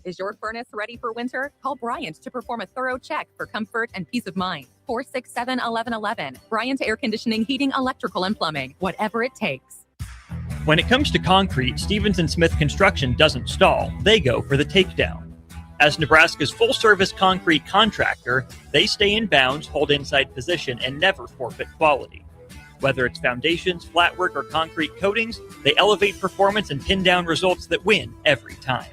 Is your furnace ready for winter? Call Bryant to perform a thorough check for comfort and peace of mind. 467-1111. Bryant Air Conditioning, Heating, Electrical, and Plumbing. Whatever it takes. When it comes to concrete, Stevens & Smith Construction doesn't stall. They go for the takedown. As Nebraska's full-service concrete contractor, they stay in bounds, hold inside position, and never forfeit quality. Whether it's foundations, flatwork, or concrete coatings, they elevate performance and pin down results that win every time.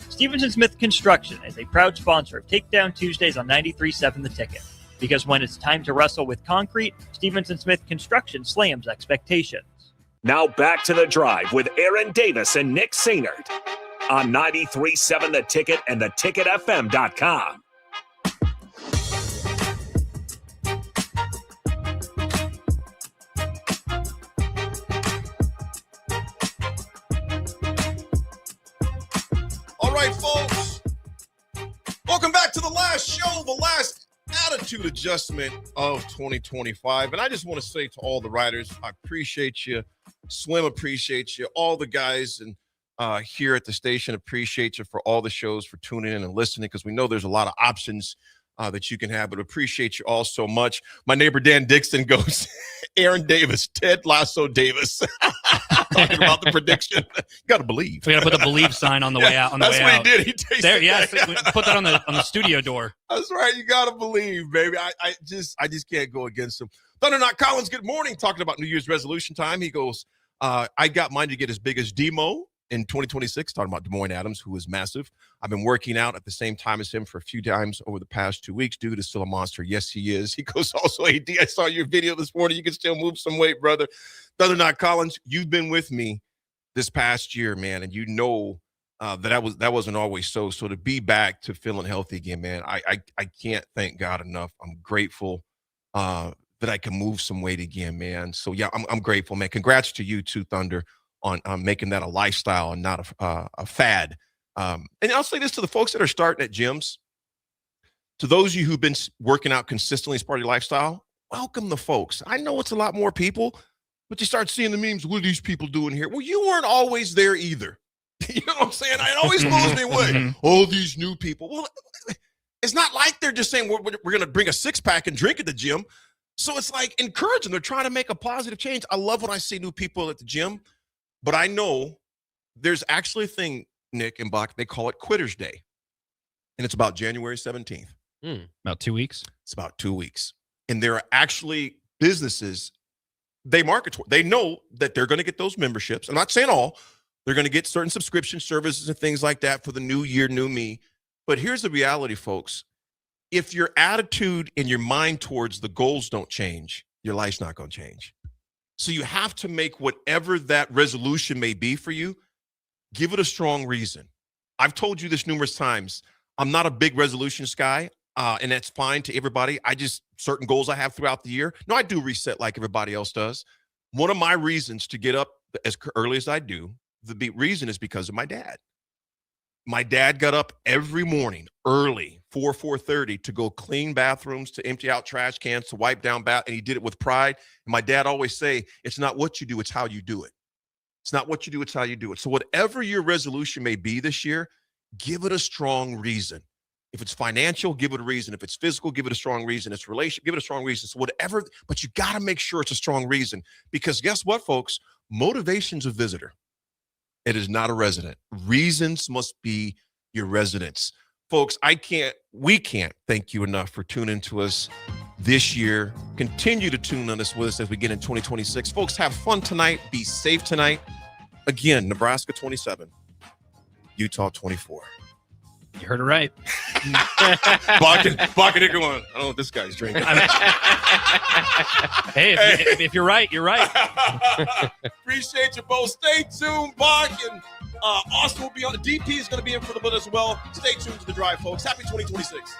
Stevens & Smith Construction is a proud sponsor of Takedown Tuesdays on 93.7 The Ticket. Because when it's time to wrestle with concrete, Stevens & Smith Construction slams expectations. Now back to The Drive with Aaron Davis and Nick Sainert on 93.7 The Ticket and theticketfm.com. All right, folks. Welcome back to the last show, the last attitude adjustment of 2025. And I just want to say to all the riders, I appreciate you. Swim appreciates you. All the guys and here at the station appreciate you for all the shows, for tuning in and listening, because we know there's a lot of options that you can have, but appreciate you all so much. My neighbor Dan Dixon goes, Aaron Davis, Ted Lasso Davis. Talking about the prediction. Got to believe. We got to put the believe sign on the way out. On the that's way what out. he did. He tasted There, yes, that. put that on the studio door. That's right. You got to believe, baby. I just can't go against him. Thunder Knot Collins, good morning. Talking about New Year's resolution time. He goes, I got mine to get as big as Demo in 2026, talking about Des Moines Adams, who is massive. I've been working out at the same time as him for a few times over the past 2 weeks. Dude is still a monster. Yes, he is. He goes, also, AD, I saw your video this morning. You can still move some weight, brother. Thunder Knot Collins, you've been with me this past year, man, and you know that wasn't always so. So to be back to feeling healthy again, man, I can't thank God enough. I'm grateful that I can move some weight again, man. So, yeah, I'm grateful, man. Congrats to you too, Thunder, on making that a lifestyle and not a fad. And I'll say this to the folks that are starting at gyms. To those of you who've been working out consistently as part of your lifestyle, welcome the folks. I know it's a lot more people, but you start seeing the memes. What are these people doing here? Well, you weren't always there either. You know what I'm saying? It always blows me away. All these new people. Well, it's not like they're just saying we're going to bring a six-pack and drink at the gym. So it's like encourage them. They're trying to make a positive change. I love when I see new people at the gym, but I know there's actually a thing, Nick and Bach, they call it Quitter's Day. And it's about January 17th. About 2 weeks? It's about 2 weeks. And there are actually businesses, they market, they know that they're going to get those memberships. I'm not saying all. They're going to get certain subscription services and things like that for the new year, new me. But here's the reality, folks. If your attitude and your mind towards the goals don't change, your life's not going to change. So you have to make whatever that resolution may be for you, give it a strong reason. I've told you this numerous times. I'm not a big resolutions guy, and that's fine to everybody. Certain goals I have throughout the year. No, I do reset like everybody else does. One of my reasons to get up as early as I do, the reason is because of my dad. My dad got up every morning early, 4:30, to go clean bathrooms, to empty out trash cans, to wipe down and he did it with pride. And my dad always say, it's not what you do, it's how you do it. It's not what you do, it's how you do it. So whatever your resolution may be this year, give it a strong reason. If it's financial, give it a reason. If it's physical, give it a strong reason. It's relationship, give it a strong reason. So whatever, but you got to make sure it's a strong reason, because guess what, folks? Motivation's a visitor. It is not a resident. Reasons must be your residence. Folks, we can't thank you enough for tuning to us this year. Continue to tune on us with us as we get in 2026. Folks, have fun tonight. Be safe tonight. Again, Nebraska 27, Utah 24. You heard it right. Bucket going, I don't know what this guy's drinking. Hey, if you're right, you're right. Appreciate you both. Stay tuned, Bach, and Austin will be on. DP is going to be in for the bit as well. Stay tuned to The Drive, folks. Happy 2026.